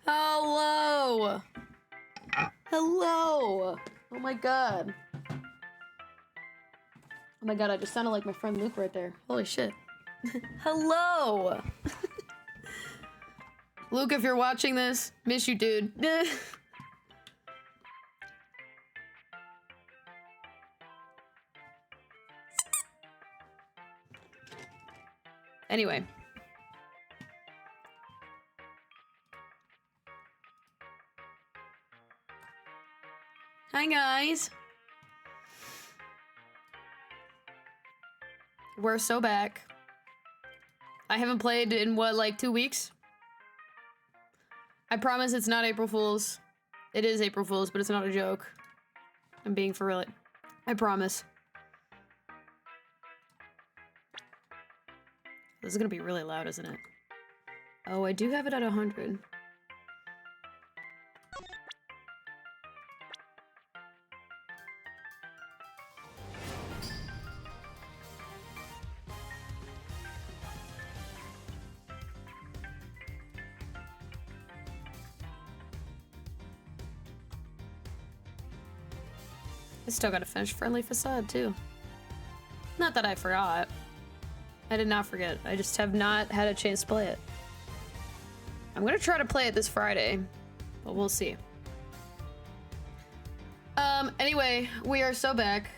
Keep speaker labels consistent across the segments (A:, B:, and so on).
A: Hello! Hello! Oh my god. Oh my god, I just sounded like my friend Luke right there. Holy shit. Hello! Luke, if you're watching this, miss you, dude. Anyway. Hi, guys. We're so back. I haven't played in, what, like 2 weeks? I promise it's not April Fool's. It is April Fool's, but it's not a joke. I'm being for real. I promise. This is gonna be really loud, isn't it? Oh, I do have it at 100. I still gotta finish Friendly Facade, too. Not that I forgot. I did not forget. I just have not had a chance to play it. I'm gonna try to play it this Friday, but we'll see. Anyway, we are so back.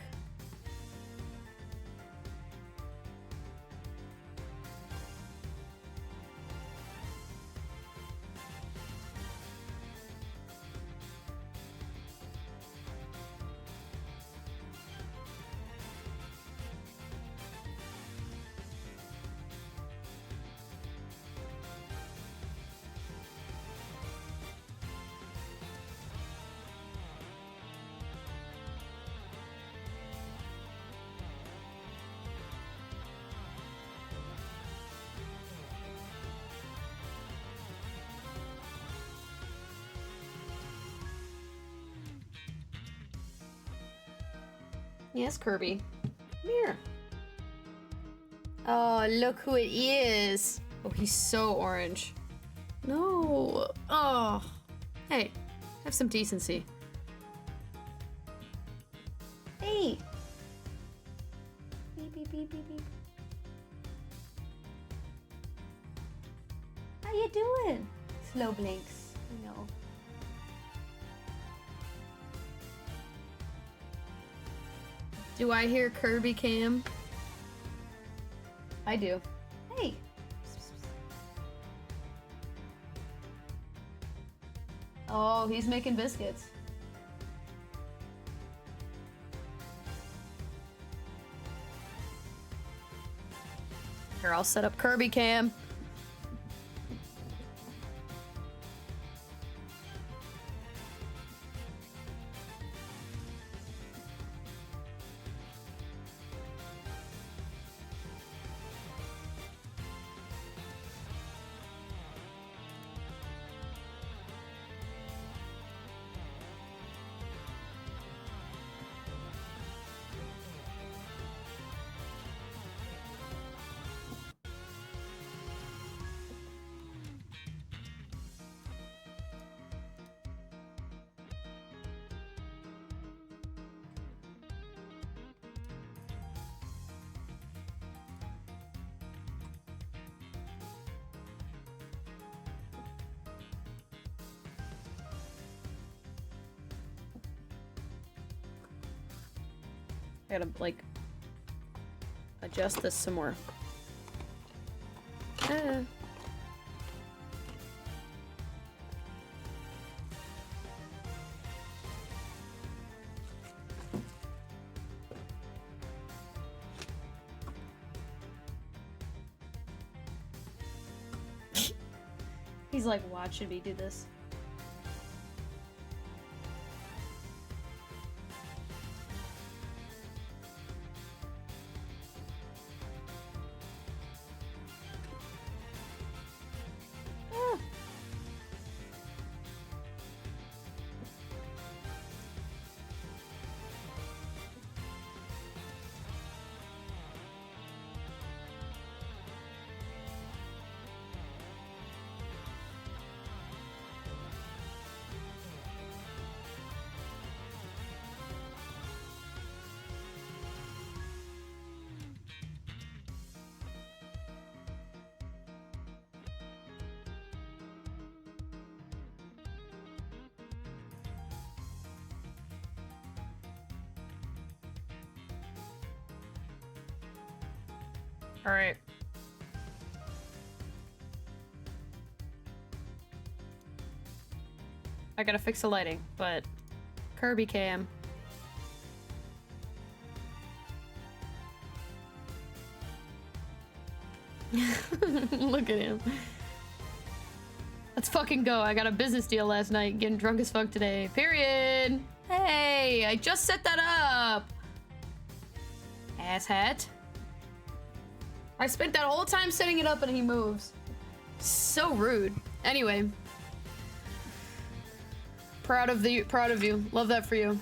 A: Yes, Kirby. Come here. Oh, look who it is. Oh, he's so orange. No. Oh. Hey, have some decency. Hey. Beep, beep, beep, beep, beep. How you doing? Slow blinks. I know. Do I hear Kirby Cam? I do. Hey. Oh, he's making biscuits. Here, I'll set up Kirby Cam. I gotta, like, adjust this some more. He's like watching me do this. All right. I gotta fix the lighting, but Kirby cam. Look at him. Let's fucking go. I got a business deal last night, getting drunk as fuck today. Period. Hey, I just set that up. Asshat. I spent that whole time setting it up and he moves. So rude. Anyway. Proud of you. Love that for you.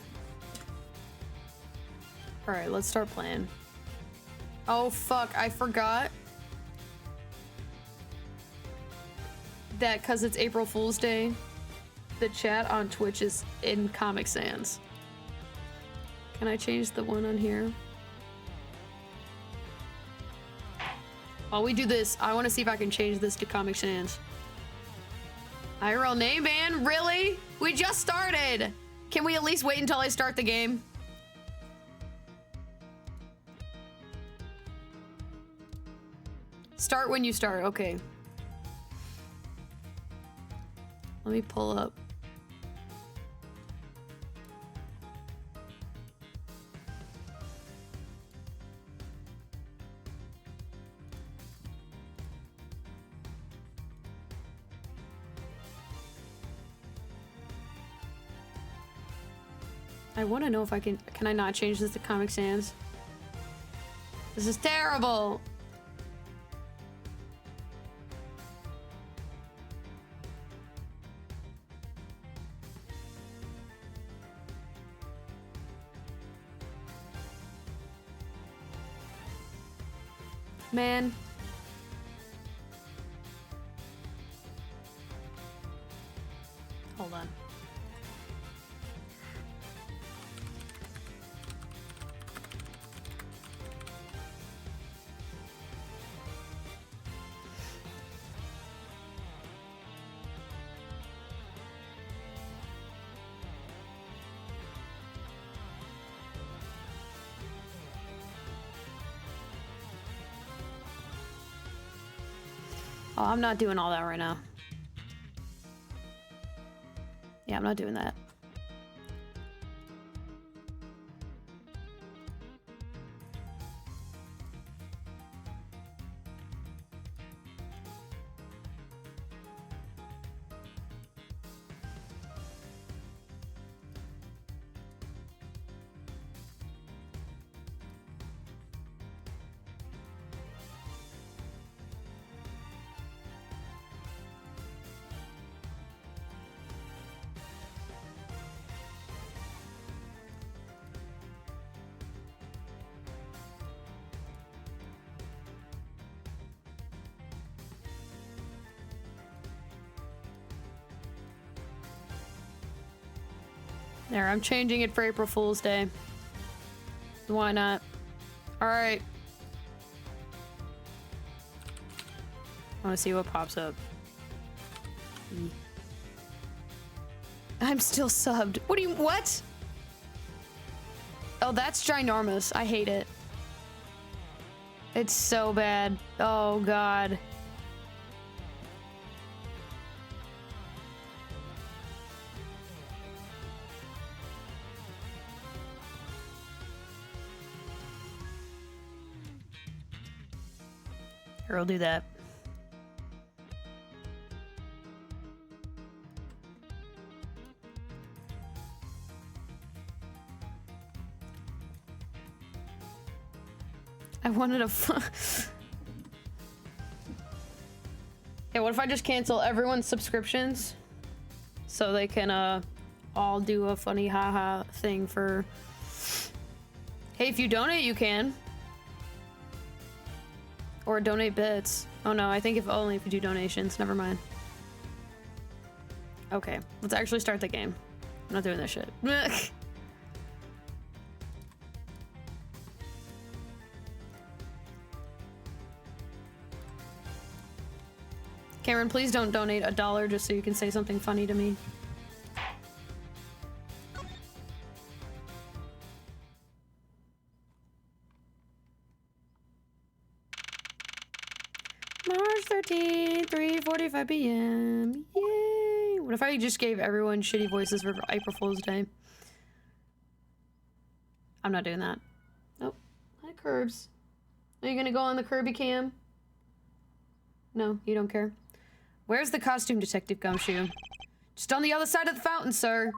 A: Alright, let's start playing. Oh fuck, I forgot that because it's April Fool's Day, the chat on Twitch is in Comic Sans. Can I change the one on here? While we do this, I want to see if I can change this to Comic Sans. IRL name ban? Really? We just started! Can we at least wait until I start the game? Start when you start, okay. Let me pull up. I want to know if I can I not change this to Comic Sans? This is terrible! Man. Hold on. Oh, I'm not doing all that right now. Yeah, I'm not doing that. There, I'm changing it for April Fool's Day. Why not? Alright. I want to see what pops up. I'm still subbed. What do you- what? Oh, that's ginormous. I hate it. It's so bad. Oh, God. Here, I'll do that. I wanted a Yeah, what if I just cancel everyone's subscriptions so they can all do a funny haha thing for... Hey, if you donate, you can. Or donate bits. Oh no, I think if only if you do donations. Never mind. Okay, let's actually start the game. I'm not doing this shit. Cameron, please don't donate $1 just so you can say something funny to me. March 13th, 3:45 p.m. Yay! What if I just gave everyone shitty voices for April Fool's Day? I'm not doing that. Nope. Hi, Curbs. Are you gonna go on the Kirby cam? No, you don't care. Where's the costume detective, Gumshoe? Just on the other side of the fountain, sir.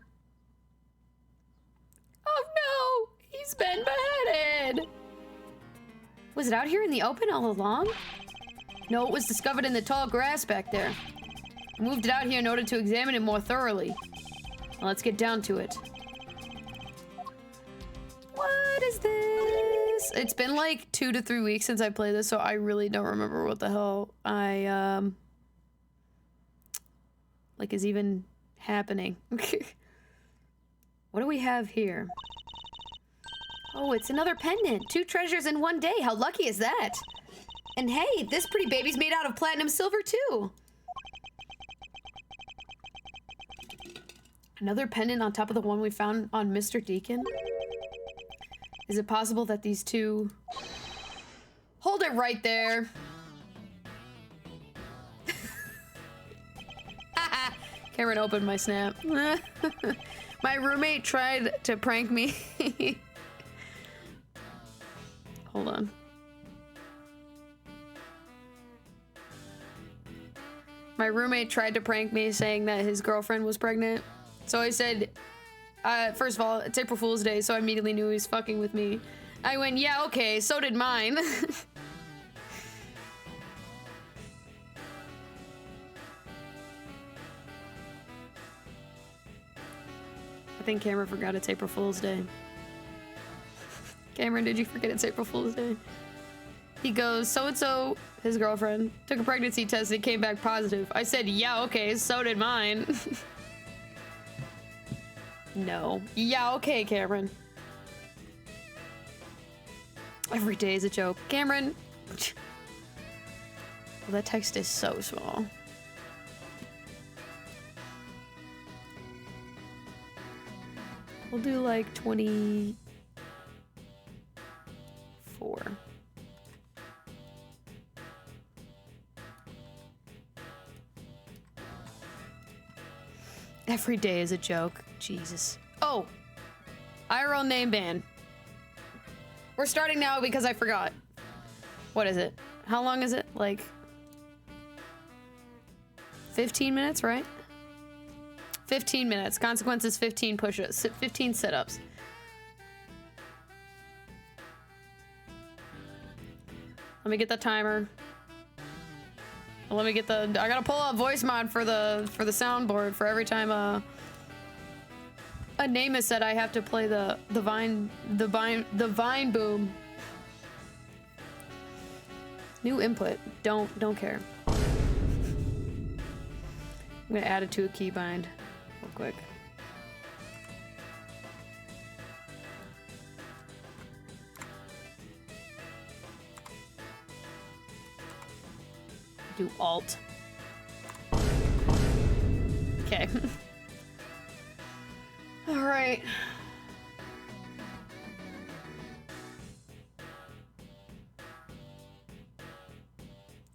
A: Oh no! He's been beheaded! Was it out here in the open all along? No, it was discovered in the tall grass back there. I moved it out here in order to examine it more thoroughly. Well, let's get down to it. What is this? It's been like 2 to 3 weeks since I played this, so I really don't remember what the hell I, like, is even happening. What do we have here? Oh, it's another pendant. 2 treasures in one day. How lucky is that? And hey, this pretty baby's made out of platinum silver too. Another pendant on top of the one we found on Mr. Deacon? Is it possible that these two... Hold it right there. Cameron opened my snap. My roommate tried to prank me. Hold on. My roommate tried to prank me saying that his girlfriend was pregnant. So I said, first of all, it's April Fool's Day, so I immediately knew he was fucking with me. I went, yeah, okay, so did mine. I think Cameron forgot it's April Fool's Day. Cameron, did you forget it's April Fool's Day? He goes, so-and-so, his girlfriend, took a pregnancy test and it came back positive. I said, yeah, okay, so did mine. No. Yeah, okay, Cameron. Every day is a joke. Cameron. Well, that text is so small. We'll do like 24. Every day is a joke. Jesus. Oh! IRL name ban. We're starting now because I forgot. What is it? How long is it? Like... 15 minutes, right? 15 minutes. Consequences 15 push-ups. 15 sit-ups. Let me get the timer. Let me get the... I gotta pull up voice mod for the soundboard for every time a name is said. I have to play the vine boom. New input. Don't care. I'm gonna add it to a keybind real quick. Do alt. Okay. All right.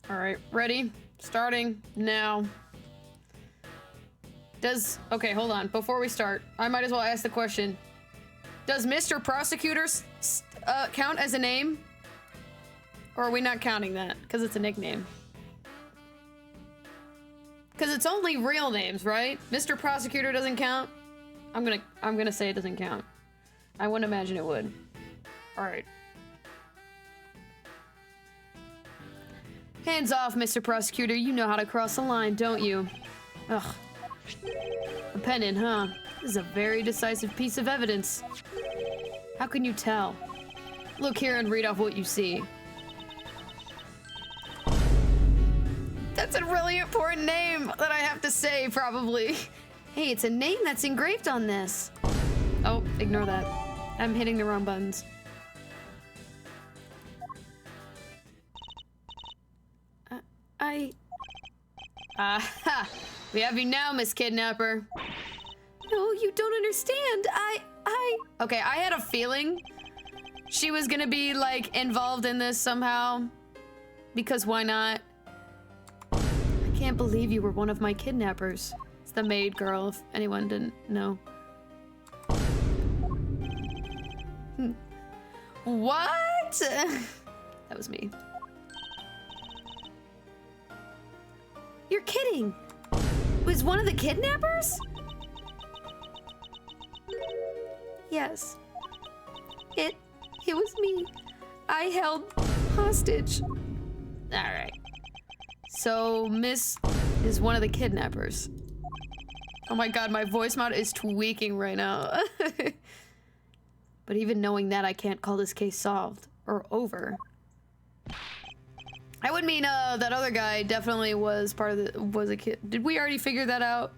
A: All right, ready? Starting now. Okay, hold on. Before we start, I might as well ask the question. Does Mr. Prosecutor count as a name? Or are we not counting that? Because it's a nickname. Because it's only real names, right? Mr. Prosecutor doesn't count? I'm gonna say it doesn't count. I wouldn't imagine it would. Alright. Hands off, Mr. Prosecutor. You know how to cross the line, don't you? Ugh. A pendant, huh? This is a very decisive piece of evidence. How can you tell? Look here and read off what you see. That's a really important name that I have to say, probably. Hey, it's a name that's engraved on this. Oh, ignore that. I'm hitting the wrong buttons. Aha! We have you now, Miss Kidnapper. No, you don't understand. Okay, I had a feeling she was gonna be, like, involved in this somehow. Because why not? can't believe you were one of my kidnappers. It's the maid girl, if anyone didn't know. What? That was me. You're kidding! Was one of the kidnappers? Yes. It was me. I held hostage. Alright. So, Miss is one of the kidnappers. Oh my god, my voice mod is tweaking right now. But even knowing that, I can't call this case solved. Or over. I would mean, that other guy definitely was part of the- was a kid. Did we already figure that out?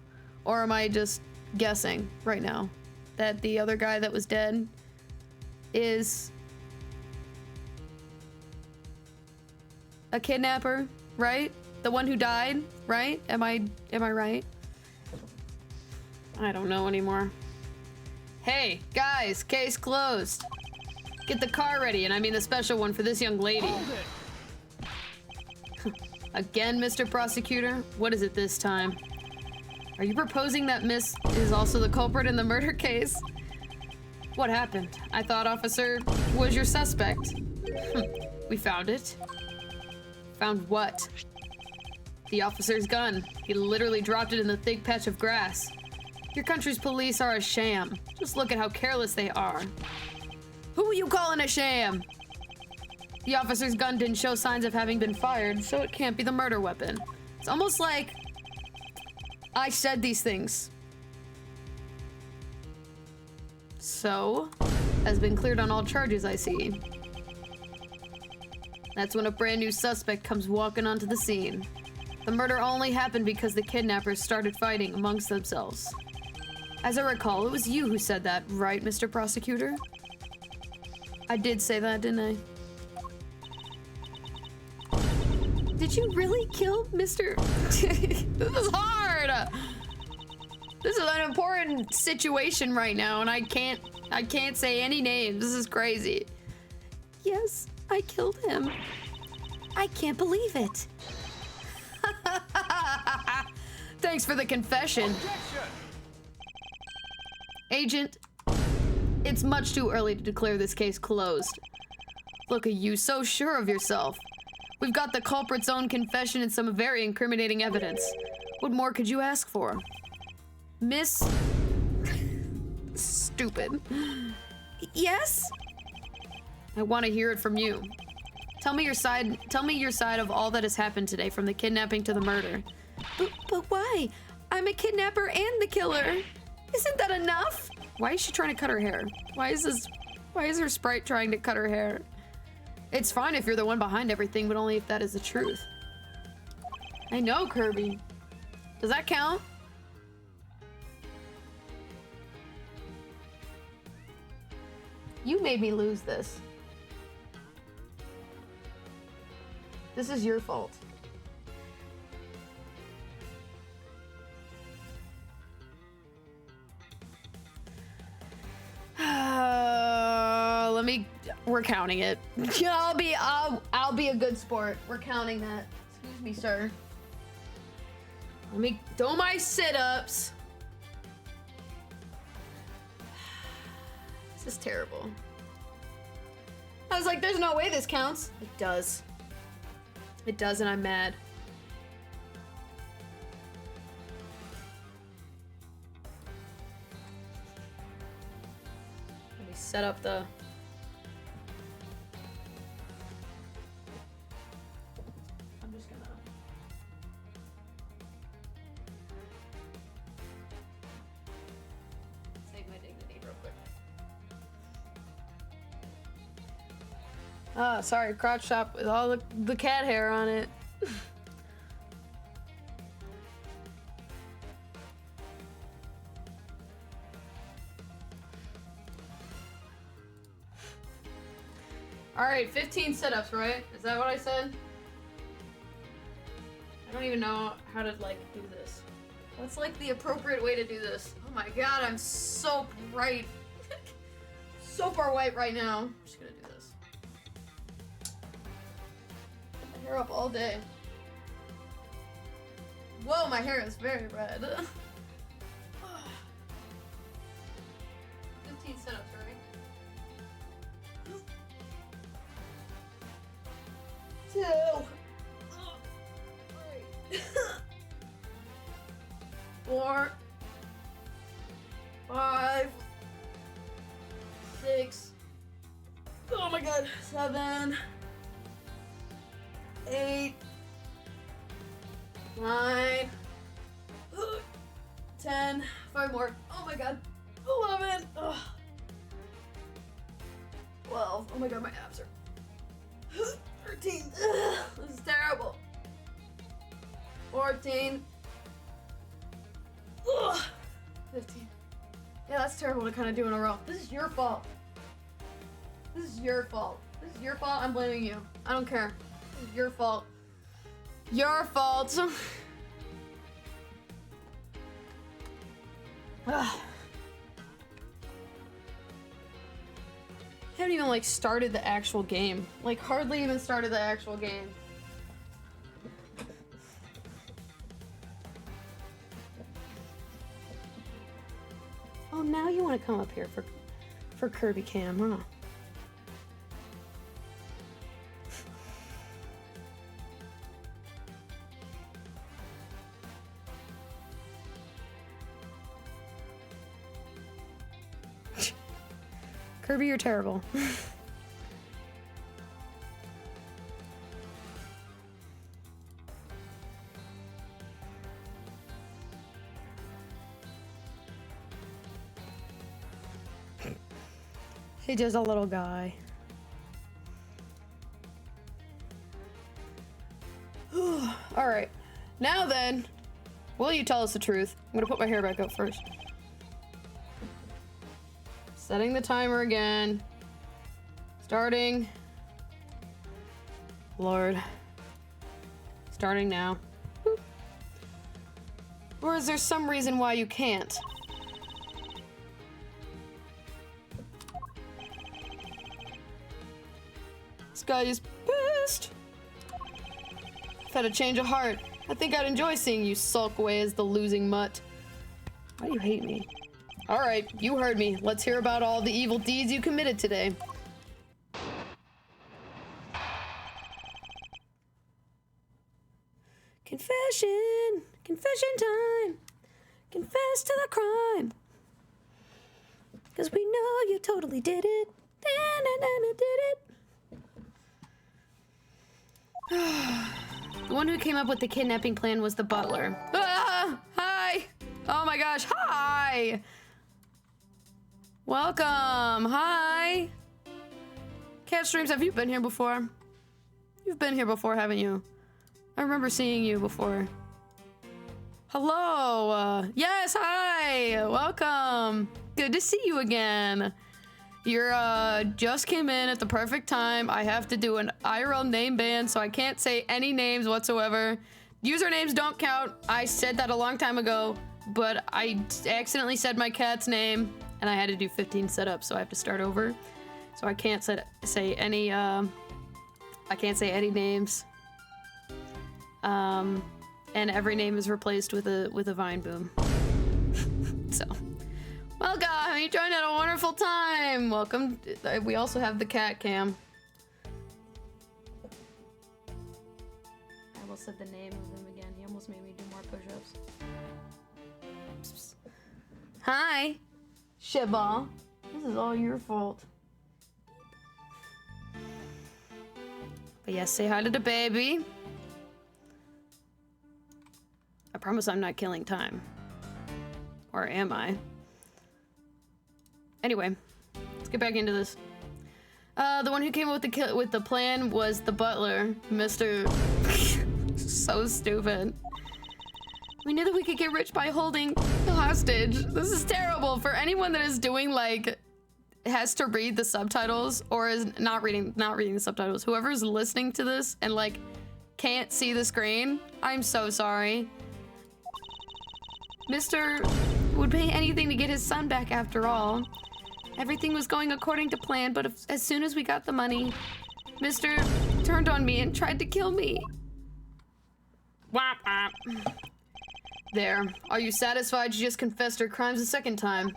A: Or am I just guessing right now? That the other guy that was dead is a kidnapper, right? The one who died, right? Am I right? I don't know anymore. Hey, guys, case closed. Get the car ready, and I mean the special one for this young lady. Again, Mr. Prosecutor? What is it this time? Are you proposing that Miss is also the culprit in the murder case? What happened? I thought Officer was your suspect. We found it. Found what? The officer's gun. He literally dropped it in the thick patch of grass. Your country's police are a sham. Just look at how careless they are. Who are you calling a sham? The officer's gun didn't show signs of having been fired, so it can't be the murder weapon. It's almost like I said these things. So, has been cleared on all charges, I see. That's when a brand new suspect comes walking onto the scene. The murder only happened because the kidnappers started fighting amongst themselves. As I recall, it was you who said that, right, Mr. Prosecutor? I did say that, didn't I? Did you really kill Mr. This is hard! This is an important situation right now, and I can't say any names. This is crazy. Yes, I killed him. I can't believe it. Thanks for the confession.
B: Objection!
A: Agent, it's much too early to declare this case closed. Look at you, so sure of yourself. We've got the culprit's own confession and some very incriminating evidence. What more could you ask for? Miss... Stupid. Yes? I want to hear it from you. Tell me your side of all that has happened today, from the kidnapping to the murder. But why? I'm a kidnapper and the killer. Isn't that enough? Why is she trying to cut her hair? Why is her sprite trying to cut her hair? It's fine if you're the one behind everything, but only if that is the truth. I know, Kirby. Does that count? You made me lose this. This is your fault. We're counting it. I'll be a good sport. We're counting that. Excuse me, sir. Let me do my sit-ups. This is terrible. I was like, there's no way this counts. It does. It does, and I'm mad. Let me set up the... I'm just gonna... save my dignity real quick. Oh, sorry, crotch shop with all the cat hair on it. Alright, 15 sit-ups, right? Is that what I said? I don't even know how to, like, do this. What's, like, the appropriate way to do this? Oh my god, I'm so bright. So far white right now. I'm just gonna do this. Put my hair up all day. Whoa, my hair is very red. 15 setups, right? 2. 3. 4. 5. 6. Oh my god. 7. 8. 9. 10. 5 more. Oh my god. 11. Ugh. 12. Oh my god, my abs are. 13. Ugh. This is terrible. 14. Ugh. 15. Yeah, that's terrible to kind of do in a row. This is your fault. This is your fault. This is your fault. I'm blaming you. I don't care. This is your fault. Your fault. Haven't even like started the actual game. Like hardly even started the actual game. Oh, now you want to come up here for Kirby Cam, huh? Kirby, you're terrible. He's just a little guy. All right. Now then, will you tell us the truth? I'm gonna put my hair back up first. Setting the timer again. Starting. Lord. Starting now. Boop. Or is there some reason why you can't? This guy is pissed. I've had a change of heart. I think I'd enjoy seeing you sulk away as the losing mutt. Why do you hate me? All right, you heard me. Let's hear about all the evil deeds you committed today. Confession! Confession time! Confess to the crime! 'Cause we know you totally did it. Did it. The one who came up with the kidnapping plan was the butler. Ah! Hi! Oh my gosh, hi! Welcome! Hi! Cat Streams, have you been here before? You've been here before, haven't you? I remember seeing you before. Hello! Yes, hi! Welcome! Good to see you again. You're, just came in at the perfect time. I have to do an IRL name ban, so I can't say any names whatsoever. Usernames don't count. I said that a long time ago, but I accidentally said my cat's name, and I had to do 15 setups, so I have to start over. So I can't say any, I can't say any names. And every name is replaced with a vine boom. So, welcome! You joined at a wonderful time! Welcome. We also have the cat cam. I almost said the name of him again. He almost made me do more push-ups. Hi! Shitball. This is all your fault. But yes, say hi to the baby. I promise I'm not killing time. Or am I? Anyway, let's get back into this. The one who came up with the plan was the butler, Mr. So stupid. We knew that we could get rich by holding hostage. This is terrible for anyone that is doing like has to read the subtitles or is not reading the subtitles. Whoever's listening to this and like can't see the screen, I'm so sorry. Mr. would pay anything to get his son back after all. Everything was going according to plan, but as soon as we got the money, Mr. turned on me and tried to kill me. Wop, wop. There. Are you satisfied she just confessed her crimes a second time?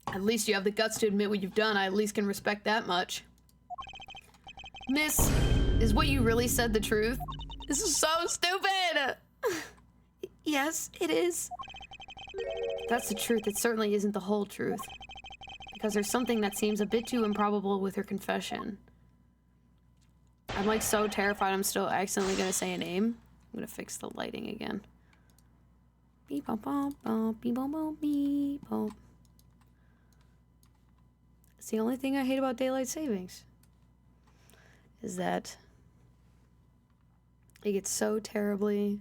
A: At least you have the guts to admit what you've done. I at least can respect that much. Miss, is what you really said the truth? This is so stupid! Yes, it is. If that's the truth, it certainly isn't the whole truth. Because there's something that seems a bit too improbable with her confession. I'm like so terrified I'm still accidentally gonna say a name. I'm gonna fix the lighting again. Beep bop bop bop, beep bop bop beep bop. It's the only thing I hate about daylight savings. Is that it gets so terribly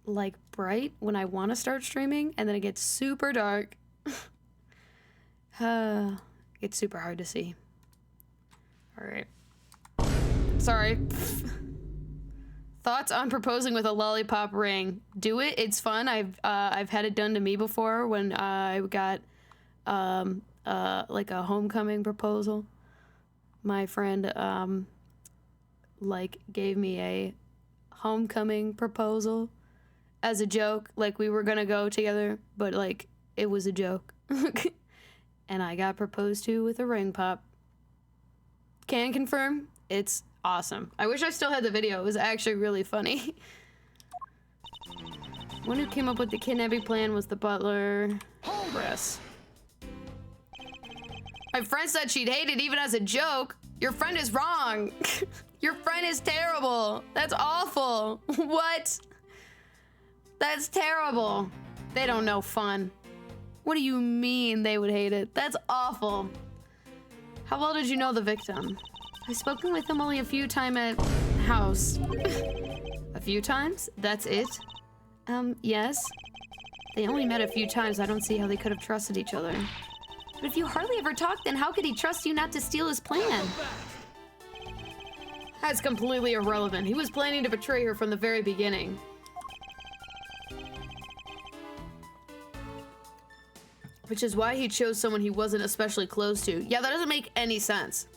A: like bright when I want to start streaming, and then it gets super dark. It's super hard to see. All right. Sorry. Thoughts on proposing with a lollipop ring? Do it. It's fun. I've had it done to me before when I got like a homecoming proposal. My friend like gave me a homecoming proposal as a joke, like we were gonna go together, but like it was a joke. And I got proposed to with a ring pop. Can confirm, it's awesome. I wish I still had the video. It was actually really funny. One who came up with the kidnapping plan was the butler. Press. My friend said she'd hate it even as a joke. Your friend is wrong. Your friend is terrible. That's awful. What? That's terrible. They don't know fun. What do you mean they would hate it? That's awful. How well did you know the victim? I've spoken with him only a few times at house. A few times? That's it? Yes. They only met a few times. I don't see how they could have trusted each other. But if you hardly ever talk, then how could he trust you not to steal his plan? That's completely irrelevant. He was planning to betray her from the very beginning. Which is why he chose someone he wasn't especially close to. Yeah, that doesn't make any sense.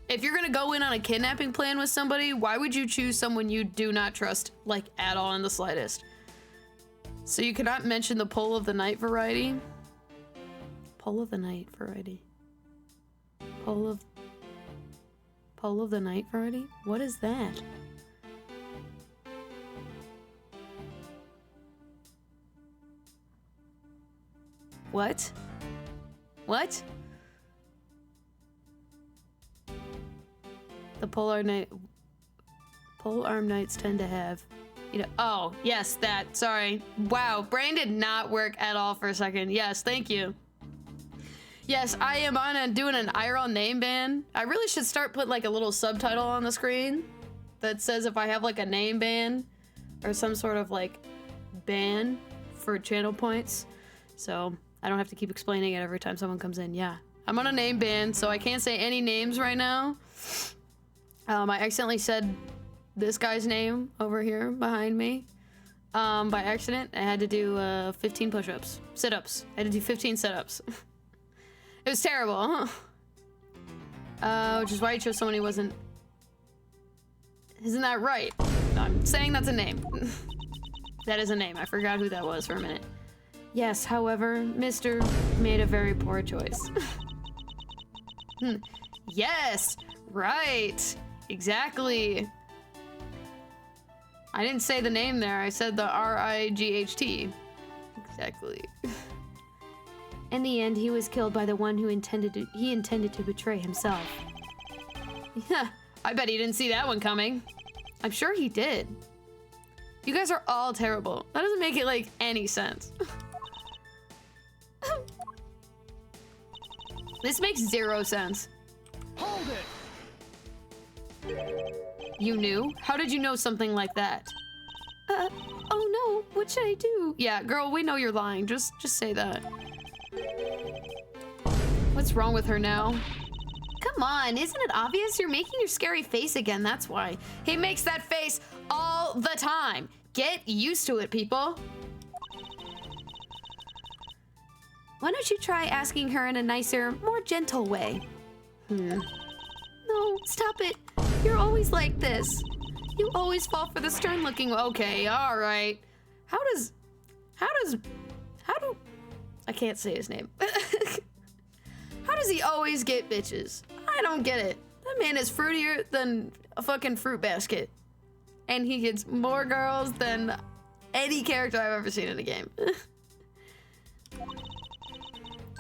A: If you're gonna go in on a kidnapping plan with somebody, why would you choose someone you do not trust, like, at all in the slightest? So you cannot mention the Pole of the Night variety? Pole of the Night variety. Pole of the Night variety? What is that? What? What? The polearm knights tend to have, you know. Oh, yes, that. Sorry. Wow, brain did not work at all for a second. Yes, thank you. Yes, I am on doing an IRL name ban. I really should start putting like a little subtitle on the screen that says if I have like a name ban or some sort of like ban for channel points. So I don't have to keep explaining it every time someone comes in. Yeah, I'm on a name ban, so I can't say any names right now. I accidentally said this guy's name over here behind me by accident. I had to do 15 push-ups, sit-ups. I had to do 15 sit-ups. It was terrible, which is why he chose someone he wasn't. Isn't that right? No, I'm saying that's a name. That is a name. I forgot who that was for a minute. Yes, however, Mr. made a very poor choice. Yes, right, exactly. I didn't say the name there. I said the R-I-G-H-T. Exactly. In the end, he was killed by the one who intended to betray himself. Yeah, I bet he didn't see that one coming. I'm sure he did. You guys are all terrible. That doesn't make it like any sense. This makes zero sense.
B: Hold it.
A: You knew? How did you know something like that? Oh no, what should I do? Yeah, girl, we know you're lying. Just say that. What's wrong with her now? Come on, isn't it obvious? You're making your scary face again, that's why. He makes that face all the time. Get used to it, people. Why don't you try asking her in a nicer, more gentle way? No, stop it. You're always like this. You always fall for the stern-looking. Okay, all right. How do? I can't say his name. How does he always get bitches? I don't get it. That man is fruitier than a fucking fruit basket. And he gets more girls than any character I've ever seen in a game.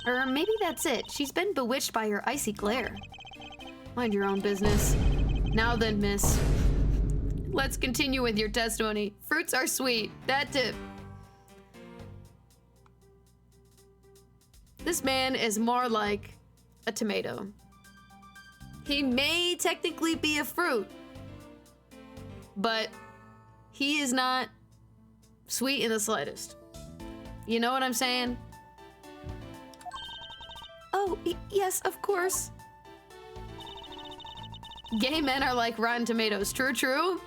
A: Or maybe that's it. She's been bewitched by your icy glare. Mind your own business. Now then, miss. Let's continue with your testimony. Fruits are sweet. That tip. This man is more like a tomato. He may technically be a fruit, but he is not sweet in the slightest. You know what I'm saying? Oh, yes, of course. Gay men are like rotten tomatoes. True, true.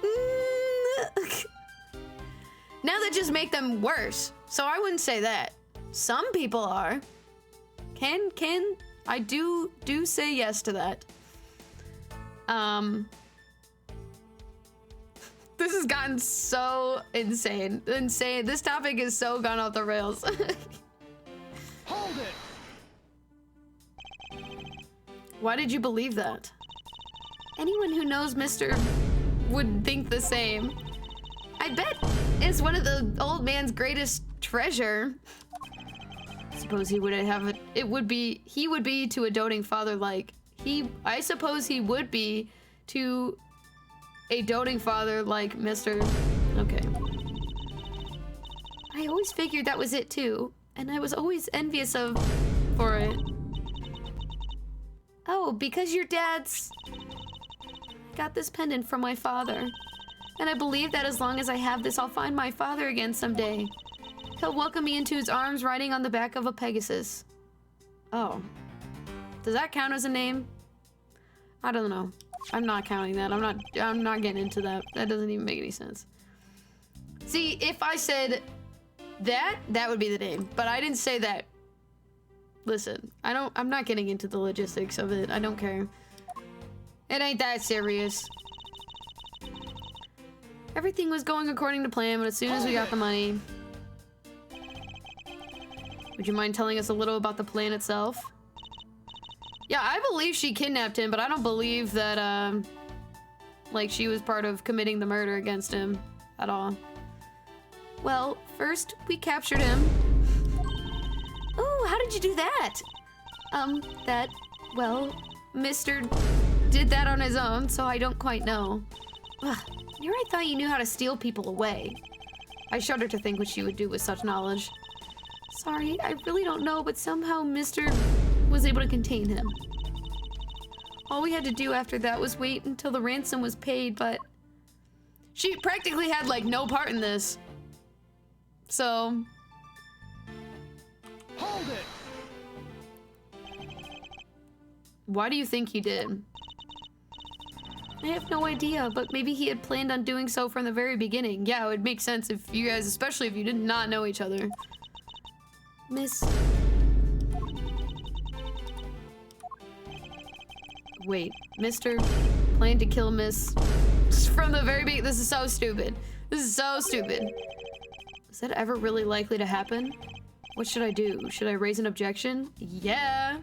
A: Now that just make them worse. So I wouldn't say that. Some people are. I do say yes to that. This has gotten so insane. This topic is so gone off the rails.
B: Hold it.
A: Why did you believe that? Anyone who knows Mr. would think the same. I bet it's one of the old man's greatest treasure. Suppose he would have it. He would be to a doting father like I suppose he would be to a doting father like Mr. Okay. I always figured that was it too, and I was always envious for it. Oh, because your dad's got this pendant from my father. And I believe that as long as I have this, I'll find my father again someday. He'll welcome me into his arms riding on the back of a Pegasus. Oh. Does that count as a name? I don't know. I'm not counting that. I'm not getting into that. That doesn't even make any sense. See, if I said that would be the name. But I didn't say that. Listen, I'm not getting into the logistics of it. I don't care. It ain't that serious. Everything was going according to plan, but as soon as we got the money... Would you mind telling us a little about the plan itself? Yeah, I believe she kidnapped him, but I don't believe that, like, she was part of committing the murder against him at all. Well, first, we captured him. Oh, how did you do that? Well, Mr. did that on his own, so I don't quite know. Ugh, here I thought you knew how to steal people away. I shudder to think what she would do with such knowledge. Sorry, I really don't know, but somehow Mr. was able to contain him. All we had to do after that was wait until the ransom was paid, but... She practically had, like, no part in this. So...
B: Hold it!
A: Why do you think he did? I have no idea, but maybe he had planned on doing so from the very beginning. Yeah, it would make sense if you guys, especially if you did not know each other. Miss... Wait, Mr. planned to kill Miss... From the very beginning. This is so stupid. This is so stupid. Is that ever really likely to happen? What should I do? Should I raise an objection? Yeah.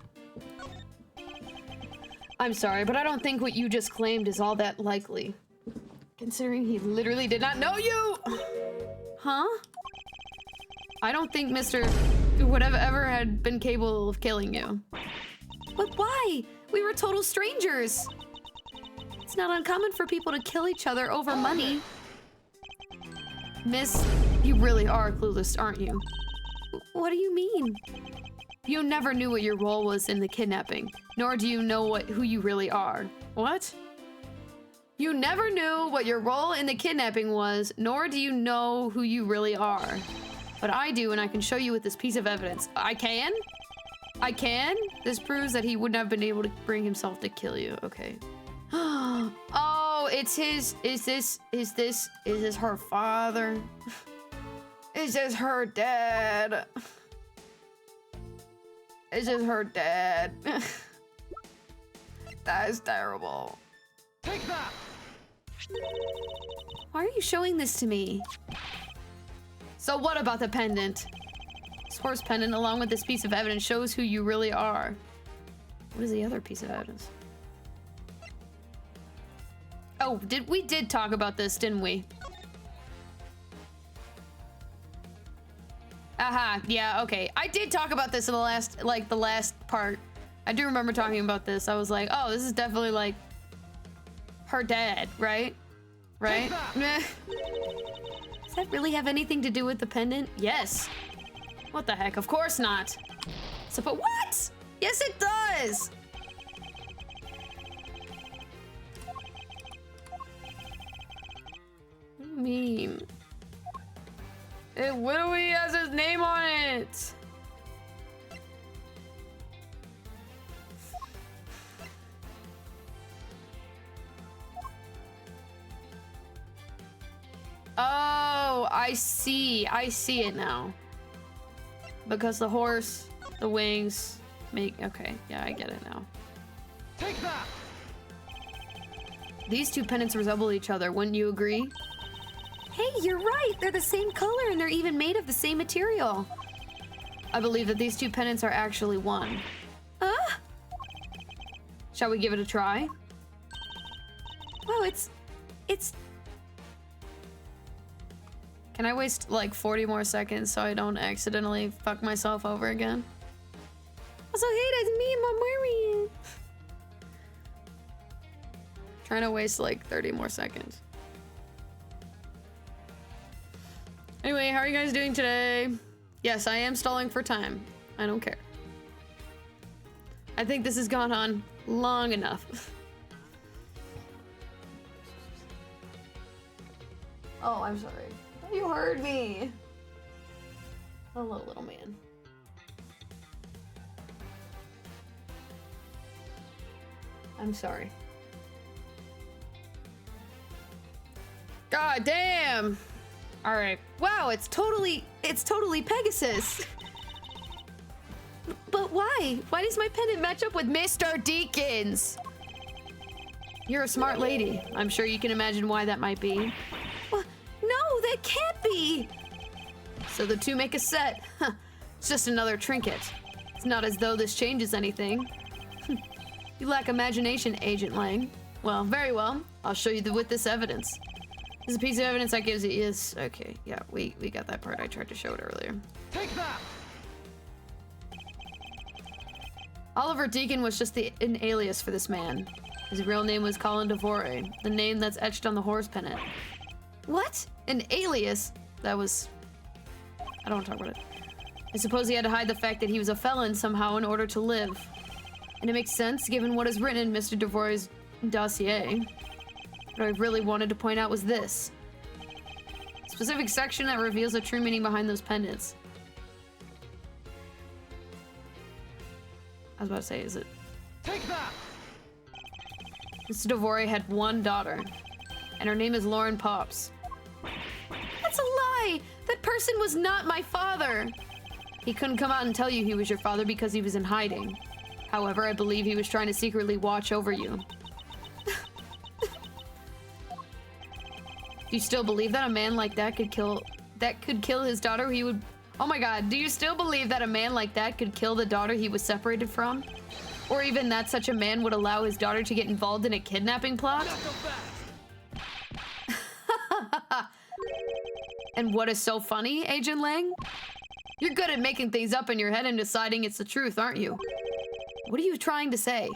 A: I'm sorry, but I don't think what you just claimed is all that likely. Considering he literally did not know you! Huh? I don't think Mr. would have ever had been capable of killing you. But why? We were total strangers! It's not uncommon for people to kill each other over money. Miss, you really are clueless, aren't you? What do you mean? You never knew what your role was in the kidnapping, nor do you know who you really are. What? You never knew what your role in the kidnapping was, nor do you know who you really are. But I do, and I can show you with this piece of evidence. I can? I can? This proves that he wouldn't have been able to bring himself to kill you. Okay. Oh, it's his... Is this her father? Is this her dad? Is this her dad? That is terrible.
B: Take that!
A: Why are you showing this to me? So what about the pendant? This horse pendant, along with this piece of evidence, shows who you really are. What is the other piece of evidence? Oh, we did talk about this, didn't we? Aha, yeah, okay. I did talk about this in the last part. I do remember talking about this. I was like, oh, this is definitely like her dad, right? Right? Does that really have anything to do with the pendant? Yes. What the heck? Of course not. So, but what? Yes, it does. What do you mean? It literally has his name on it. Oh, I see. I see it now. Because the horse, the wings make... Okay, yeah, I get it now.
B: Take that!
A: These two pendants resemble each other, wouldn't you agree? Hey, you're right. They're the same color and they're even made of the same material. I believe that these two pendants are actually one. Shall we give it a try? Oh, it's... Can I waste like 40 more seconds so I don't accidentally fuck myself over again? Also, hey, that's me and my Marion. Trying to waste like 30 more seconds. Anyway, how are you guys doing today? Yes, I am stalling for time. I don't care. I think this has gone on long enough. Oh, I'm sorry. You heard me. Hello, little man. I'm sorry. God damn. All right. Wow, it's totally Pegasus. But why? Why does my pendant match up with Mr. Deacon's? You're a smart lady. I'm sure you can imagine why that might be. Well, no, that can't be. So the two make a set. Huh. It's just another trinket. It's not as though this changes anything. You lack imagination, Agent Lang. Well, very well. I'll show you with this evidence. This is a piece of evidence that gives it. Yes. Okay. Yeah, we got that part. I tried to show it earlier.
B: Take that.
A: Oliver Deacon was just an alias for this man. His real name was Colin Devore, the name that's etched on the horse pennant. What? An alias? That was... I don't want to talk about it. I suppose he had to hide the fact that he was a felon somehow in order to live. And it makes sense given what is written in Mr. Devore's dossier. What I really wanted to point out was this. A specific section that reveals the true meaning behind those pendants. I was about to say, is it?
B: Take that.
A: Mr. Devore had one daughter, and her name is Lauren Pops. That's a lie! That person was not my father! He couldn't come out and tell you he was your father because he was in hiding. However, I believe he was trying to secretly watch over you. Do you still believe that a man like that could kill his daughter? He would... Oh my god, do you still believe that a man like that could kill the daughter he was separated from? Or even that such a man would allow his daughter to get involved in a kidnapping plot? And what is so funny, Agent Lang? You're good at making things up in your head and deciding it's the truth, aren't you? What are you trying to say?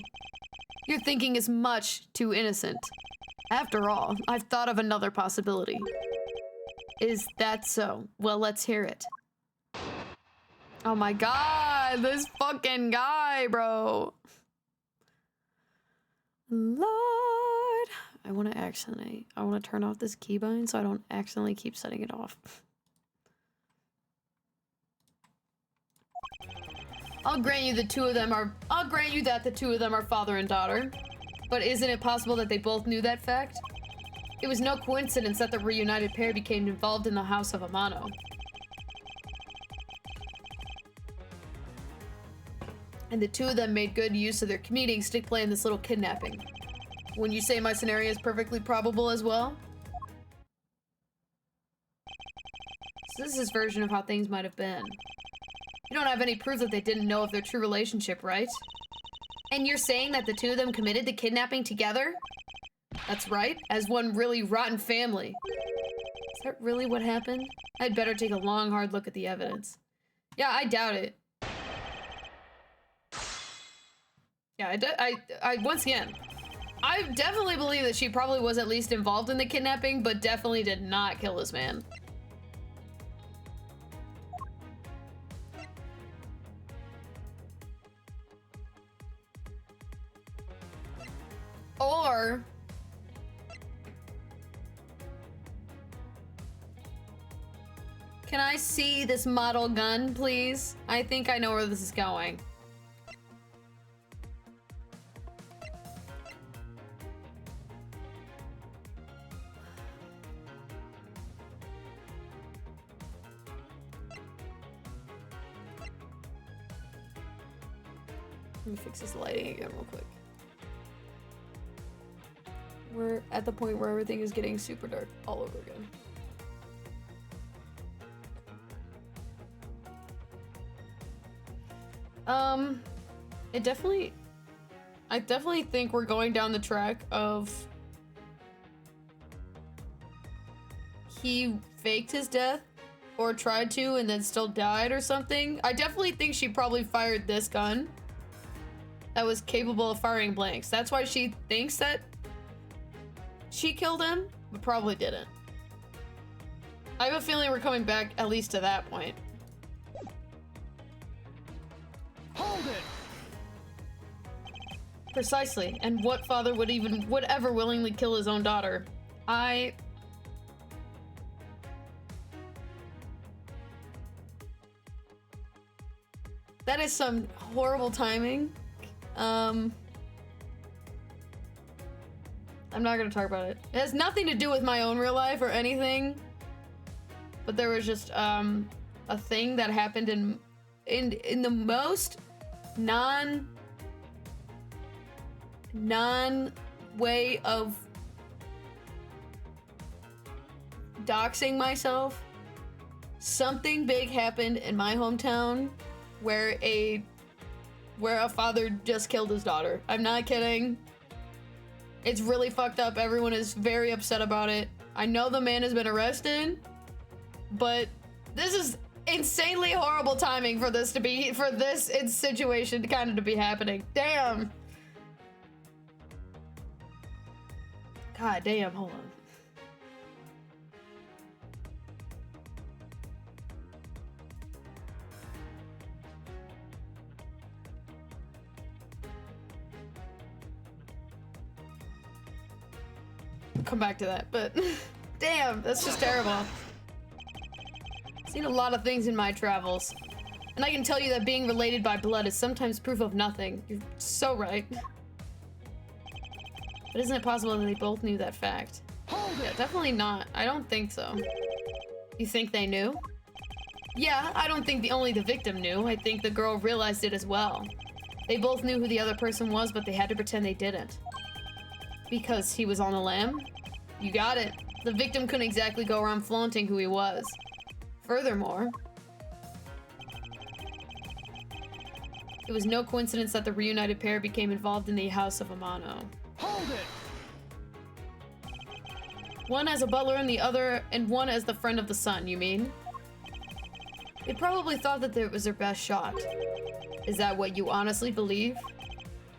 A: Your thinking is much too innocent. After all, I've thought of another possibility. Is that so? Well, let's hear it. Oh my god, this fucking guy, bro. Lord. I want to turn off this keybind so I don't accidentally keep setting it off. I'll grant you that the two of them are father and daughter. But isn't it possible that they both knew that fact? It was no coincidence that the reunited pair became involved in the House of Amano. And the two of them made good use of their comedic stick play in this little kidnapping. When you say my scenario is perfectly probable as well? Francis's version of how things might have been. You don't have any proof that they didn't know of their true relationship, right? And you're saying that the two of them committed the kidnapping together? That's right, as one really rotten family. Is that really what happened? I'd better take a long, hard look at the evidence. Yeah, I doubt it. Yeah, I once again, I definitely believe that she probably was at least involved in the kidnapping, but definitely did not kill this man. Or... Can I see this model gun, please? I think I know where this is going. Let me fix this lighting again real quick. We're at the point where everything is getting super dark all over again. I definitely think we're going down the track of he faked his death or tried to and then still died or something. I definitely think she probably fired this gun that was capable of firing blanks. That's why she thinks that she killed him, but probably didn't. I have a feeling we're coming back at least to that point.
B: Hold it!
A: Precisely. And what father would ever willingly kill his own daughter? That is some horrible timing. I'm not gonna talk about it. It has nothing to do with my own real life or anything. But there was just a thing that happened in the most non way of doxing myself. Something big happened in my hometown where a father just killed his daughter. I'm not kidding. It's really fucked up. Everyone is very upset about it. I know the man has been arrested, but this is insanely horrible timing for this situation kind of to be happening. Damn. God damn, hold on. Come back to that, but damn, that's just terrible. I've seen a lot of things in my travels, and I can tell you that being related by blood is sometimes proof of nothing. You're so right. But isn't it possible that they both knew that fact? Yeah, definitely not. I don't think so. You think they knew? Yeah, I don't think only the victim knew. I think the girl realized it as well. They both knew who the other person was, but they had to pretend they didn't. Because he was on the lam? You got it. The victim couldn't exactly go around flaunting who he was. Furthermore, it was no coincidence that the reunited pair became involved in the House of Amano.
B: Hold it!
A: One as a butler and one as the friend of the son, you mean? They probably thought that it was their best shot. Is that what you honestly believe?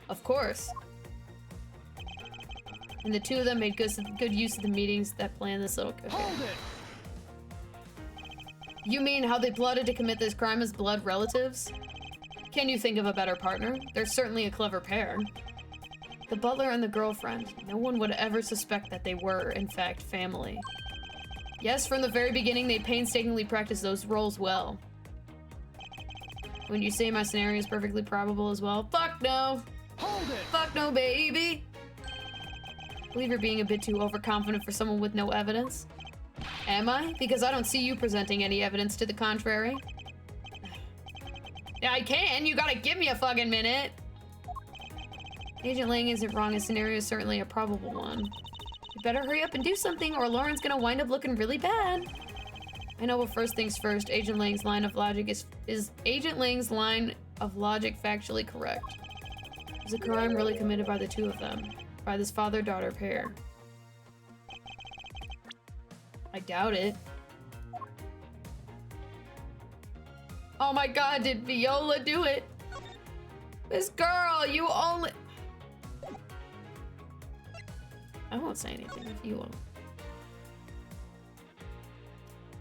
A: Of course. And the two of them made good use of the meetings that planned this little... Okay.
B: Hold it!
A: You mean how they plotted to commit this crime as blood relatives? Can you think of a better partner? They're certainly a clever pair. The butler and the girlfriend. No one would ever suspect that they were, in fact, family. Yes, from the very beginning, they painstakingly practiced those roles well. When you say my scenario is perfectly probable as well, fuck no!
B: Hold it!
A: Fuck no, baby! I believe you're being a bit too overconfident for someone with no evidence. Am I? Because I don't see you presenting any evidence to the contrary. Yeah, I can. You gotta give me a fucking minute. Agent Lang isn't wrong. His scenario is certainly a probable one. You better hurry up and do something or Lauren's gonna wind up looking really bad. I know, but first things first, Agent Lang's line of logic is Agent Lang's line of logic factually correct? Is a crime really committed by the two of them? By this father-daughter pair? I doubt it. Oh my god, did Viola do it? This girl, you only... I won't say anything if you won't.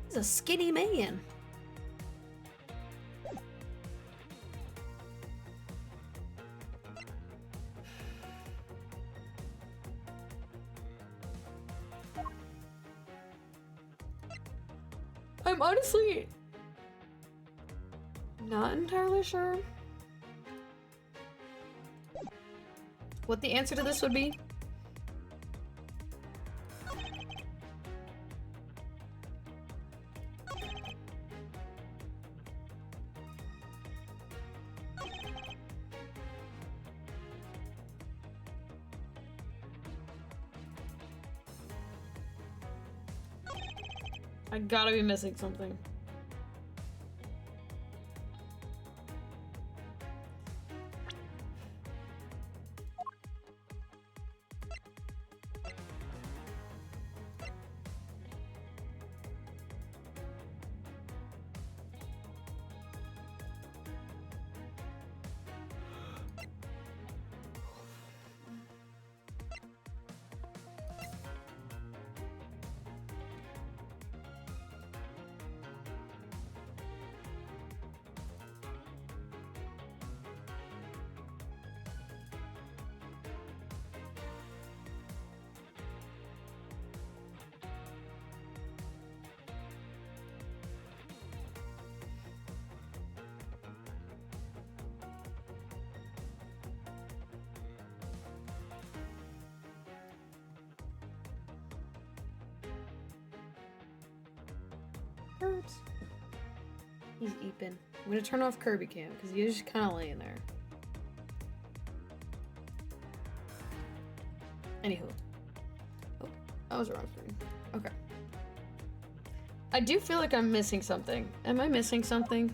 A: He's a skinny man. I'm honestly not entirely sure what the answer to this would be. I gotta be missing something. Hurts. He's eeping. I'm gonna turn off Kirby Cam because he's just kind of laying there. Anywho. Oh, that was the wrong screen. Okay. I do feel like I'm missing something. Am I missing something?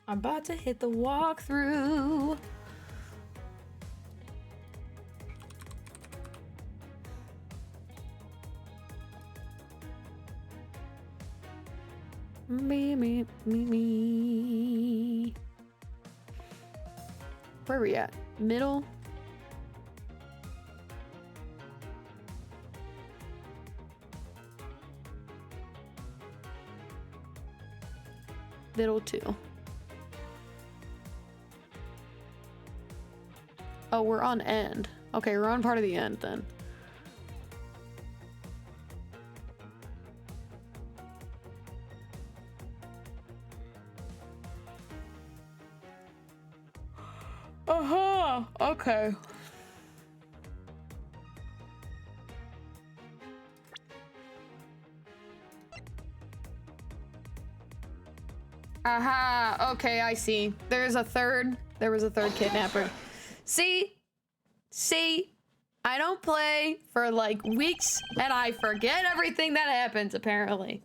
A: I'm about to hit the walkthrough. Me. Where are we at? Middle? Middle 2. Oh, we're on end. Okay, we're on part of the end then. Okay. Aha, okay, I see. There was a third kidnapper. See, I don't play for like weeks and I forget everything that happens, apparently.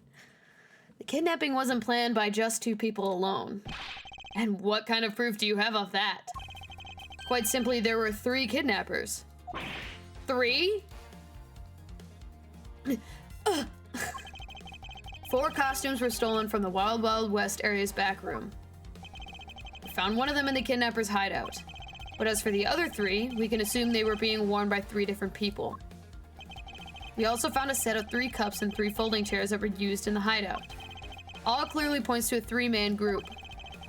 A: The kidnapping wasn't planned by just 2 people alone. And what kind of proof do you have of that? Quite simply, there were 3 kidnappers. 3? 4 costumes were stolen from the Wild Wild West area's back room. We found one of them in the kidnapper's hideout. But as for the other 3, we can assume they were being worn by 3 different people. We also found a set of 3 cups and 3 folding chairs that were used in the hideout. All clearly points to a 3-man group.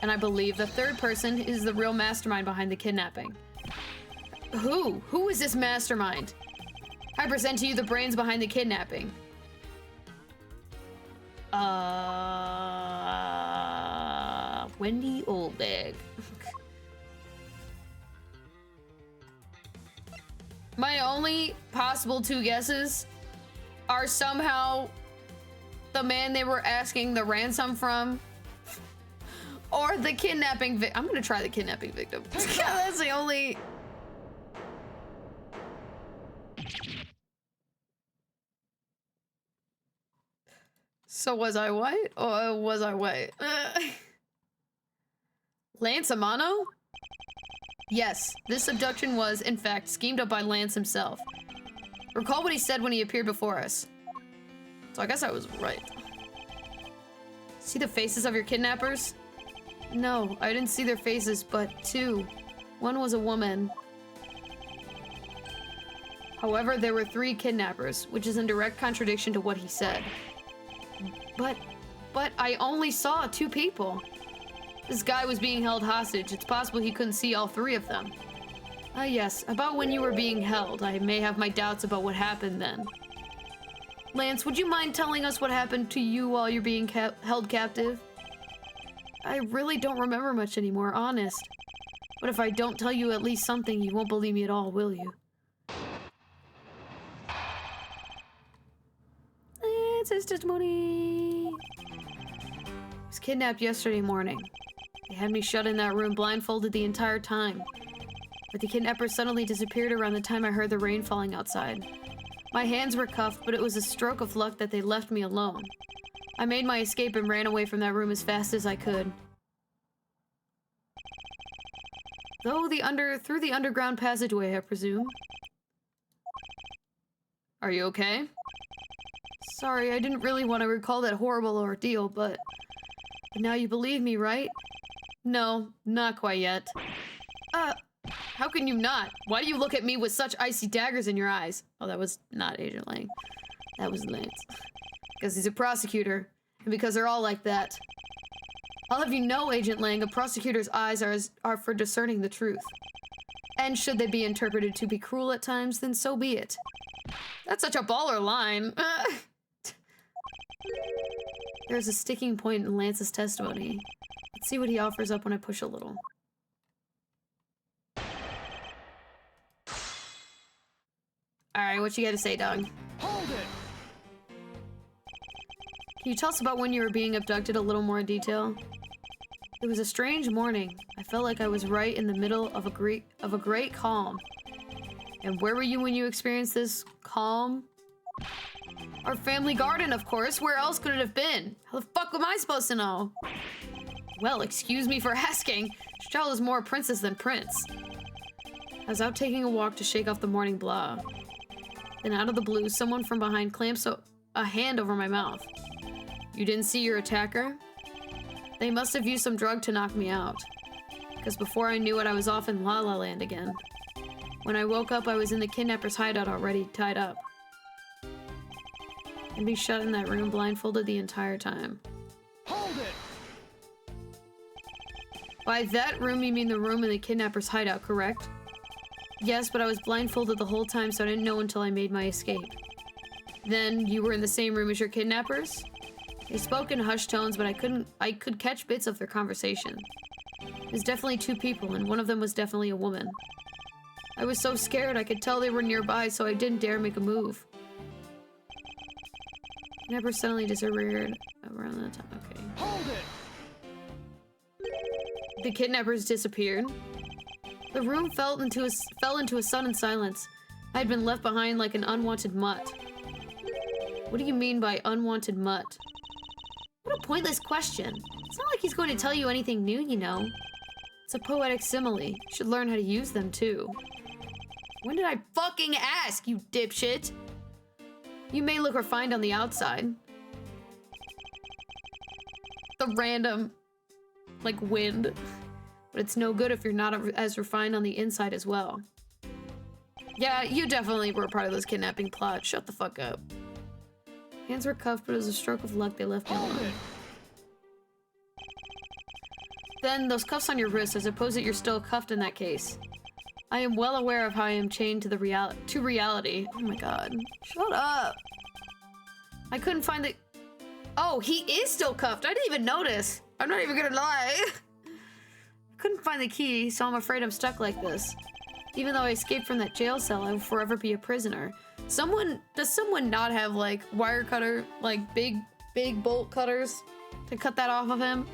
A: And I believe the 3rd person is the real mastermind behind the kidnapping. Who? Who is this mastermind? I present to you the brains behind the kidnapping. Wendy Oldbag. My only possible 2 guesses are somehow the man they were asking the ransom from, or the kidnapping I'm gonna try the kidnapping victim. That's the only... So was I white or was I white? Lance Amano? Yes, this abduction was, in fact, schemed up by Lance himself. Recall what he said when he appeared before us. So I guess I was right. See the faces of your kidnappers? No, I didn't see their faces, but two. One was a woman. However, there were 3 kidnappers, which is in direct contradiction to what he said. But I only saw 2 people. This guy was being held hostage. It's possible he couldn't see all 3 of them. Yes, about when you were being held. I may have my doubts about what happened then. Lance, would you mind telling us what happened to you while you're being held captive? I really don't remember much anymore, honest. But if I don't tell you at least something, you won't believe me at all, will you? It's his testimony. I was kidnapped yesterday morning. They had me shut in that room blindfolded the entire time. But the kidnappers suddenly disappeared around the time I heard the rain falling outside. My hands were cuffed, but it was a stroke of luck that they left me alone. I made my escape and ran away from that room as fast as I could. Through the underground passageway, I presume. Are you okay? Sorry, I didn't really want to recall that horrible ordeal, but now you believe me, right? No, not quite yet. How can you not? Why do you look at me with such icy daggers in your eyes? Oh, that was not Agent Lang. That was Lance. Because he's a prosecutor, and because they're all like that. I'll have you know, Agent Lang, a prosecutor's eyes are for discerning the truth. And should they be interpreted to be cruel at times, then so be it. That's such a baller line. There's a sticking point in Lance's testimony. Let's see what he offers up when I push a little. Alright, what you gotta say, dog?
B: Hold it!
A: Can you tell us about when you were being abducted a little more in detail? It was a strange morning. I felt like I was right in the middle of a great calm. And where were you when you experienced this calm? Our family garden, of course. Where else could it have been? How the fuck am I supposed to know? Well, excuse me for asking. This child is more a princess than prince. I was out taking a walk to shake off the morning blah. Then out of the blue, someone from behind clamps a hand over my mouth. You didn't see your attacker? They must have used some drug to knock me out. Because before I knew it, I was off in La La Land again. When I woke up, I was in the kidnapper's hideout already, tied up. And be shut in that room blindfolded the entire time.
B: Hold it!
A: By that room, you mean the room in the kidnapper's hideout, correct? Yes, but I was blindfolded the whole time, so I didn't know until I made my escape. Then, you were in the same room as your kidnappers? They spoke in hushed tones, but I could catch bits of their conversation. There's definitely 2 people, and one of them was definitely a woman. I was so scared I could tell they were nearby, so I didn't dare make a move. Kidnapper suddenly disappeared around that time. Okay.
B: Hold it!
A: The kidnappers disappeared. The room fell into a sudden silence. I had been left behind like an unwanted mutt. What do you mean by unwanted mutt? What a pointless question. It's not like he's going to tell you anything new, you know. It's a poetic simile. You should learn how to use them, too. When did I fucking ask, you dipshit? You may look refined on the outside. The random, like, wind. But it's no good if you're not as refined on the inside as well. Yeah, you definitely were part of this kidnapping plot. Shut the fuck up. Hands were cuffed, but it was a stroke of luck they left me alone. Then, those cuffs on your wrists, I suppose that you're still cuffed in that case. I am well aware of how I am chained to reality. Oh my god. Shut up. I couldn't find the... Oh, he is still cuffed. I didn't even notice. I'm not even gonna lie. Couldn't find the key, so I'm afraid I'm stuck like this. Even though I escaped from that jail cell, I will forever be a prisoner. Does someone not have like wire cutter, like big bolt cutters to cut that off of him?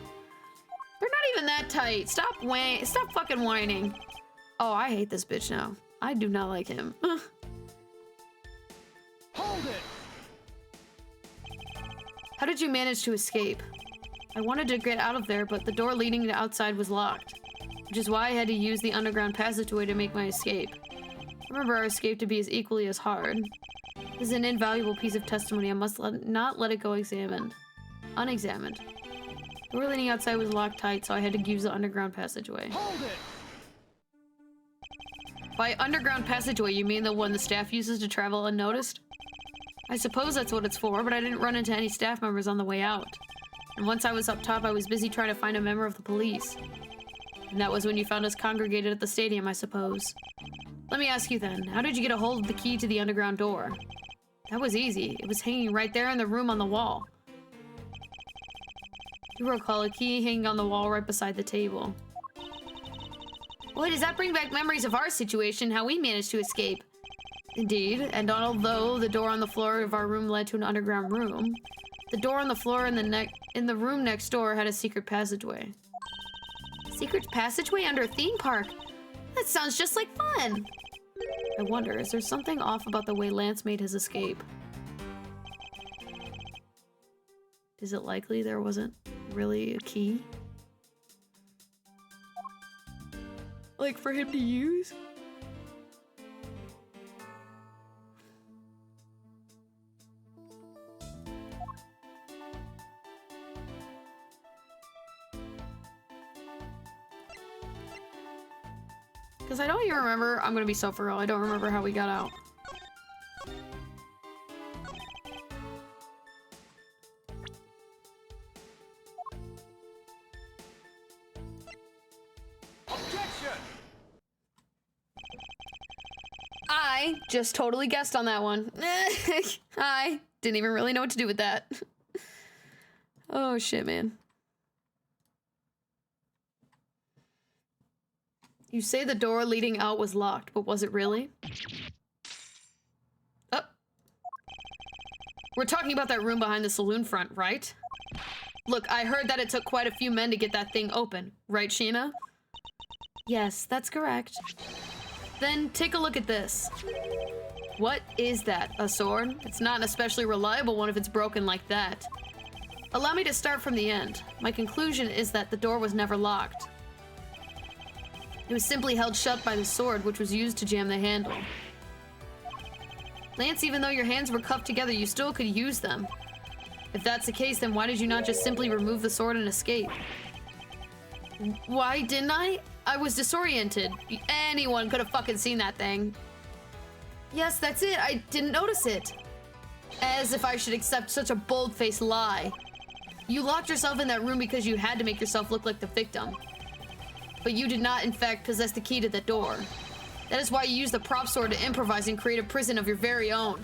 A: They're not even that tight. Stop fucking whining. Oh, I hate this bitch now. I do not like him.
B: Hold it.
A: How did you manage to escape? I wanted to get out of there, but the door leading to outside was locked, which is why I had to use the underground passageway to make my escape. Remember our escape to be as equally as hard. This is an invaluable piece of testimony. I must not let it go unexamined. The door leading outside was locked tight, so I had to use the underground passageway.
B: Hold it.
A: By underground passageway, you mean the one the staff uses to travel unnoticed? I suppose that's what it's for, but I didn't run into any staff members on the way out. And once I was up top, I was busy trying to find a member of the police. And that was when you found us congregated at the stadium, I suppose. Let me ask you then, how did you get a hold of the key to the underground door? That was easy. It was hanging right there in the room on the wall. You recall a key hanging on the wall right beside the table. Boy, does that bring back memories of our situation, how we managed to escape. Indeed, and although the door on the floor of our room led to an underground room, the door on the floor in the room next door had a secret passageway. Secret passageway under a theme park? That sounds just like fun! I wonder, is there something off about the way Lance made his escape? Is it likely there wasn't really a key? Like for him to use? Because I don't even remember, I'm gonna be so for real, I don't remember how we got out.
B: Objection.
A: I just totally guessed on that one. I didn't even really know what to do with that. Oh shit, man. You say the door leading out was locked, but was it really? Oh. We're talking about that room behind the saloon front, right? Look, I heard that it took quite a few men to get that thing open. Right, Sheena? Yes, that's correct. Then take a look at this. What is that? A sword? It's not an especially reliable one if it's broken like that. Allow me to start from the end. My conclusion is that the door was never locked. It was simply held shut by the sword, which was used to jam the handle. Lance, even though your hands were cuffed together, you still could use them. If that's the case, then why did you not just simply remove the sword and escape? Why didn't I? I was disoriented. Anyone could have fucking seen that thing. Yes, that's it. I didn't notice it. As if I should accept such a bold-faced lie. You locked yourself in that room because you had to make yourself look like the victim. But you did not, in fact, possess the key to the door. That is why you used the prop sword to improvise and create a prison of your very own.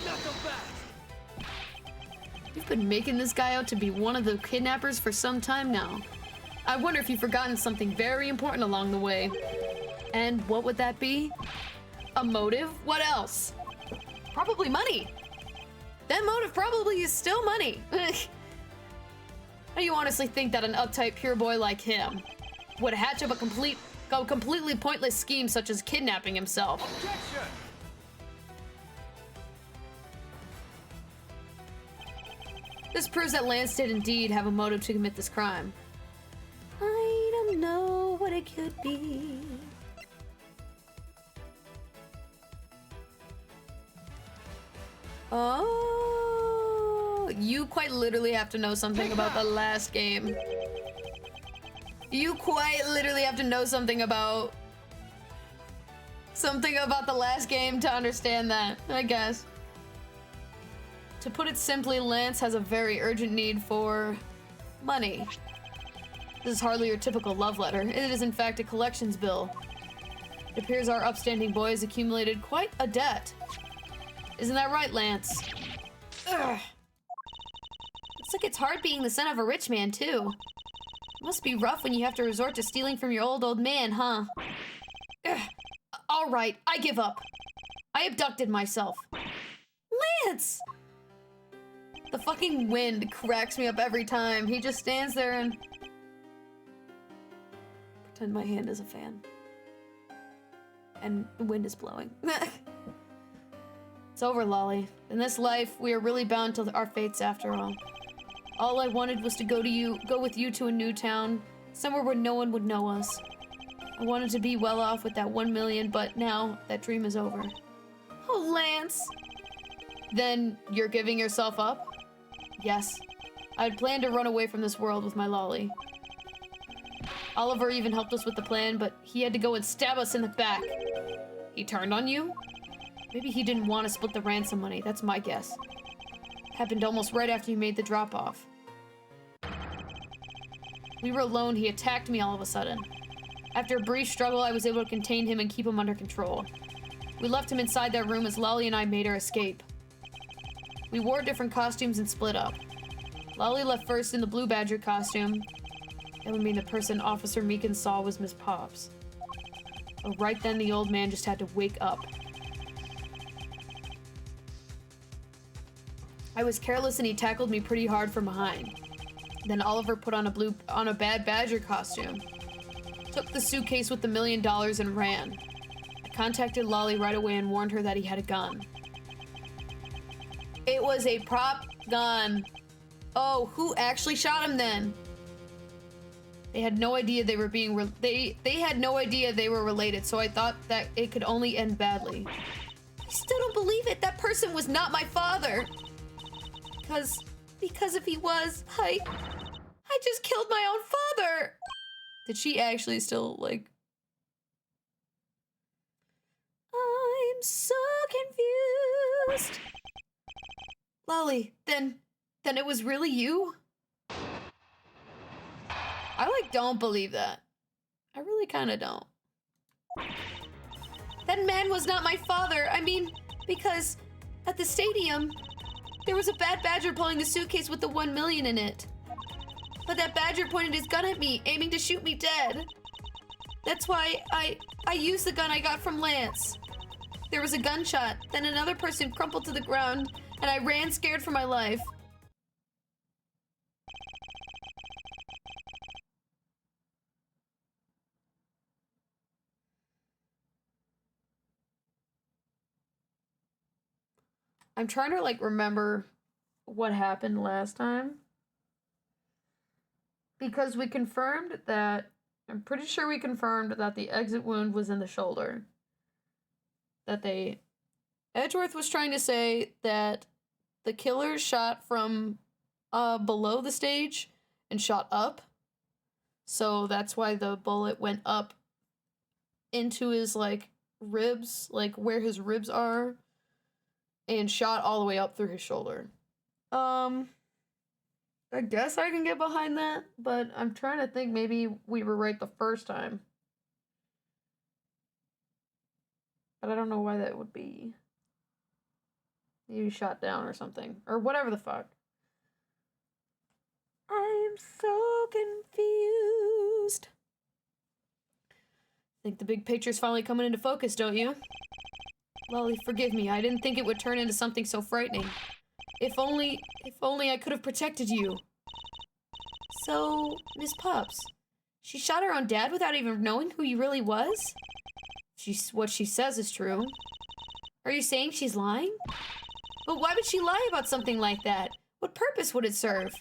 A: You've been making this guy out to be one of the kidnappers for some time now. I wonder if you've forgotten something very important along the way. And what would that be? A motive? What else? Probably money. That motive probably is still money. How do you honestly think that an uptight pure boy like him would hatch up a completely pointless scheme such as kidnapping himself?
B: Objection.
A: This proves that Lance did indeed have a motive to commit this crime. I don't know what it could be. Oh, you quite literally have to know something about the last game. You quite literally have to know something about the last game to understand that, I guess. To put it simply, Lance has a very urgent need for money. This is hardly your typical love letter. It is in fact a collections bill. It appears our upstanding boy has accumulated quite a debt. Isn't that right, Lance? Ugh. Looks like it's hard being the son of a rich man, too. Must be rough when you have to resort to stealing from your old man, huh? Ugh. All right, I give up. I abducted myself. Lance! The fucking wind cracks me up every time. He just stands there and... Pretend my hand is a fan. And the wind is blowing. It's over, Lolly. In this life, we are really bound to our fates after all. All I wanted was to go with you to a new town, somewhere where no one would know us. I wanted to be well off with that 1 million, but now that dream is over. Oh, Lance! Then you're giving yourself up? Yes. I had planned to run away from this world with my Lolly. Oliver even helped us with the plan, but he had to go and stab us in the back. He turned on you? Maybe he didn't want to split the ransom money, that's my guess. Happened almost right after you made the drop-off. We were alone, he attacked me all of a sudden. After a brief struggle, I was able to contain him and keep him under control. We left him inside that room as Lolly and I made our escape. We wore different costumes and split up. Lolly left first in the Blue Badger costume. That would mean the person Officer Meekin saw was Miss Pops. But right then, the old man just had to wake up. I was careless and he tackled me pretty hard from behind. Then Oliver put on a Bad Badger costume. Took the suitcase with the $1 million and ran. I contacted Lolly right away and warned her that he had a gun. It was a prop gun. Oh, who actually shot him then? They had no idea they were being they had no idea they were related, so I thought that it could only end badly. I still don't believe it. That person was not my father. Because if he was, I just killed my own father. Did she actually still, like... I'm so confused. Lolly, then it was really you? I, like, don't believe that. I really kind of don't. That man was not my father. I mean, because at the stadium, there was a Bad Badger pulling the suitcase with the 1 million in it. But that badger pointed his gun at me, aiming to shoot me dead. That's why I used the gun I got from Lance. There was a gunshot, then another person crumpled to the ground, and I ran scared for my life. I'm trying to, like, remember what happened last time. Because we confirmed that... I'm pretty sure we confirmed that the exit wound was in the shoulder. That they... Edgeworth was trying to say that the killer shot from below the stage and shot up. So that's why the bullet went up into his, like, ribs, like, where his ribs are. And shot all the way up through his shoulder. I guess I can get behind that, but I'm trying to think maybe we were right the first time. But I don't know why that would be. Maybe shot down or something. Or whatever the fuck. I'm so confused. Think the big picture's finally coming into focus, don't you? Lolly, forgive me. I didn't think it would turn into something so frightening. If only I could have protected you. So, Miss Pops, she shot her own dad without even knowing who he really was? What she says is true. Are you saying she's lying? But why would she lie about something like that? What purpose would it serve?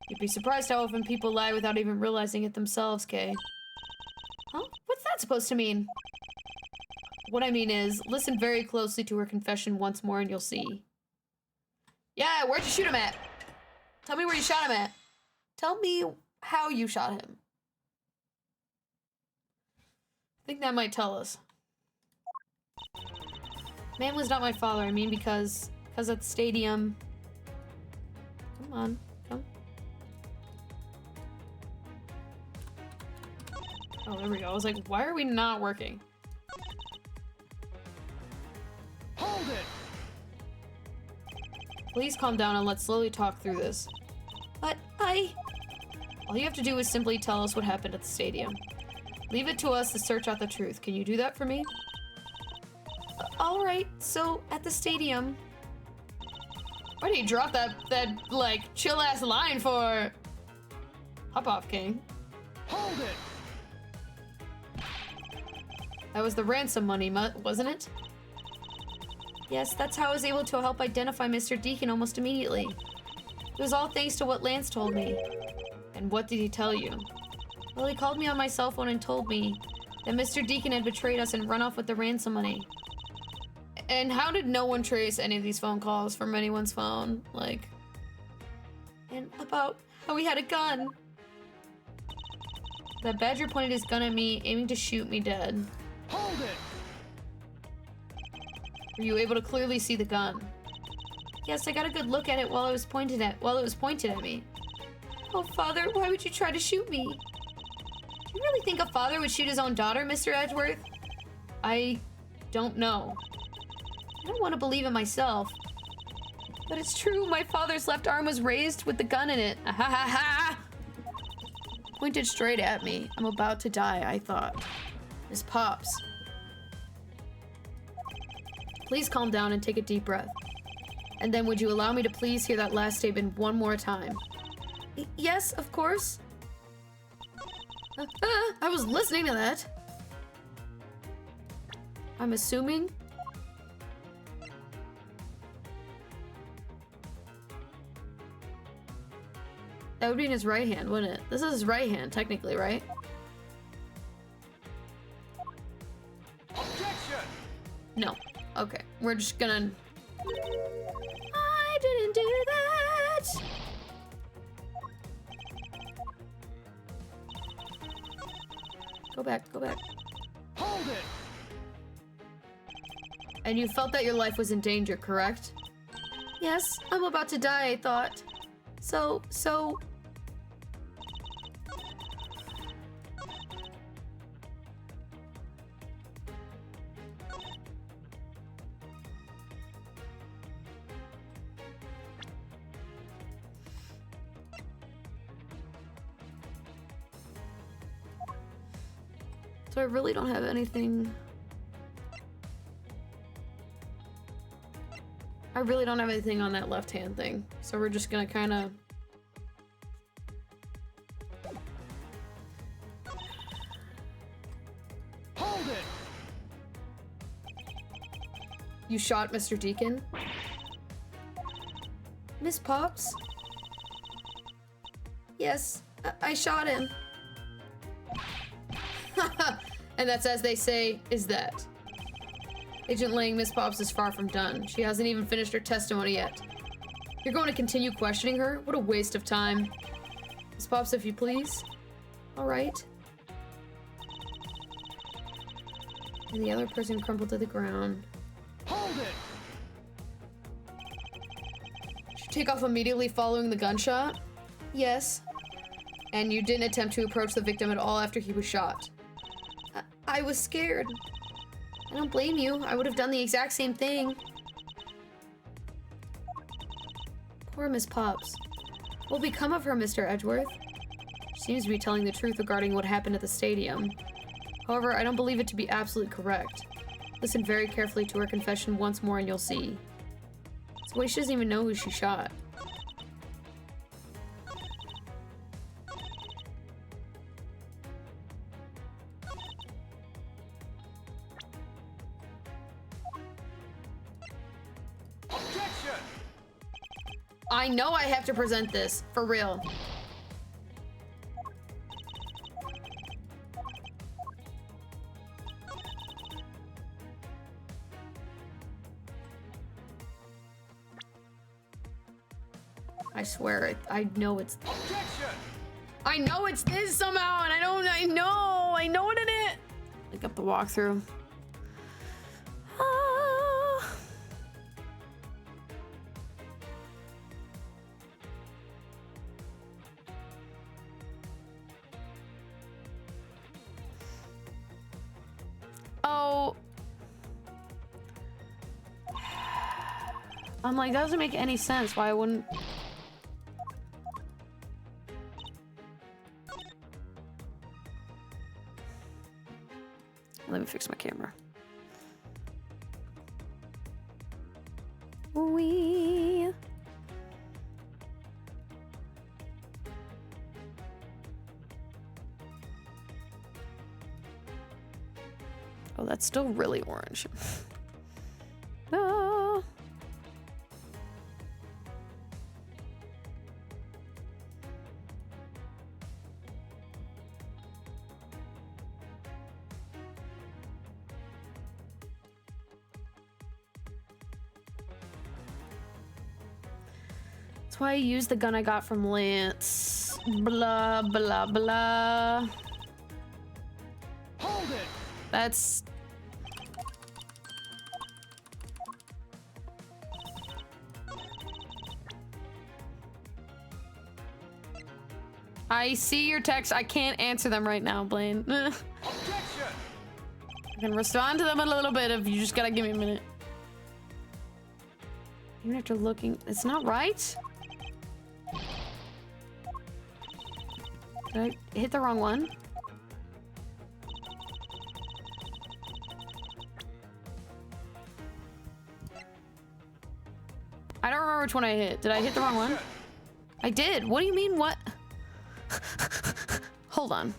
A: You'd be surprised how often people lie without even realizing it themselves, Kay. Huh? What's that supposed to mean? What I mean is, listen very closely to her confession once more and you'll see. Yeah, where'd you shoot him at? Tell me where you shot him at. Tell me how you shot him. I think that might tell us. Man was not my father, I mean because at the stadium... Come on, come. Oh, there we go. I was like, why are we not working?
B: Hold it!
A: Please calm down and let's slowly talk through this. But all you have to do is simply tell us what happened at the stadium. Leave it to us to search out the truth. Can you do that for me? Alright, so at the stadium, Why did he drop that like chill ass line for? Hop off, King.
B: Hold it!
A: That was the ransom money, wasn't it? Yes, that's how I was able to help identify Mr. Deacon almost immediately. It was all thanks to what Lance told me. And what did he tell you? Well, he called me on my cell phone and told me that Mr. Deacon had betrayed us and run off with the ransom money. And how did no one trace any of these phone calls from anyone's phone? Like, and about how he had a gun. That Badger pointed his gun at me, aiming to shoot me dead.
B: Hold it!
A: Were you able to clearly see the gun? Yes, I got a good look at it while it was pointed at me. Oh, Father, why would you try to shoot me? Do you really think a father would shoot his own daughter, Mr. Edgeworth? I don't know. I don't want to believe it myself. But it's true, my father's left arm was raised with the gun in it. Ha ha ha! Pointed straight at me. I'm about to die, I thought. Miss Pops. Please calm down and take a deep breath. And then would you allow me to please hear that last statement one more time? Yes, of course. I was listening to that. I'm assuming. That would be in his right hand, wouldn't it? This is his right hand, technically, right?
B: Objection!
A: No. Okay, we're just gonna... I didn't do that! Go back, go back.
B: Hold it!
A: And you felt that your life was in danger, correct? Yes, I'm about to die, I thought. So... So I really don't have anything... I really don't have anything on that left hand thing. So we're just gonna kind of...
B: Hold it!
A: You shot Mr. Deacon? Miss Pops? Yes, I shot him. And that's, as they say, is that. Agent Lang, Miss Pops is far from done. She hasn't even finished her testimony yet. You're going to continue questioning her? What a waste of time. Miss Pops, if you please. All right. And the other person crumpled to the ground.
B: Hold it!
A: Did you take off immediately following the gunshot? Yes. And you didn't attempt to approach the victim at all after he was shot? I was scared. I don't blame you. I would have done the exact same thing. Poor Miss Pops. What will become of her, Mr. Edgeworth? She seems to be telling the truth regarding what happened at the stadium. However, I don't believe it to be absolutely correct. Listen very carefully to her confession once more and you'll see. It's why she doesn't even know who she shot. I know I have to present this, for real. I swear, I know it's...
B: Objection!
A: I know it's this somehow, and I know what it is. Look up the walkthrough. Oh. I'm like, that doesn't make any sense why I wouldn't... Let me fix my camera. Oh, that's still really orange. Ah. That's why I used the gun I got from Lance. Blah, blah, blah.
B: Hold it!
A: That's... I see your text. I can't answer them right now, Blaine.
B: Objection!
A: I can respond to them in a little bit if you just gotta give me a minute. Even after looking, it's not right. Did I hit the wrong one? I don't remember which one I hit. Did I hit the wrong one? I did. What do you mean, what? Hold on.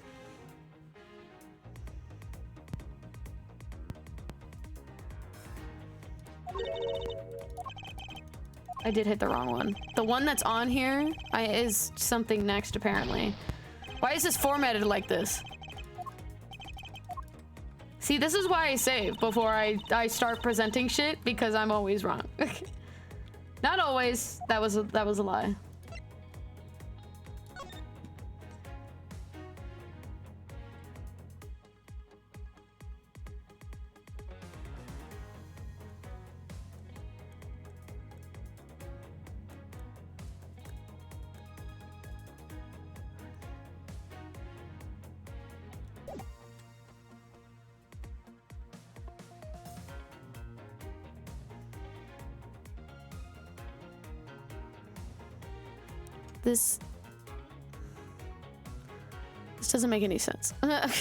A: I did hit the wrong one. The one that's on here is something next, apparently. Why is this formatted like this? See, this is why I save before I start presenting shit, because I'm always wrong. Not always. That was a lie. This doesn't make any sense. It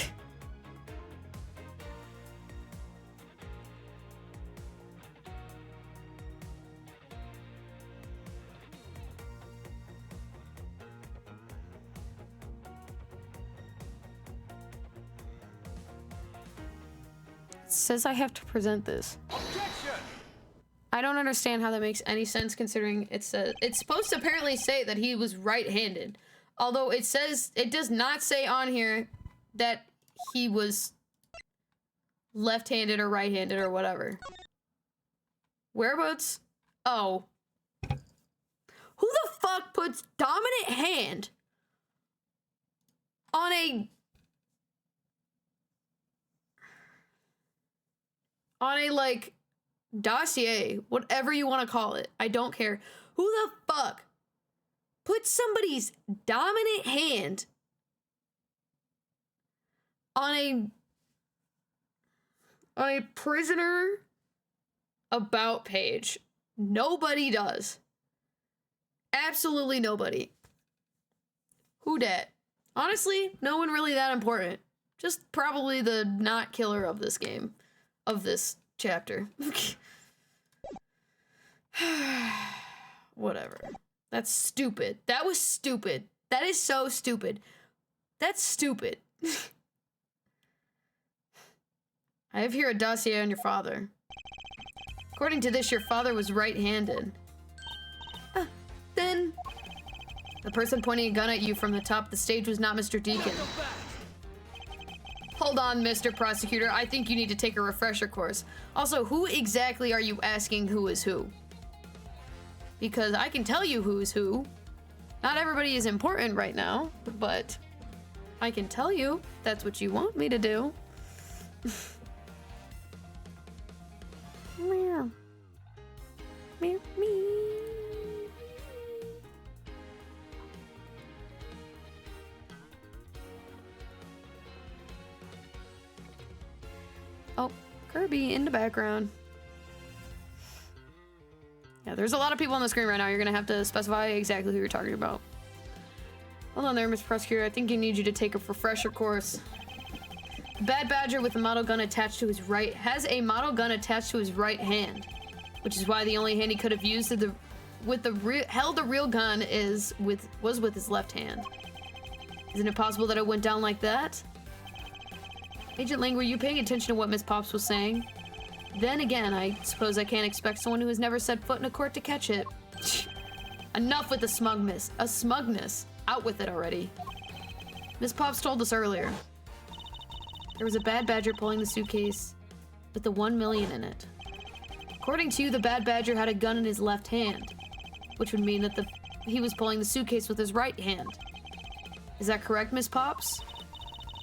A: says I have to present this.
B: Objection!
A: I don't understand how that makes any sense, considering it's supposed to apparently say that he was right-handed. Although it does not say on here that he was left-handed or right-handed or whatever. Whereabouts? Oh. Who the fuck puts dominant hand on a like dossier, whatever you want to call it. I don't care. Who the fuck puts somebody's dominant hand on a prisoner about page? Nobody does. Absolutely nobody. Who dat? Honestly, no one really that important. Just probably the not killer of this game. Of this chapter. Whatever. That's stupid. That was stupid. That is so stupid. That's stupid. I have here a dossier on your father. According to this, your father was right-handed. Then the person pointing a gun at you from the top of the stage was not Mr. Deacon. Hold on, Mr. Prosecutor. I think you need to take a refresher course. Also, who exactly are you asking who is who? Because I can tell you who is who. Not everybody is important right now, but I can tell you. That's what you want me to do. Meow. Meow, meow. Oh, Kirby in the background. Yeah, there's a lot of people on the screen right now. You're gonna have to specify exactly who you're talking about. Hold on there, Mr. Prosecutor. I think I need you to take a refresher course. The Bad Badger with a model gun attached to his right has a model gun attached to his right hand, which is why the only hand he could have used held the real gun was with his left hand. Isn't it possible that it went down like that? Agent Lang, were you paying attention to what Miss Pops was saying? Then again, I suppose I can't expect someone who has never set foot in a court to catch it. Enough with the smugness. A smugness. Out with it already. Miss Pops told us earlier. There was a bad badger pulling the suitcase with the 1 million in it. According to you, the bad badger had a gun in his left hand, which would mean that he was pulling the suitcase with his right hand. Is that correct, Miss Pops?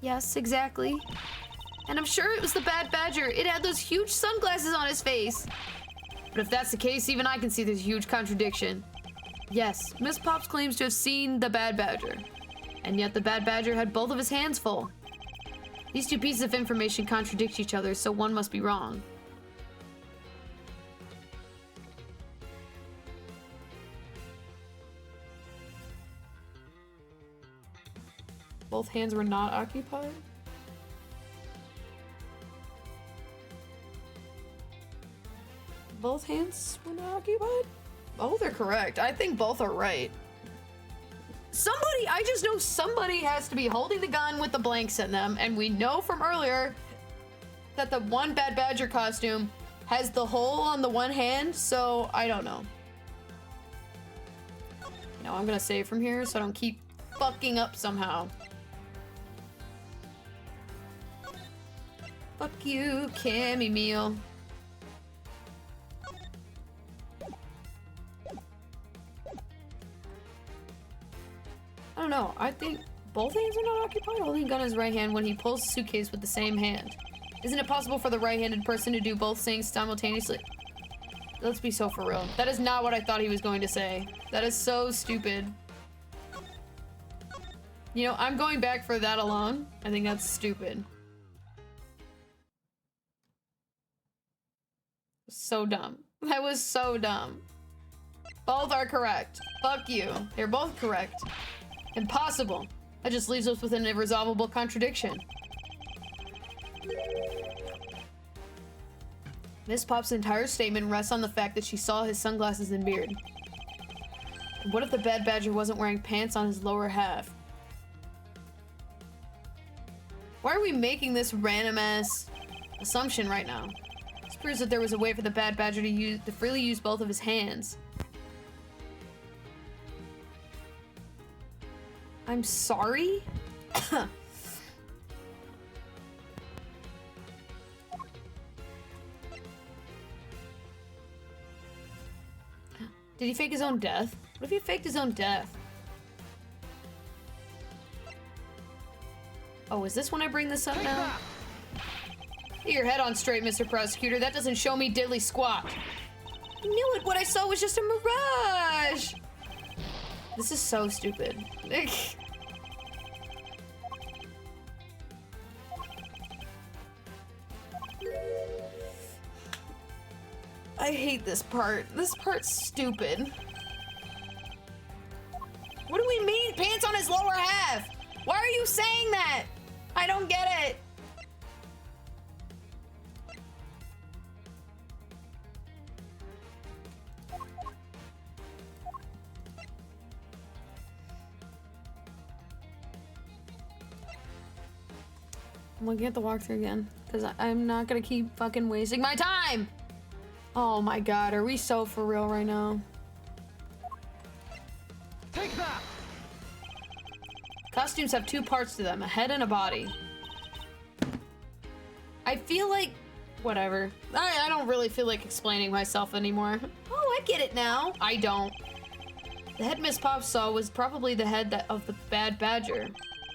A: Yes, exactly. And I'm sure it was the bad badger. It had those huge sunglasses on his face. But if that's the case, even I can see this huge contradiction. Yes, Miss Pops claims to have seen the bad badger, and yet the bad badger had both of his hands full. These two pieces of information contradict each other, so one must be wrong. Both hands were not occupied? Both hands were not occupied? Both are correct. I think both are right. I just know somebody has to be holding the gun with the blanks in them, and we know from earlier that the one bad badger costume has the hole on the one hand, so I don't know. No, I'm gonna save from here so I don't keep fucking up somehow. Fuck you, Cammy Meal. I don't know. I think both hands are not occupied. Holding a gun in his right hand when he pulls the suitcase with the same hand. Isn't it possible for the right-handed person to do both things simultaneously? Let's be so for real. That is not what I thought he was going to say. That is so stupid. You know, I'm going back for that alone. I think that's stupid. So dumb. That was so dumb. Both are correct. Fuck you. They're both correct. Impossible. That just leaves us with an irresolvable contradiction. Miss Pop's entire statement rests on the fact that she saw his sunglasses and beard. What if the bad badger wasn't wearing pants on his lower half? Why are we making this random-ass assumption right now? This proves that there was a way for the bad badger to freely use both of his hands. I'm sorry? Did he fake his own death? What if he faked his own death? Oh, is this when I bring this up now? Get your head on straight, Mr. Prosecutor. That doesn't show me diddly squat. I knew it. What I saw was just a mirage. This is so stupid. I hate this part. This part's stupid. What do we mean, pants on his lower half? Why are you saying that? I don't get it. I'm looking at the walkthrough again, because I'm not gonna keep fucking wasting my time! Oh my god, are we so for real right now?
B: Take that!
A: Costumes have two parts to them, a head and a body. I feel like... whatever. I don't really feel like explaining myself anymore. Oh, I get it now. I don't. The head Miss Pop saw was probably the head of the bad badger.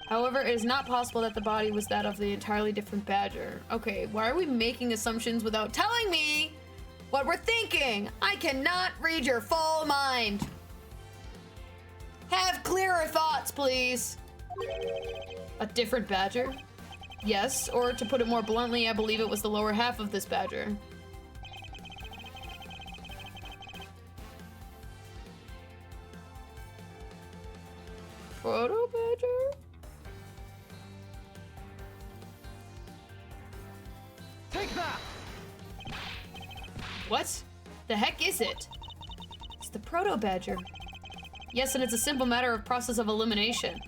A: However, it is not possible that the body was that of the entirely different badger. Okay, why are we making assumptions without telling me what we're thinking? I cannot read your full mind. Have clearer thoughts, please. A different badger? Yes, or to put it more bluntly, I believe it was the lower half of this badger. Proto badger?
B: Take that!
A: What the heck is it? It's the proto badger. Yes, and it's a simple matter of process of elimination.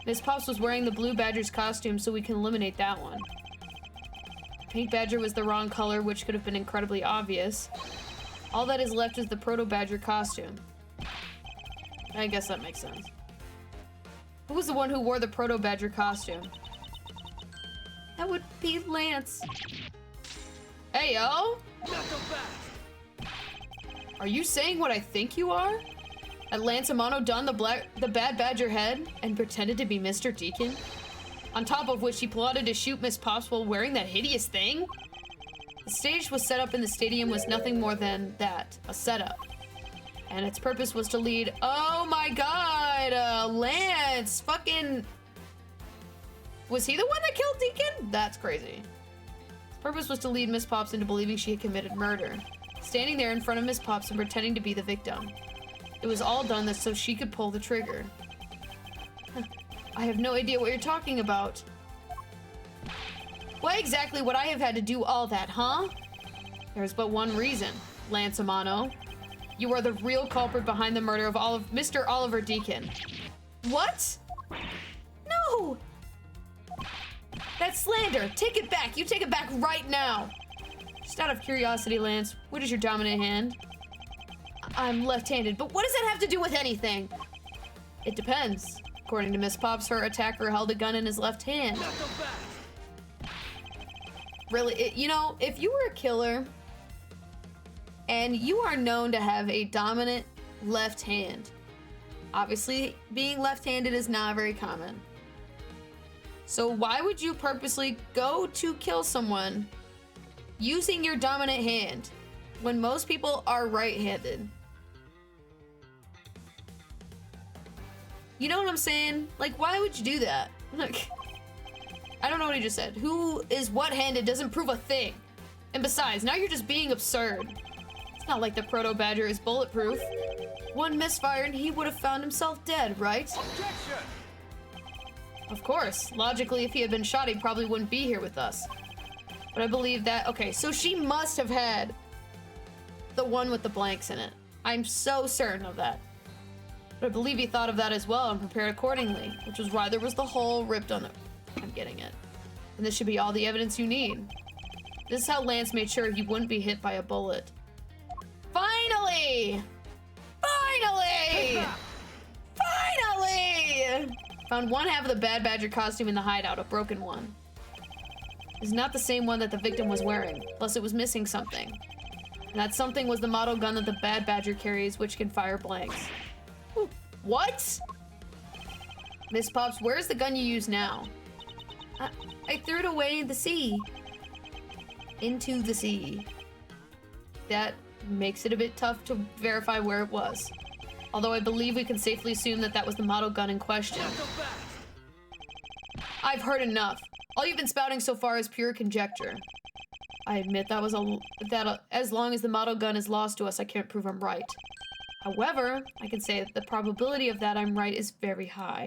A: Miss Pops was wearing the blue badger's costume, so we can eliminate that one. Pink Badger was the wrong color, which could have been incredibly obvious. All that is left is the Proto Badger costume. I guess that makes sense. Who was the one who wore the Proto Badger costume? That would be Lance. Hey, yo!
B: Not so fast.
A: Are you saying what I think you are? Had Lance Amano done the bad Badger head and pretended to be Mr. Deacon? On top of which he plotted to shoot Miss Pops while wearing that hideous thing? The stage was set up in the stadium was nothing more than that, a setup. And its purpose was to lead, oh my god, Lance, fucking... Was he the one that killed Deacon? That's crazy. Its purpose was to lead Miss Pops into believing she had committed murder, standing there in front of Miss Pops and pretending to be the victim. It was all done so she could pull the trigger. I have no idea what you're talking about. Why exactly would I have had to do all that, huh? There's but one reason, Lance Amano. You are the real culprit behind the murder of Mr. Oliver Deacon. What? No! That's slander. Take it back. You take it back right now. Just out of curiosity, Lance, what is your dominant hand? I'm left-handed, but what does that have to do with anything? It depends. According to Miss Pops, her attacker held a gun in his left hand.
B: Not so fast.
A: Really, you know, if you were a killer and you are known to have a dominant left hand, obviously being left-handed is not very common. So why would you purposely go to kill someone using your dominant hand when most people are right-handed? You know what I'm saying? Like, why would you do that? Like, I don't know what he just said. Who is what-handed doesn't prove a thing. And besides, now you're just being absurd. It's not like the Proto Badger is bulletproof. One misfire and he would have found himself dead, right?
B: Objection!
A: Of course. Logically, if he had been shot, he probably wouldn't be here with us. But I believe that... Okay, so she must have had the one with the blanks in it. I'm so certain of that. But I believe he thought of that as well and prepared accordingly, which is why there was the hole ripped on the... I'm getting it. And this should be all the evidence you need. This is how Lance made sure he wouldn't be hit by a bullet. Finally! Finally! Finally! Found one half of the Bad Badger costume in the hideout, a broken one. It's not the same one that the victim was wearing, plus it was missing something. And that something was the model gun that the Bad Badger carries, which can fire blanks. What? Miss Pops, where's the gun you use now? I threw it away in the sea. Into the sea. That makes it a bit tough to verify where it was. Although I believe we can safely assume that that was the model gun in question.
B: Not so fast.
A: I've heard enough. All you've been spouting so far is pure conjecture. I admit that as long as the model gun is lost to us, I can't prove I'm right. However, I can say that the probability of that I'm right is very high.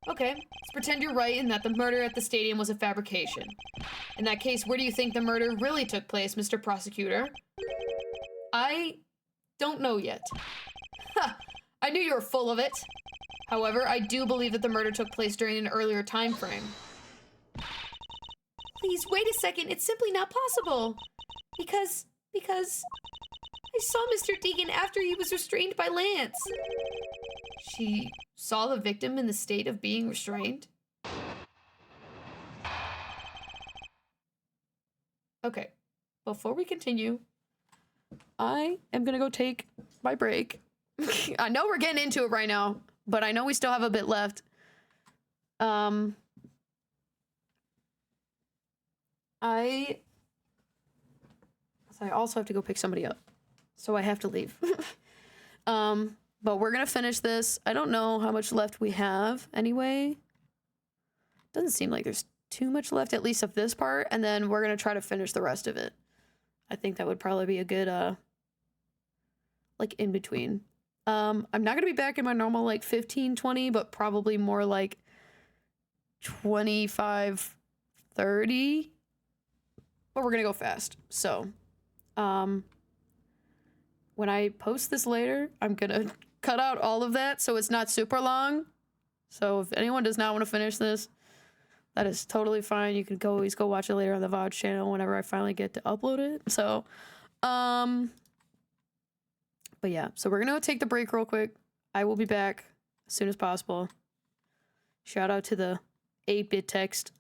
A: Okay, let's pretend you're right and that the murder at the stadium was a fabrication. In that case, where do you think the murder really took place, Mr. Prosecutor? I don't know yet. Ha! I knew you were full of it. However, I do believe that the murder took place during an earlier time frame. Please, wait a second. It's simply not possible. Because I saw Mr. Deacon after he was restrained by Lance. She saw the victim in the state of being restrained? Okay, before we continue, I am gonna go take my break. I know we're getting into it right now, but I know we still have a bit left. I also have to go pick somebody up, so I have to leave. But we're gonna finish this. I don't know how much left we have anyway. Doesn't seem like there's too much left, at least of this part, and then we're gonna try to finish the rest of it. I think that would probably be a good, like, in between. I'm not gonna be back in my normal, like, 15, 20, but probably more like 25, 30. But we're gonna go fast. So, when I post this later, I'm gonna cut out all of that so it's not super long. So if anyone does not want to finish this, That is totally fine. You can always go watch it later on the VOD channel whenever I finally get to upload it. So, but yeah, so we're gonna take the break real quick. I will be back as soon as possible. Shout out to the 8-bit text.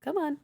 A: Come on.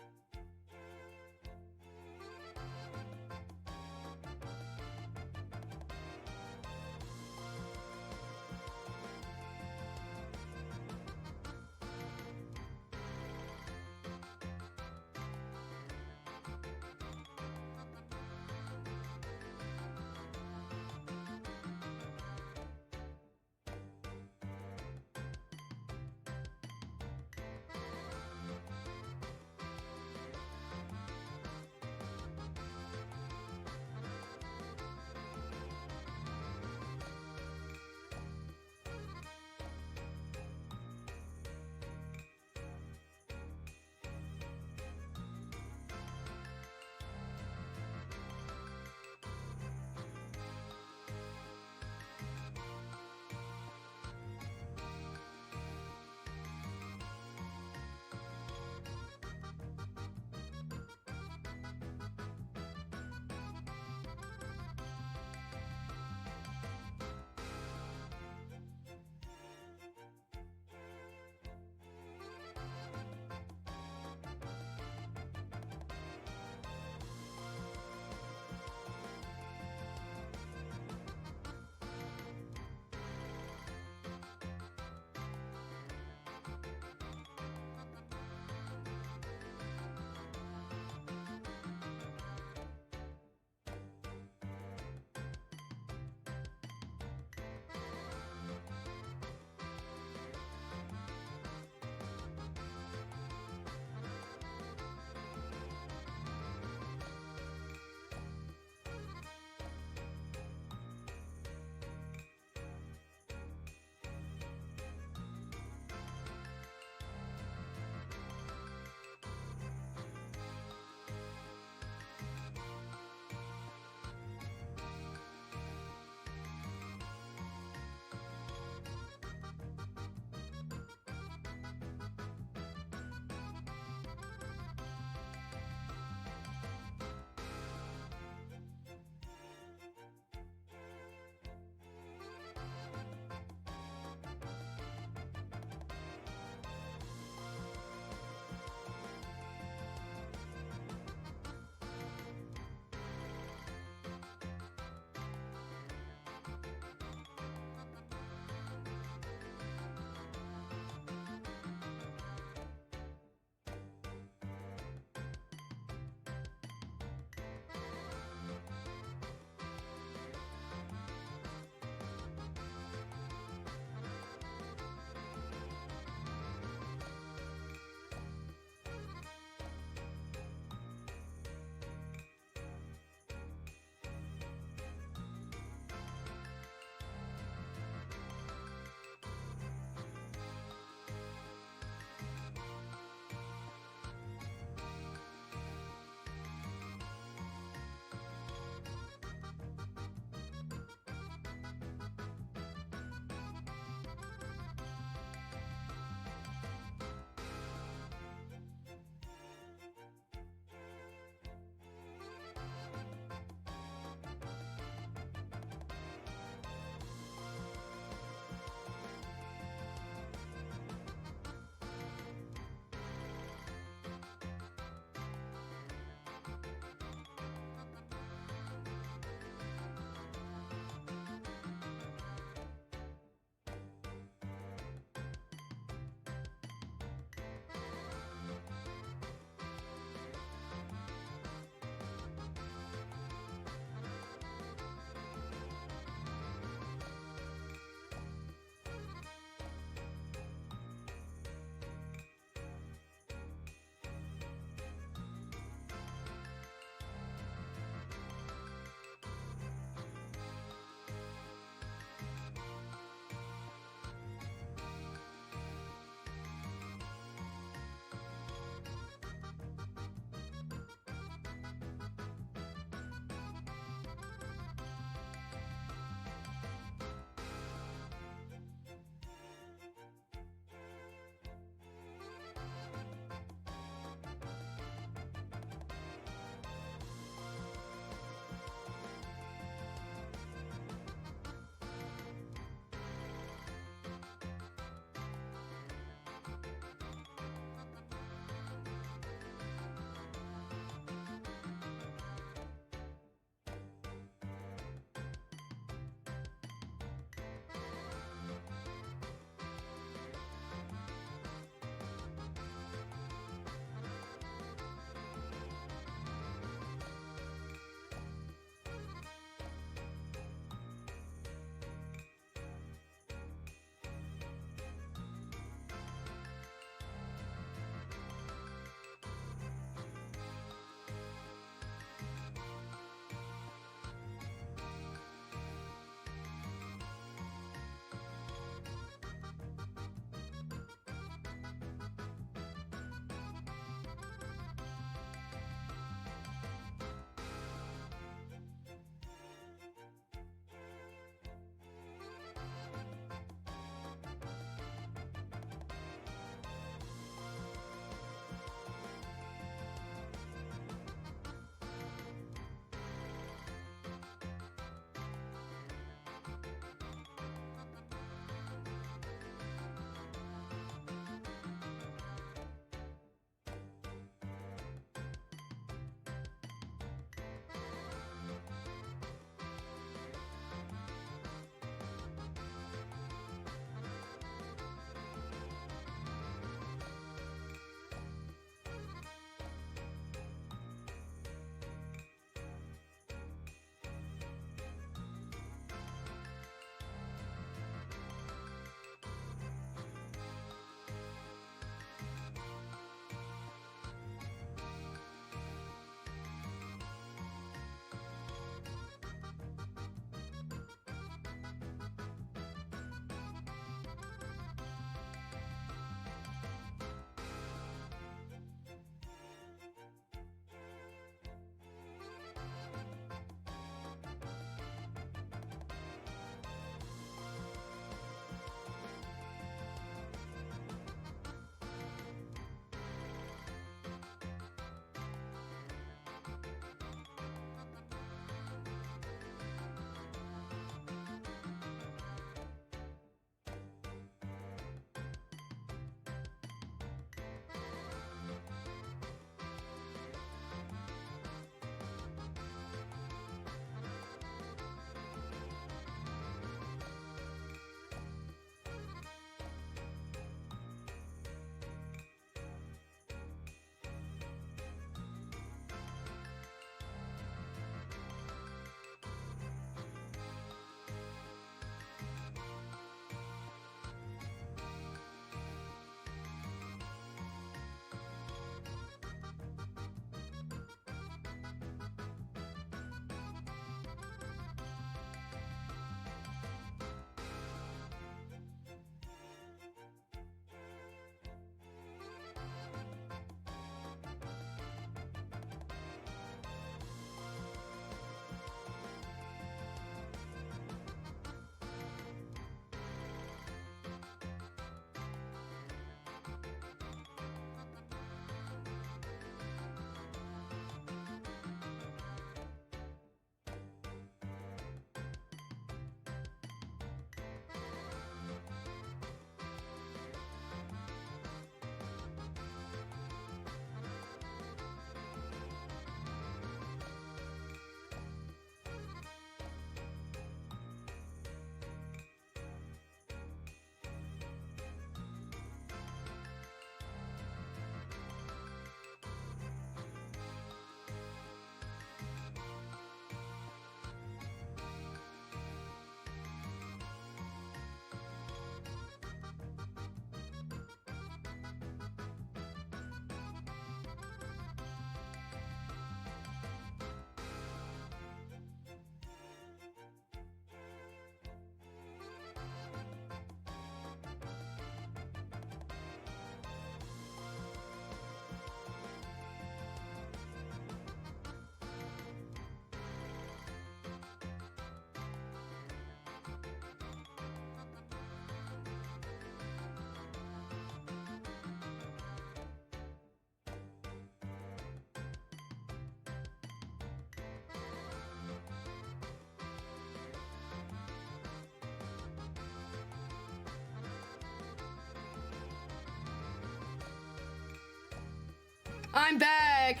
A: I'm back!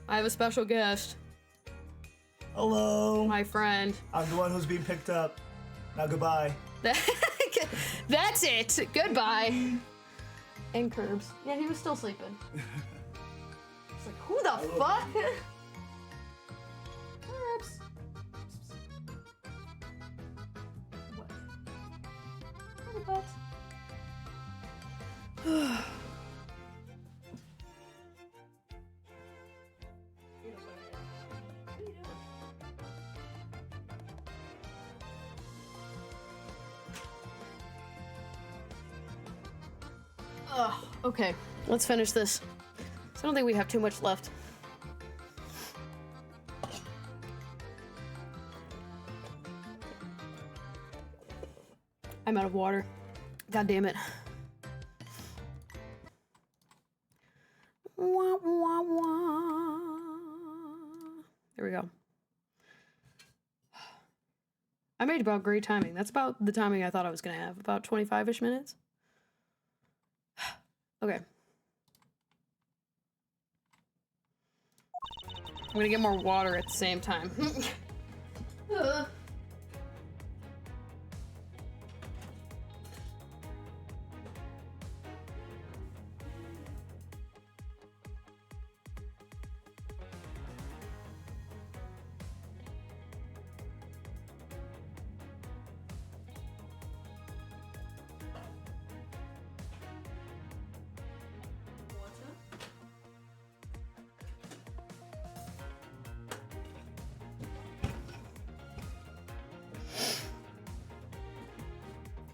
A: I have a special guest.
C: Hello.
A: My friend.
C: I'm the one who's being picked up. Now goodbye.
A: That's it! Goodbye! And Curbs. Yeah, he was still sleeping. It's like, who the fuck? Curbs. What? What? Ugh, okay, let's finish this. So I don't think we have too much left. I'm out of water. God damn it. Wah, wah, wah. There we go. I made about great timing. That's about the timing I thought I was gonna have. About 25-ish minutes. Okay. I'm gonna get more water at the same time.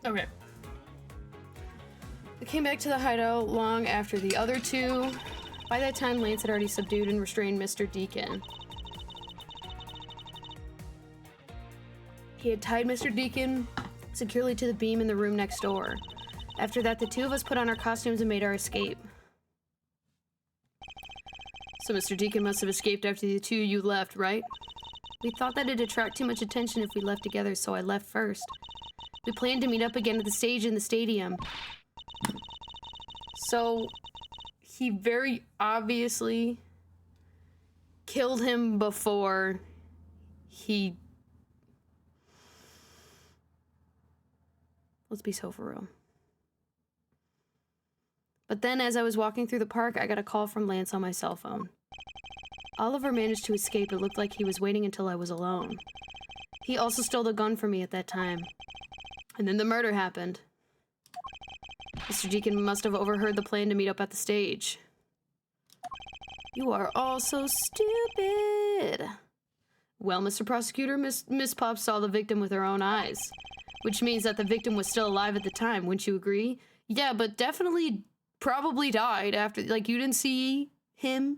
A: Okay. We came back to the hideout long after the other two. By that time, Lance had already subdued and restrained Mr. Deacon. He had tied Mr. Deacon securely to the beam in the room next door. After that, the two of us put on our costumes and made our escape. So Mr. Deacon must have escaped after the two of you left, right? We thought that it'd attract too much attention if we left together, so I left first. We planned to meet up again at the stage in the stadium. So, he very obviously killed him before he... Let's be so for real. But then, as I was walking through the park, I got a call from Lance on my cell phone. Oliver managed to escape. It looked like he was waiting until I was alone. He also stole the gun from me at that time. And then the murder happened. Mr. Deacon must have overheard the plan to meet up at the stage. You are all so stupid. Well, Mr. Prosecutor, Miss Pop saw the victim with her own eyes. Which means that the victim was still alive at the time, wouldn't you agree? Yeah, but definitely probably died after, like, you didn't see him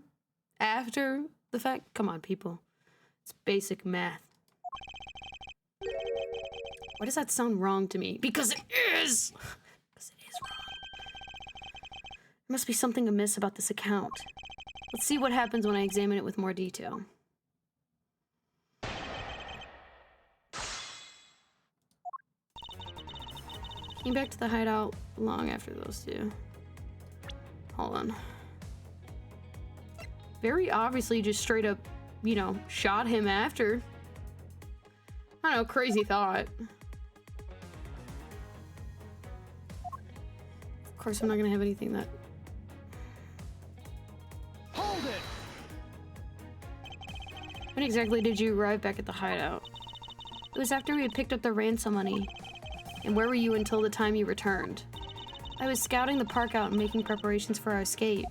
A: after the fact? Come on, people. It's basic math. Why does that sound wrong to me? Because it is! Because it is wrong. There must be something amiss about this account. Let's see what happens when I examine it with more detail. Came back to the hideout long after those two. Hold on. Very obviously just straight up, you know, shot him after. I don't know, crazy thought. Of course, I'm not gonna have anything that...
B: Hold it!
A: When exactly did you arrive back at the hideout? It was after we had picked up the ransom money. And where were you until the time you returned? I was scouting the park out and making preparations for our escape.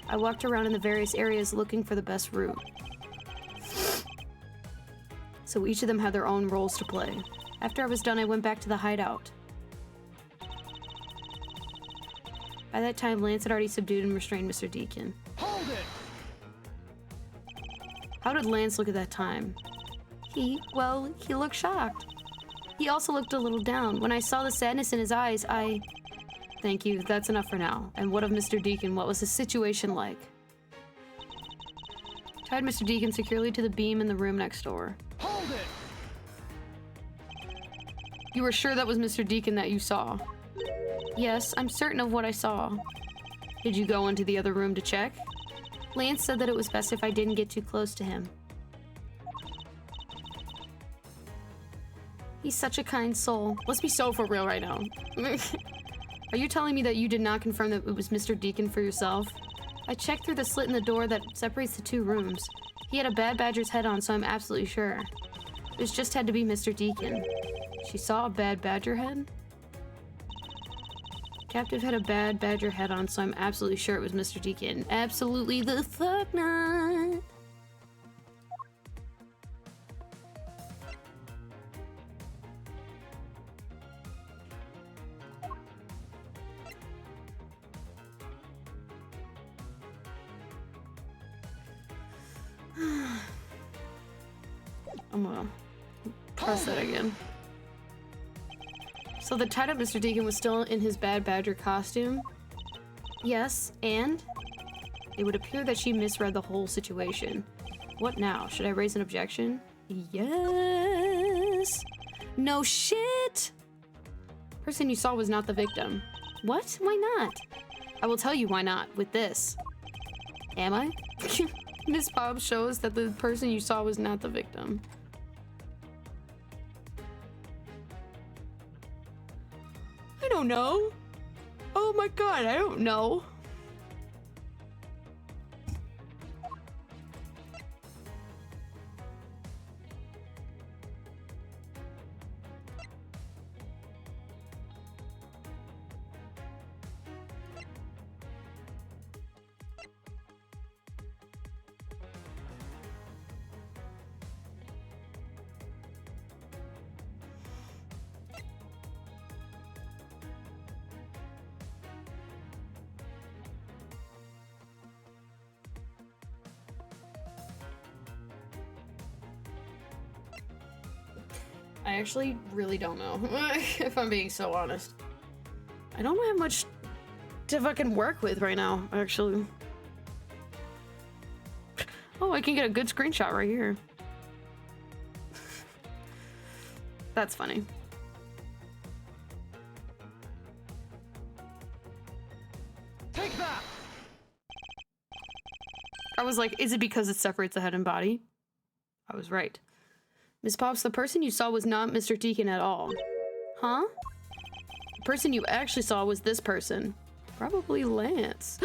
A: I walked around in the various areas looking for the best route. So each of them had their own roles to play. After I was done, I went back to the hideout. By that time, Lance had already subdued and restrained Mr. Deacon.
B: Hold it!
A: How did Lance look at that time? He looked shocked. He also looked a little down. When I saw the sadness in his eyes, Thank you, that's enough for now. And what of Mr. Deacon? What was his situation like? Tied Mr. Deacon securely to the beam in the room next door.
B: Hold it!
A: You were sure that was Mr. Deacon that you saw? Yes, I'm certain of what I saw. Did you go into the other room to check? Lance said that it was best if I didn't get too close to him. He's such a kind soul. Let's be so for real right now. Are you telling me that you did not confirm that it was Mr. Deacon for yourself? I checked through the slit in the door that separates the two rooms. He had a bad badger's head on, so I'm absolutely sure. It just had to be Mr. Deacon. She saw a bad badger head? Captive had a bad badger head on, so I'm absolutely sure it was Mr. Deacon. Absolutely the fuck not! I'm gonna press that again. So the tied up Mr. Deacon was still in his bad badger costume? Yes, and? It would appear that she misread the whole situation. What now? Should I raise an objection? Yes! No shit! Person you saw was not the victim. What? Why not? I will tell you why not, with this. Am I? Miss Bob shows that the person you saw was not the victim. I don't know. Oh my god, I don't know. I actually really don't know, if I'm being so honest. I don't have much to fucking work with right now, actually. Oh, I can get a good screenshot right here. That's funny.
B: Take that!
A: I was like, is it because it separates the head and body? I was right. Miss Pops, the person you saw was not Mr. Deacon at all. Huh? The person you actually saw was this person. Probably Lance.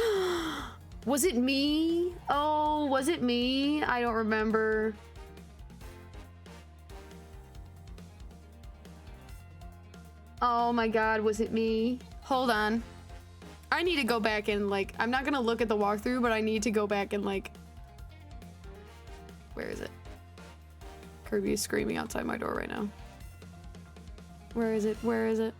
A: Was it me? Oh, was it me? I don't remember. Oh my god, was it me? Hold on. I need to go back and, like, I'm not gonna look at the walkthrough, but I need to go back and, like... Where is it? Kirby is screaming outside my door right now. Where is it? Where is it?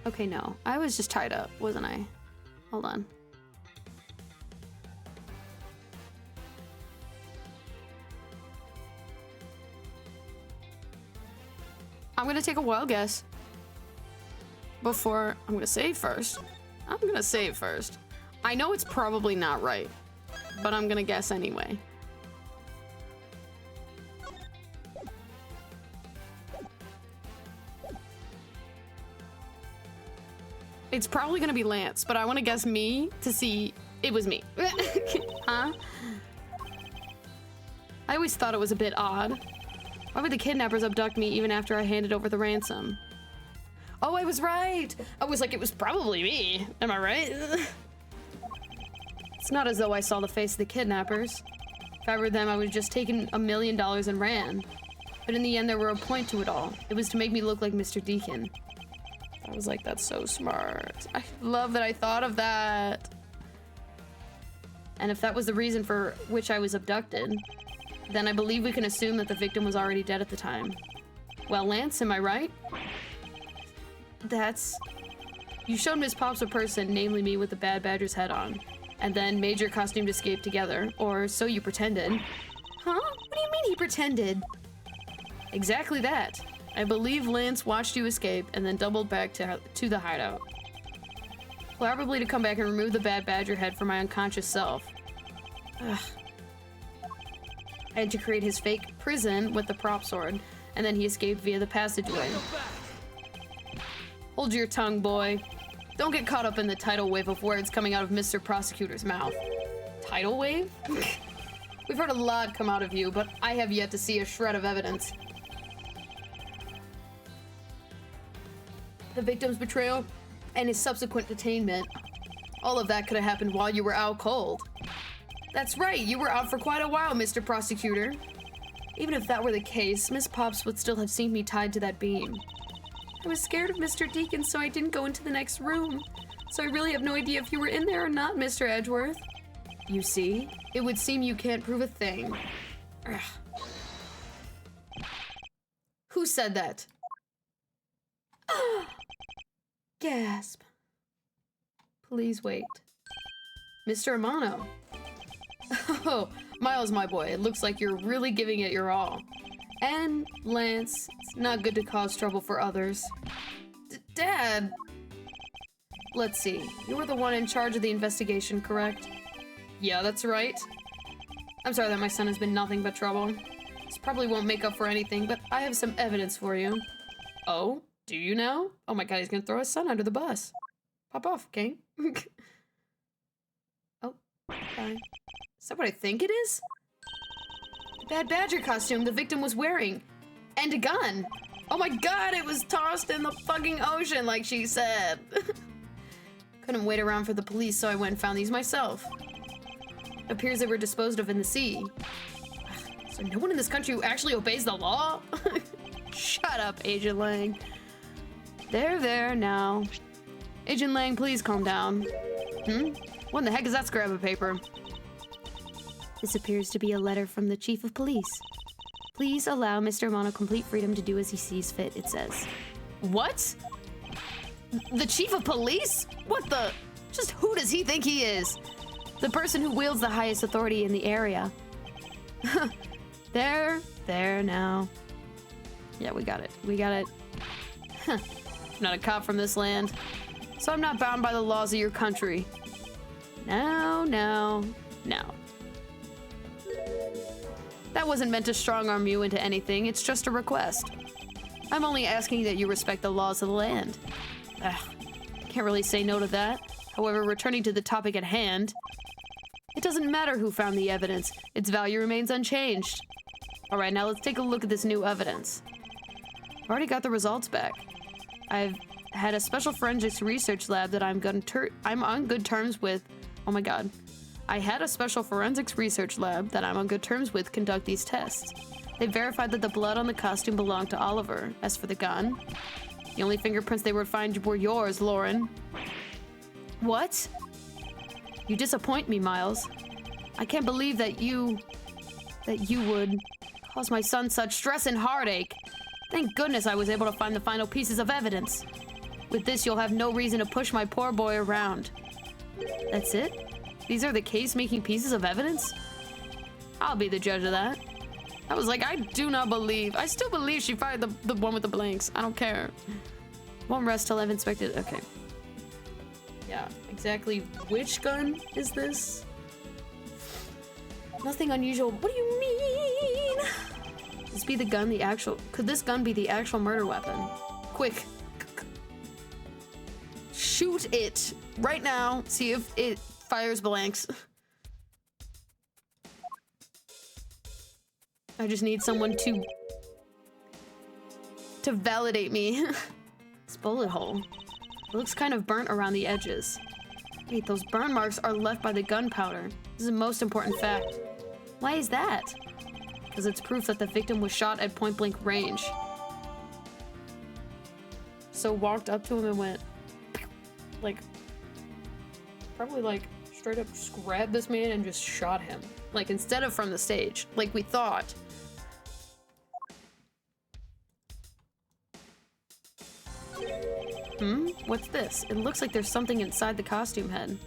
A: Okay, no. I was just tied up, wasn't I? Hold on. I'm gonna take a wild guess. Before, I'm gonna save first. I'm gonna save first. I know it's probably not right, but I'm gonna guess anyway. It's probably gonna be Lance, but I wanna guess me to see it was me. Huh? I always thought it was a bit odd. Why would the kidnappers abduct me even after I handed over the ransom? Oh, I was right! I was like, it was probably me. Am I right? It's not as though I saw the face of the kidnappers. If I were them, I would have just taken $1 million and ran. But in the end, there were a point to it all. It was to make me look like Mr. Deacon. I was like, that's so smart. I love that I thought of that. And if that was the reason for which I was abducted, then I believe we can assume that the victim was already dead at the time. Well, Lance, am I right? That's... You showed Miss Pops a person, namely me, with the bad badger's head on, and then made your costume to escape together, or so you pretended. Huh? What do you mean he pretended? Exactly that. I believe Lance watched you escape and then doubled back to the hideout. Probably to come back and remove the bad badger head from my unconscious self. Ugh. I had to create his fake prison with the prop sword, and then he escaped via the passageway. Hold your tongue, boy. Don't get caught up in the tidal wave of words coming out of Mr. Prosecutor's mouth. Tidal wave? We've heard a lot come out of you, but I have yet to see a shred of evidence. The victim's betrayal and his subsequent detainment. All of that could have happened while you were out cold. That's right, you were out for quite a while, Mr. Prosecutor. Even if that were the case, Miss Pops would still have seen me tied to that beam. I was scared of Mr. Deacon, so I didn't go into the next room. So I really have no idea if you were in there or not, Mr. Edgeworth. You see? It would seem you can't prove a thing. Ugh. Who said that? Gasp. Please wait. Mr. Amano. Oh, Miles, my boy, it looks like you're really giving it your all. And, Lance, it's not good to cause trouble for others. Dad! Let's see, you were the one in charge of the investigation, correct? Yeah, that's right. I'm sorry that my son has been nothing but trouble. This probably won't make up for anything, but I have some evidence for you. Oh? Do you now? Oh my god, he's gonna throw his son under the bus. Pop off, King. Oh, bye. Is that what I think it is? The Bad Badger costume the victim was wearing. And a gun. Oh my god, it was tossed in the fucking ocean like she said. Couldn't wait around for the police, so I went and found these myself. Appears they were disposed of in the sea. So no one in this country who actually obeys the law? Shut up, Agent Lang. There now. Agent Lang, please calm down. What in the heck is that scrap of paper? This appears to be a letter from the Chief of Police. Please allow Mr. Amano complete freedom to do as he sees fit, it says. What? The Chief of Police? What the? Just who does he think he is? The person who wields the highest authority in the area. There now. Yeah, we got it. I'm not a cop from this land, so I'm not bound by the laws of your country. No. That wasn't meant to strong-arm you into anything, it's just a request. I'm only asking that you respect the laws of the land. Can't really say no to that. However, returning to the topic at hand, it doesn't matter who found the evidence, its value remains unchanged. Alright, now let's take a look at this new evidence. I've already got the results back. I've had a special forensics research lab that I'm on good terms with. Oh my god. I had a special forensics research lab that I'm on good terms with conduct these tests. They verified that the blood on the costume belonged to Oliver. As for the gun, the only fingerprints they would find were yours, Lauren. What? You disappoint me, Miles. I can't believe that you would cause my son such stress and heartache. Thank goodness I was able to find the final pieces of evidence. With this, you'll have no reason to push my poor boy around. That's it? These are the case-making pieces of evidence? I'll be the judge of that. I was like, I still believe she fired the one with the blanks. I don't care. Won't rest till I've inspected. Okay. Yeah, exactly which gun is this? Nothing unusual. What do you mean? Could this gun be the actual murder weapon? Quick. Shoot it right now. See if it fires blanks. I just need someone to validate me. This bullet hole. It looks kind of burnt around the edges. Wait, those burn marks are left by the gunpowder. This is the most important fact. Why is that? Because it's proof that the victim was shot at point-blank range. So walked up to him and went, like, probably like straight up just grabbed this man and just shot him. Like, instead of from the stage, like we thought. What's this? It looks like there's something inside the costume head.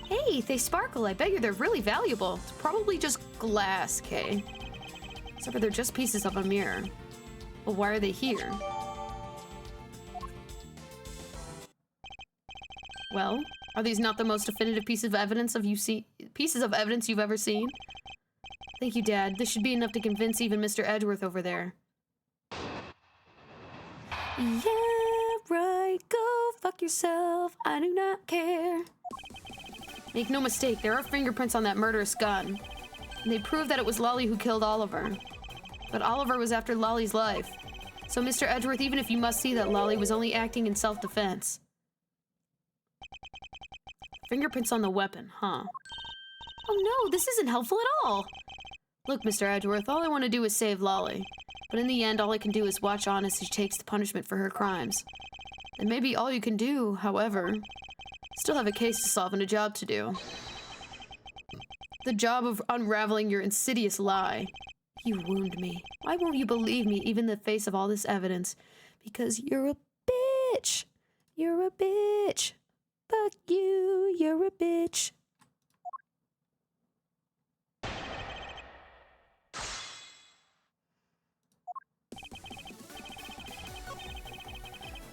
A: Hey, they sparkle. I bet you they're really valuable. It's probably just glass, Kay. Except for they're just pieces of a mirror. Well, why are they here? Well, Are these not the most definitive pieces of evidence you've ever seen? Thank you, Dad. This should be enough to convince even Mr. Edgeworth over there. Yeah, right. Go fuck yourself. I do not care. Make no mistake, there are fingerprints on that murderous gun. And they prove that it was Lolly who killed Oliver. But Oliver was after Lolly's life. So, Mr. Edgeworth, even if you must see that Lolly was only acting in self-defense. Fingerprints on the weapon, huh? Oh no, this isn't helpful at all! Look, Mr. Edgeworth, all I want to do is save Lolly. But in the end, all I can do is watch on as she takes the punishment for her crimes. And maybe all you can do, however, still have a case to solve and a job to do. The job of unraveling your insidious lie. You wound me. Why won't you believe me, even in the face of all this evidence? Because you're a bitch. You're a bitch. Fuck you. You're a bitch.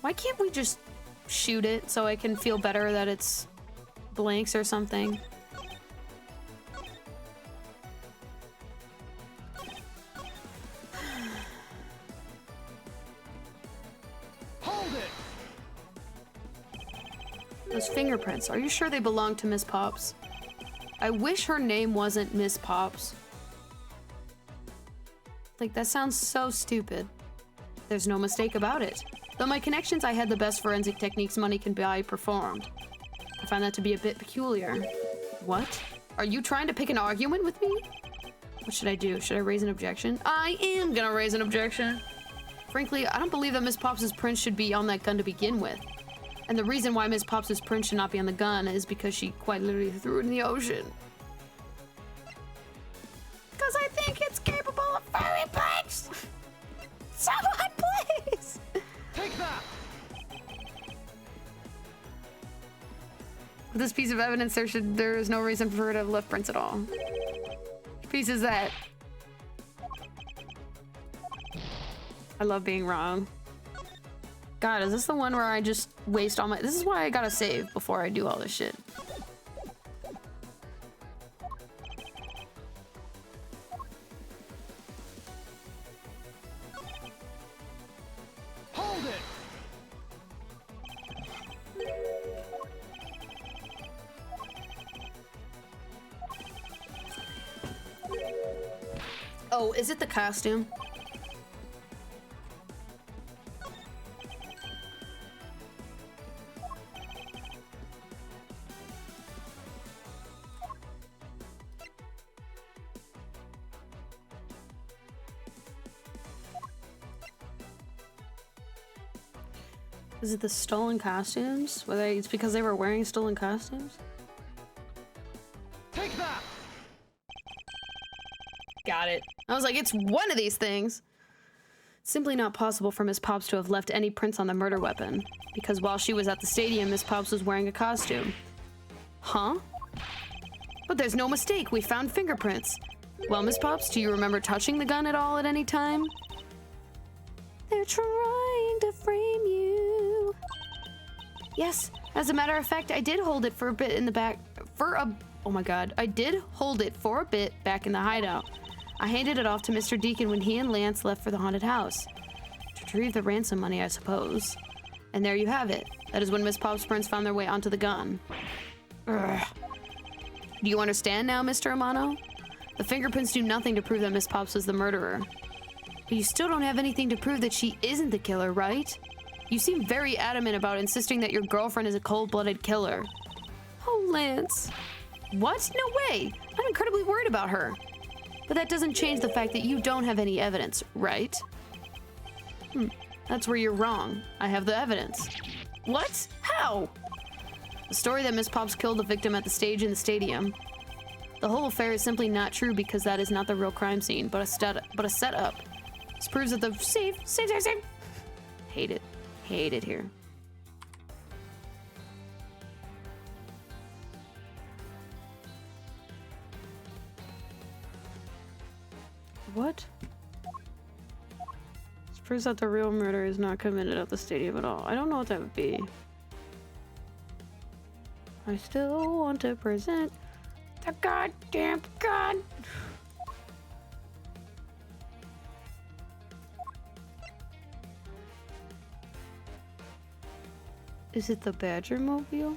A: Why can't we just shoot it so I can feel better that it's blanks or something?
B: Hold it!
A: Those fingerprints, are you sure they belong to Miss Pops? I wish her name wasn't Miss Pops. Like, that sounds so stupid. There's no mistake about it. Though my connections, I had the best forensic techniques money can buy performed. I find that to be a bit peculiar. What? Are you trying to pick an argument with me? What should I do? Should I raise an objection? I am gonna raise an objection. Frankly, I don't believe that Miss Pops' print should be on that gun to begin with. And the reason why Miss Pops' print should not be on the gun is because she quite literally threw it in the ocean. Because I think it's capable of firing blanks! Someone, please!
B: Take that!
A: With this piece of evidence, there is no reason for her to have left prints at all. Which piece is that? I love being wrong. God, is this the one where I just waste all my... This is why I gotta save before I do all this shit.
B: Hold it!
A: Oh, is it the costume? Is it the stolen costumes? It's because they were wearing stolen costumes?
B: Take that!
A: Got it. I was like, it's one of these things. Simply not possible for Miss Pops to have left any prints on the murder weapon, because while she was at the stadium, Miss Pops was wearing a costume. Huh? But there's no mistake, we found fingerprints. Well, Miss Pops, do you remember touching the gun at all at any time? They're trying to frame you. Yes, as a matter of fact, I did hold it for a bit in the back, oh my god, I did hold it for a bit back in the hideout. I handed it off to Mr. Deacon when he and Lance left for the haunted house. To retrieve the ransom money, I suppose. And there you have it. That is when Miss Pop's prints found their way onto the gun. Ugh. Do you understand now, Mr. Amano? The fingerprints do nothing to prove that Miss Pops was the murderer. But you still don't have anything to prove that she isn't the killer, right? You seem very adamant about insisting that your girlfriend is a cold-blooded killer. Oh, Lance. What? No way! I'm incredibly worried about her. But that doesn't change the fact that you don't have any evidence, right? That's where you're wrong. I have the evidence. What? How? The story that Miss Pops killed the victim at the stage in the stadium. The whole affair is simply not true because that is not the real crime scene, but a setup. This proves that the save. Hate it. Hate it here. What? This proves that the real murder is not committed at the stadium at all. I don't know what that would be. I still want to present the goddamn gun. Is it the Badger Mobile?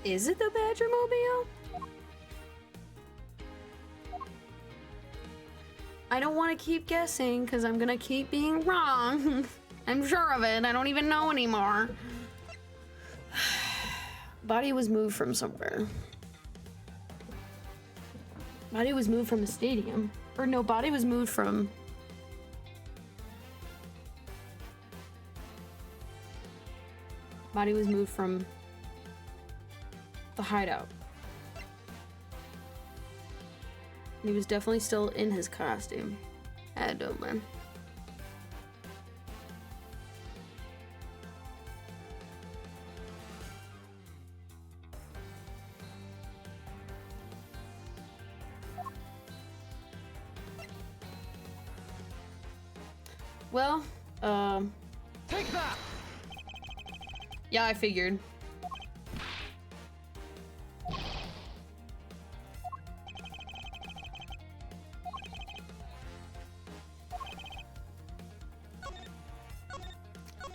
A: Is it the Badger Mobile? I don't want to keep guessing because I'm gonna keep being wrong. I'm sure of it. I don't even know anymore. Body was moved from somewhere. Body was moved from the stadium. Or no, body was moved from... Body was moved from the hideout. He was definitely still in his costume. I don't know. Well,
B: Take that!
A: yeah, I figured.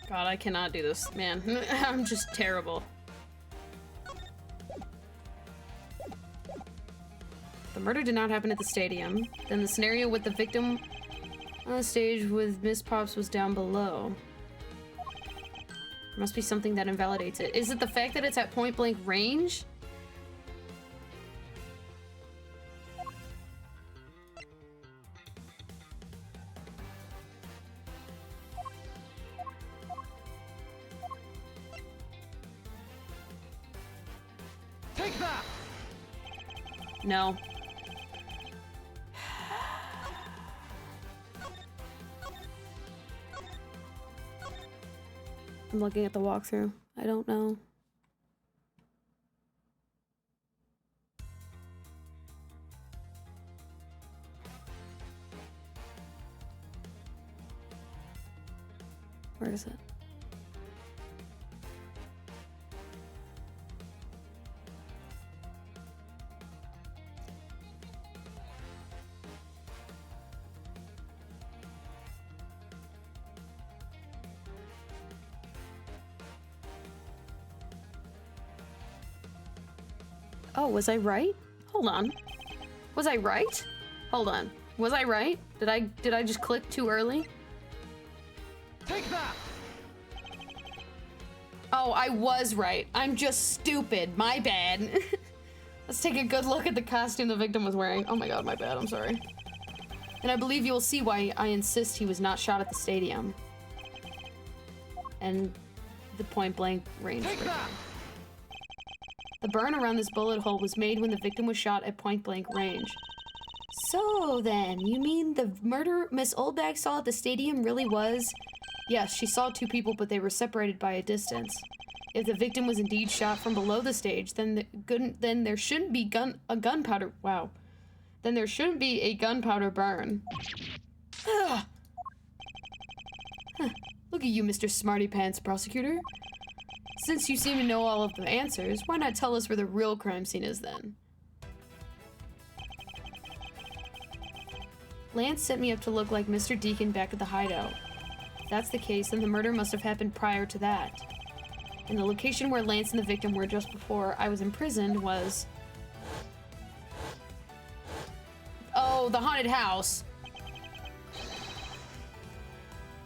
A: God, I cannot do this, man. I'm just terrible. The murder did not happen at the stadium. Then the scenario with the victim on the stage with Miss Pops was down below. There must be something that invalidates it. Is it the fact that it's at point blank range?
B: Take that!
A: No. I'm looking at the walkthrough. I don't know. Where is it? Oh, was I right? Hold on. Was I right? Hold on. Was I right? Did I just click too early?
B: Take that!
A: Oh, I was right. I'm just stupid. My bad. Let's take a good look at the costume the victim was wearing. Oh my god, my bad. I'm sorry. And I believe you will see why I insist he was not shot at the stadium. And the point blank range.
B: Take that!
A: The burn around this bullet hole was made when the victim was shot at point blank range. So then, you mean the murder Miss Oldbag saw at the stadium really was? Yes, she saw two people, but they were separated by a distance. If the victim was indeed shot from below the stage, then there shouldn't be a gunpowder. Wow. Then there shouldn't be a gunpowder burn. Ugh. Huh. Look at you, Mr. Smarty Pants Prosecutor. Since you seem to know all of the answers, why not tell us where the real crime scene is then? Lance sent me up to look like Mr. Deacon back at the hideout. If that's the case, then the murder must have happened prior to that. And the location where Lance and the victim were just before I was imprisoned was... Oh, the haunted house.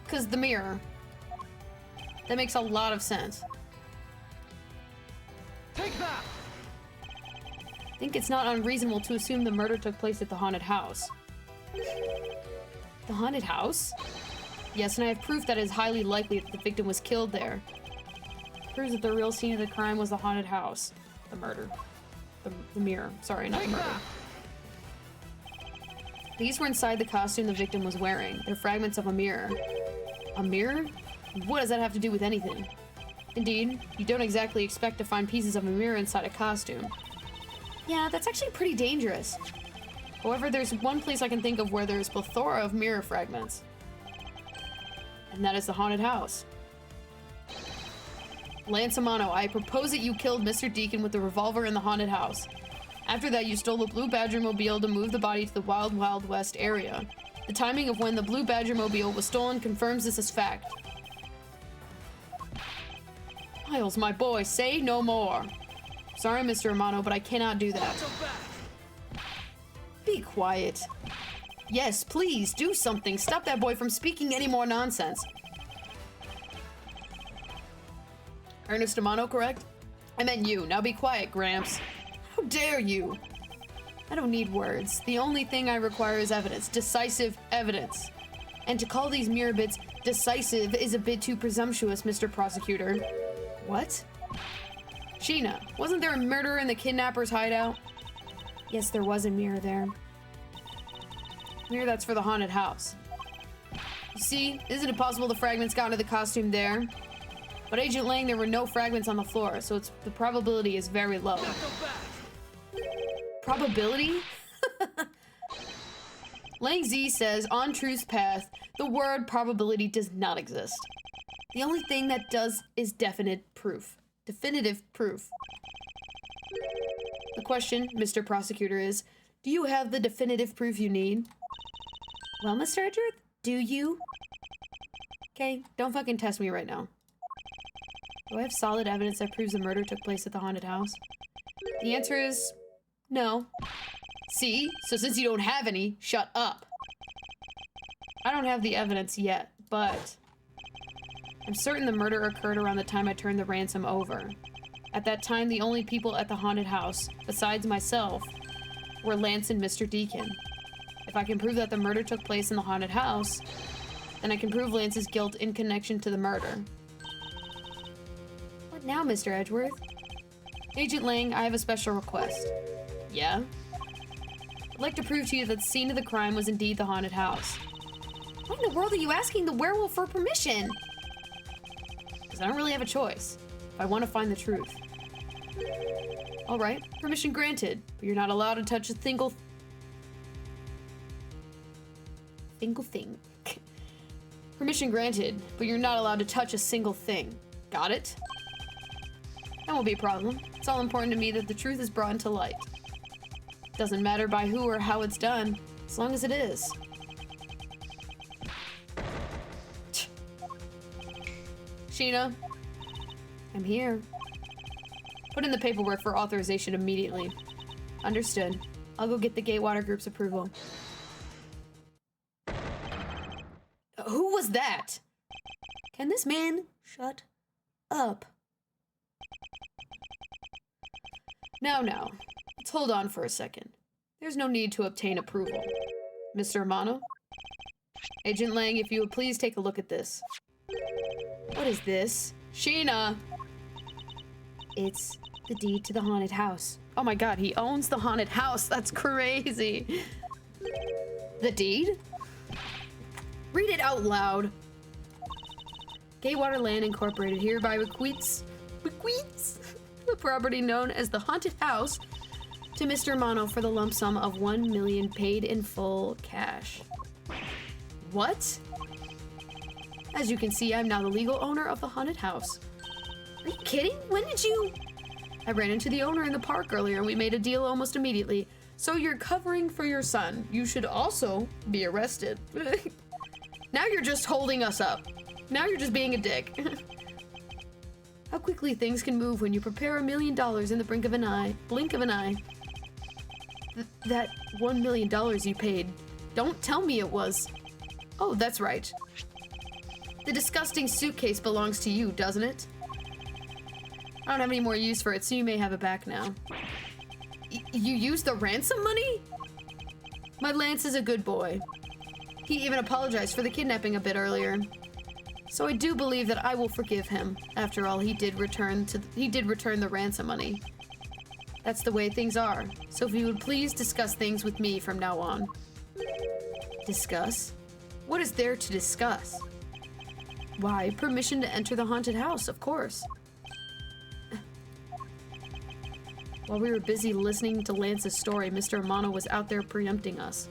A: 'Cause the mirror. That makes a lot of sense.
B: Take that!
A: I think it's not unreasonable to assume the murder took place at the haunted house. The haunted house? Yes, and I have proof that it is highly likely that the victim was killed there. Proves that the real scene of the crime was the haunted house. The murder. The mirror. Sorry, not the
B: Take
A: murder.
B: that!
A: These were inside the costume the victim was wearing. They're fragments of a mirror. A mirror? What does that have to do with anything? Indeed, you don't exactly expect to find pieces of a mirror inside a costume. Yeah, that's actually pretty dangerous. However, there's one place I can think of where there's a plethora of mirror fragments. And that is the haunted house. Lance Amano, I propose that you killed Mr. Deacon with the revolver in the haunted house. After that, you stole the Blue Badger mobile to move the body to the Wild Wild West area. The timing of when the Blue Badger mobile was stolen confirms this as fact. Miles, my boy, say no more. Sorry, Mr. Amano, but I cannot do that. Be quiet. Yes, please, do something. Stop that boy from speaking any more nonsense. Ernest Amano, correct? I meant you. Now be quiet, Gramps. How dare you? I don't need words. The only thing I require is evidence. Decisive evidence. And to call these mirror bits decisive is a bit too presumptuous, Mr. Prosecutor. What? Sheena, wasn't there a murder in the kidnapper's hideout? Yes, there was a mirror there. Mirror that's for the haunted house. You see, isn't it possible the fragments got into the costume there? But Agent Lang, there were no fragments on the floor, so the probability is very low. Probability? Lang Z says, on truth's path, the word probability does not exist. The only thing that does is definite proof. Definitive proof. The question, Mr. Prosecutor, is, do you have the definitive proof you need? Well, Mr. Edgeworth, do you? Okay, don't fucking test me right now. Do I have solid evidence that proves the murder took place at the haunted house? The answer is no. See? So since you don't have any, shut up. I don't have the evidence yet, but I'm certain the murder occurred around the time I turned the ransom over. At that time, the only people at the haunted house, besides myself, were Lance and Mr. Deacon. If I can prove that the murder took place in the haunted house, then I can prove Lance's guilt in connection to the murder. What now, Mr. Edgeworth? Agent Lang, I have a special request. Yeah? I'd like to prove to you that the scene of the crime was indeed the haunted house. Why in the world are you asking the werewolf for permission? Because I don't really have a choice. If I want to find the truth. Alright, permission granted, but you're not allowed to touch a single thing. Permission granted, but you're not allowed to touch a single thing. Got it? That won't be a problem. It's all important to me that the truth is brought into light. Doesn't matter by who or how it's done, as long as it is. Sheena, I'm here. Put in the paperwork for authorization immediately. Understood. I'll go get the Gatewater Group's approval. Who was that? Can this man shut up? Now, let's hold on for a second. There's no need to obtain approval. Mr. Amano? Agent Lang, if you would please take a look at this. What is this? Sheena! It's the deed to the haunted house. Oh my god, he owns the haunted house. That's crazy. The deed? Read it out loud. Gatewater Land Incorporated hereby bequeaths the property known as the haunted house to Mr. Amano for the lump sum of $1 million paid in full cash. What? As you can see, I'm now the legal owner of the haunted house. Are you kidding? When did you? I ran into the owner in the park earlier and we made a deal almost immediately. So you're covering for your son. You should also be arrested. Now you're just holding us up. Now you're just being a dick. How quickly things can move when you prepare $1 million in the blink of an eye. That $1 million you paid. Don't tell me it was. Oh, that's right. The disgusting suitcase belongs to you, doesn't it? I don't have any more use for it, so you may have it back now. You used the ransom money? My Lance is a good boy. He even apologized for the kidnapping a bit earlier. So I do believe that I will forgive him. After all, he did return the ransom money. That's the way things are. So if you would please discuss things with me from now on. Discuss? What is there to discuss? Why, permission to enter the haunted house, of course. While we were busy listening to Lance's story, Mr. Amano was out there preempting us.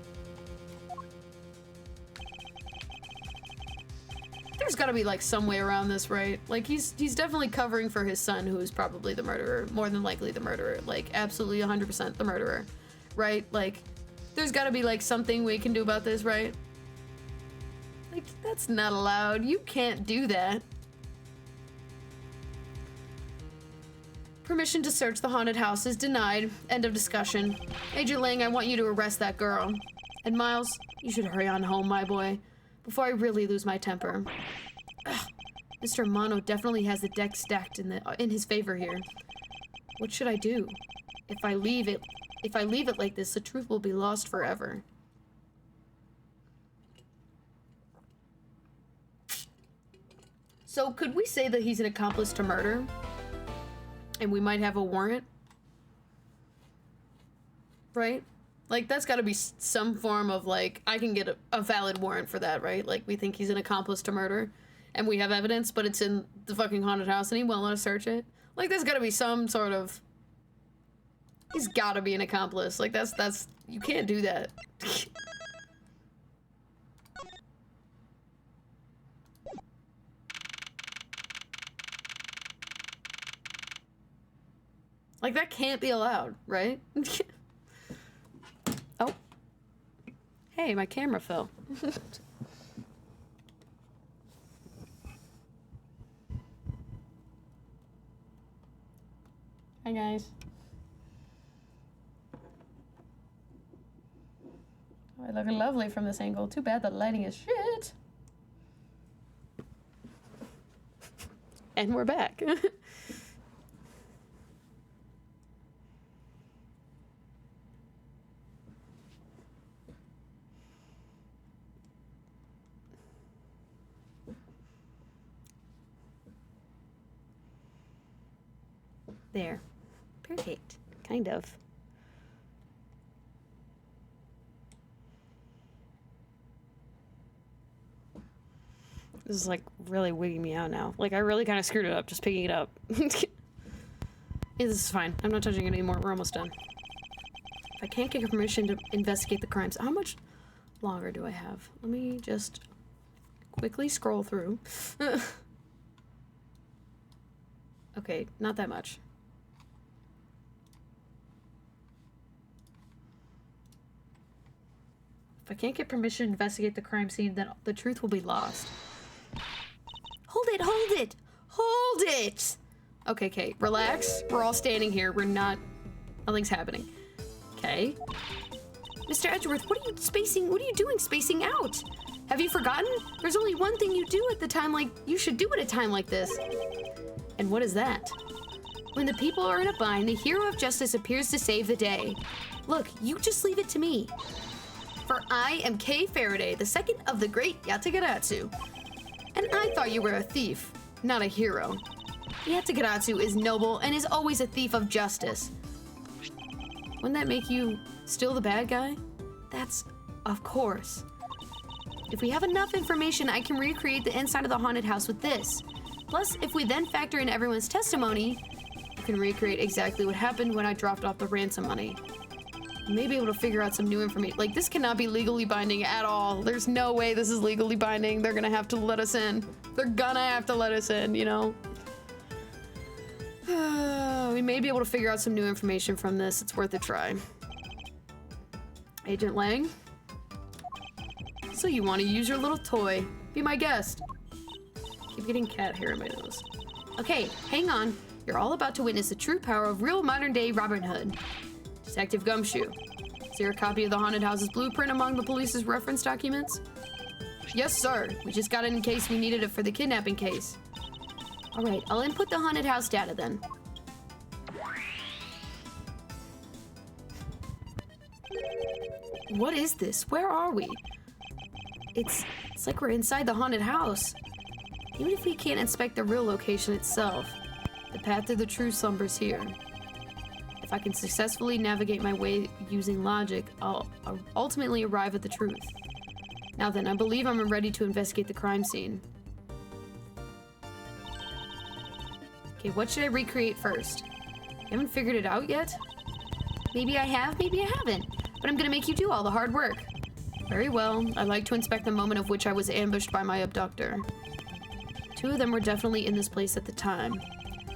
A: There's gotta be like some way around this, right? Like he's definitely covering for his son, who is probably the murderer, more than likely the murderer, like absolutely 100% the murderer, right? Like there's gotta be like something we can do about this, right? Like that's not allowed. You can't do that. Permission to search the haunted house is denied. End of discussion. Agent Lang, I want you to arrest that girl. And Miles, you should hurry on home, my boy, before I really lose my temper. Ugh. Mr. Amano definitely has the deck stacked in his favor here. What should I do? If I leave it like this, the truth will be lost forever. So could we say that he's an accomplice to murder? And we might have a warrant? Right? Like, that's gotta be some form of, like, I can get a valid warrant for that, right? Like, we think he's an accomplice to murder, and we have evidence, but it's in the fucking haunted house, and he won't let us search it. Like, there's gotta be some sort of... He's gotta be an accomplice. Like, that's... You can't do that. Like, that can't be allowed, right? Oh. Hey, my camera fell. Hi, guys. Oh, I look lovely from this angle. Too bad the lighting is shit. And we're back. There. Perfect. Kind of. This is like really wigging me out now. Like I really kind of screwed it up just picking it up. This is fine. I'm not touching it anymore. We're almost done. If I can't get permission to investigate the crimes, how much longer do I have? Let me just quickly scroll through. Okay, not that much. If I can't get permission to investigate the crime scene, then the truth will be lost. Hold it, hold it, hold it! Okay, Kate, relax. We're all standing here. We're not... Nothing's happening. Okay. Mr. Edgeworth, what are you doing spacing out? Have you forgotten? There's only one thing you do at the time like... You should do at a time like this. And what is that? When the people are in a bind, the hero of justice appears to save the day. Look, you just leave it to me. For I am Kei Faraday, the second of the great Yatagarasu. And I thought you were a thief, not a hero. Yatagarasu is noble and is always a thief of justice. Wouldn't that make you still the bad guy? That's of course. If we have enough information, I can recreate the inside of the haunted house with this. Plus, if we then factor in everyone's testimony, I can recreate exactly what happened when I dropped off the ransom money. I may be able to figure out some new information. Like, this cannot be legally binding at all. There's no way this is legally binding. They're gonna have to let us in. They're gonna have to let us in, you know? We may be able to figure out some new information from this. It's worth a try. Agent Lang? So you want to use your little toy. Be my guest. Keep getting cat hair in my nose. Okay, hang on. You're all about to witness the true power of real modern-day Robin Hood. Detective Gumshoe. Is there a copy of the haunted house's blueprint among the police's reference documents? Yes, sir. We just got it in case we needed it for the kidnapping case. All right, I'll input the haunted house data then. What is this? Where are we? It's like we're inside the haunted house. Even if we can't inspect the real location itself, the path to the truth slumbers here. If I can successfully navigate my way using logic, I'll ultimately arrive at the truth. Now then, I believe I'm ready to investigate the crime scene. Okay, what should I recreate first? You haven't figured it out yet? Maybe I have, maybe I haven't. But I'm gonna make you do all the hard work. Very well. I'd like to inspect the moment of which I was ambushed by my abductor. 2 of them were definitely in this place at the time.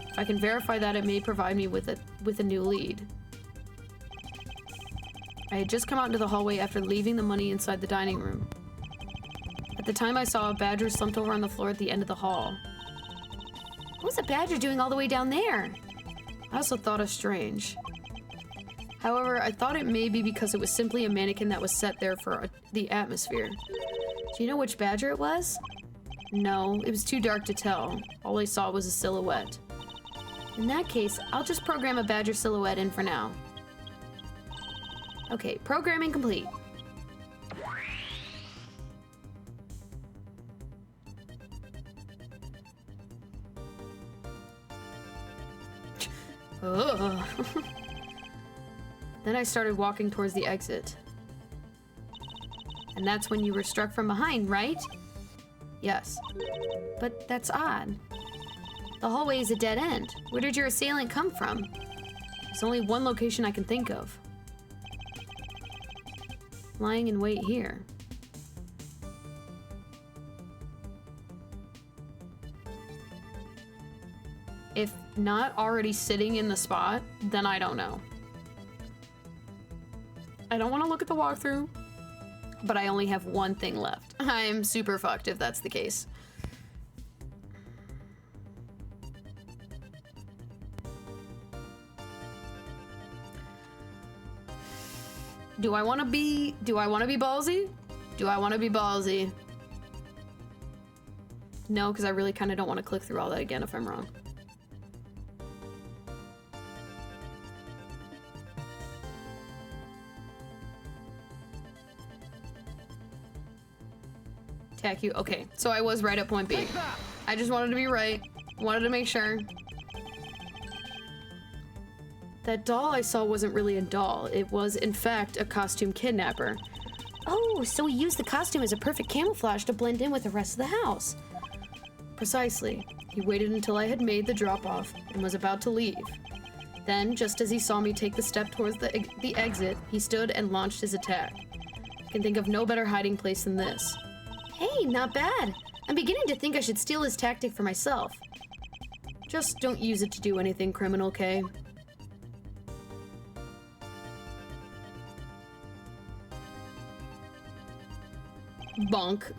A: If I can verify that, it may provide me with a new lead. I had just come out into the hallway after leaving the money inside the dining room. At the time, I saw a badger slumped over on the floor at the end of the hall. What was a badger doing all the way down there? I also thought it strange. However, I thought it may be because it was simply a mannequin that was set there for the atmosphere. Do you know which badger it was? No, it was too dark to tell. All I saw was a silhouette. In that case, I'll just program a badger silhouette in for now. Okay, programming complete. Ugh. Then I started walking towards the exit. And that's when you were struck from behind, right? Yes. But that's odd. The hallway is a dead end. Where did your assailant come from? There's only one location I can think of. Lying in wait here. If not already sitting in the spot, then I don't know. I don't want to look at the walkthrough, but I only have one thing left. I'm super fucked if that's the case. Do I want to be ballsy? Do I want to be ballsy? No, because I really kind of don't want to click through all that again if I'm wrong. Attack you. Okay, so I was right at point B. I just wanted to be right. Wanted to make sure. That doll I saw wasn't really a doll. It was, in fact, a costume kidnapper. Oh, so he used the costume as a perfect camouflage to blend in with the rest of the house. Precisely. He waited until I had made the drop-off and was about to leave. Then, just as he saw me take the step towards the exit, he stood and launched his attack. I can think of no better hiding place than this. Hey, not bad. I'm beginning to think I should steal his tactic for myself. Just don't use it to do anything criminal, Kay. Bonk.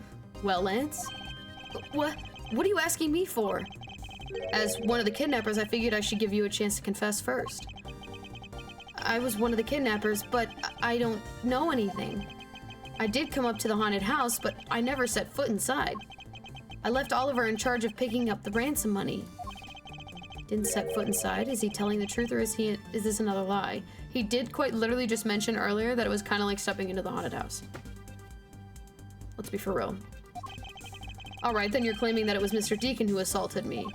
A: Well, Lance? What are you asking me for? As one of the kidnappers, I figured I should give you a chance to confess first. I was one of the kidnappers, but I don't know anything. I did come up to the haunted house, but I never set foot inside. I left Oliver in charge of picking up the ransom money. Didn't set foot inside? Is he telling the truth, or is this another lie? He did quite literally just mention earlier that it was kind of like stepping into the haunted house. Let's be for real. Alright, then you're claiming that it was Mr. Deacon who assaulted me.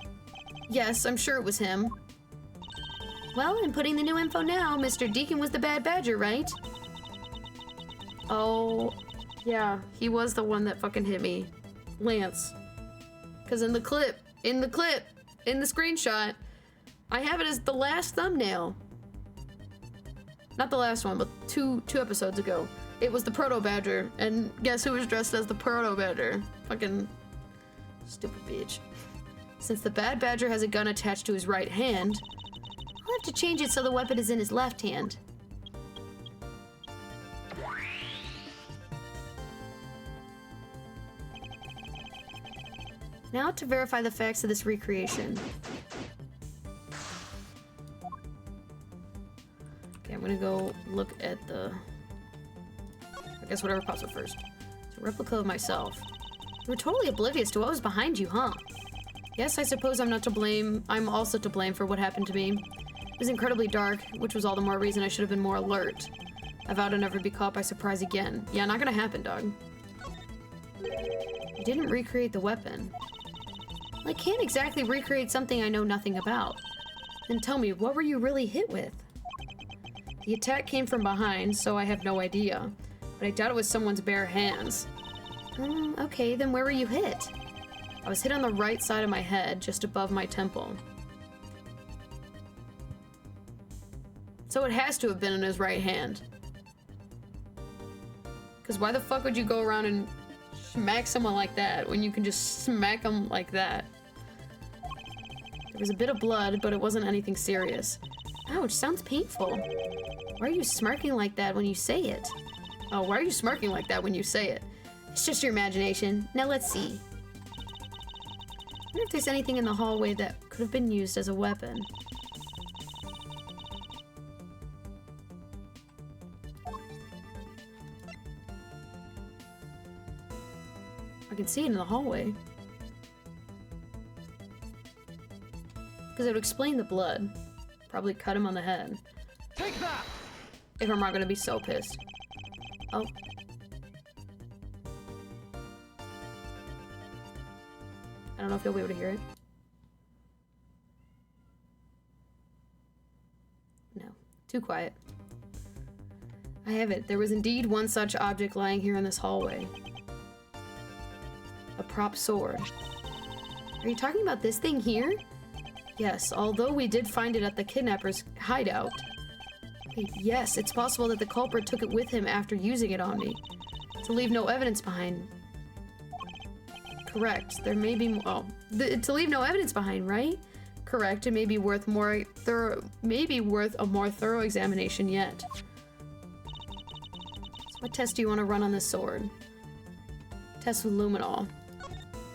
A: Yes, I'm sure it was him. Well, I'm putting the new info now. Mr. Deacon was the bad badger, right? Oh, yeah, he was the one that fucking hit me. Lance. Because in the screenshot, I have it as the last thumbnail. Not the last one, but two episodes ago. It was the Proto-Badger, and guess who was dressed as the Proto-Badger? Fucking stupid bitch. Since the bad badger has a gun attached to his right hand, I'll have to change it so the weapon is in his left hand. Now to verify the facts of this recreation. Okay, I'm gonna go look at the... I guess whatever pops up first. It's a replica of myself. You were totally oblivious to what was behind you, huh? Yes, I suppose I'm not to blame. I'm also to blame for what happened to me. It was incredibly dark, which was all the more reason I should have been more alert. I vowed to never be caught by surprise again. Yeah, not gonna happen, dog. You didn't recreate the weapon. Well, I can't exactly recreate something I know nothing about. Then tell me, what were you really hit with? The attack came from behind, so I have no idea. But I doubt it was someone's bare hands. Okay, then where were you hit? I was hit on the right side of my head, just above my temple. So it has to have been in his right hand. Because why the fuck would you go around and smack someone like that when you can just smack them like that? was a bit of blood, but it wasn't anything serious. Ouch, sounds painful. Why are you smirking like that when you say it? Oh, why are you smirking like that when you say it? It's just your imagination. Now let's see. I wonder if there's anything in the hallway that could have been used as a weapon. I can see it in the hallway. Because it would explain the blood. Probably cut him on the head.
B: Take that!
A: If I'm not gonna be so pissed. Oh. I don't know if you'll be able to hear it. No. Too quiet. I have it. There was indeed one such object lying here in this hallway. A prop sword. Are you talking about this thing here? Yes, although we did find it at the kidnapper's hideout. Wait, yes, it's possible that the culprit took it with him after using it on me. To leave no evidence behind. Correct. There may be to leave no evidence behind, right? Correct. It may be worth a more thorough examination yet. So what test do you want to run on this sword? Test with luminol.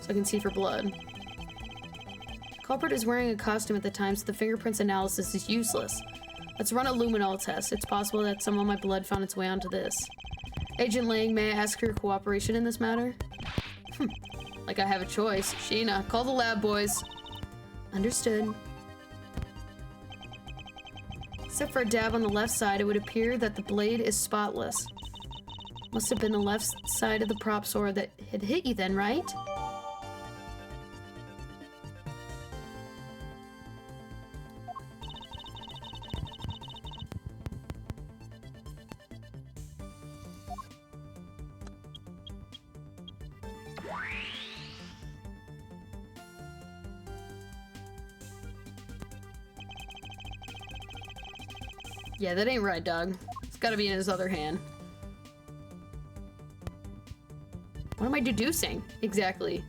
A: So I can see for blood. Culprit is wearing a costume at the time, so the fingerprints analysis is useless. Let's run a luminol test. It's possible that some of my blood found its way onto this. Agent Lang, may I ask for your cooperation in this matter? Like I have a choice. Sheena, call the lab boys. Understood. Except for a dab on the left side, it would appear that the blade is spotless. Must have been the left side of the prop sword that had hit you then, right? Yeah, that ain't right, dog. It's gotta be in his other hand. What am I deducing? Exactly.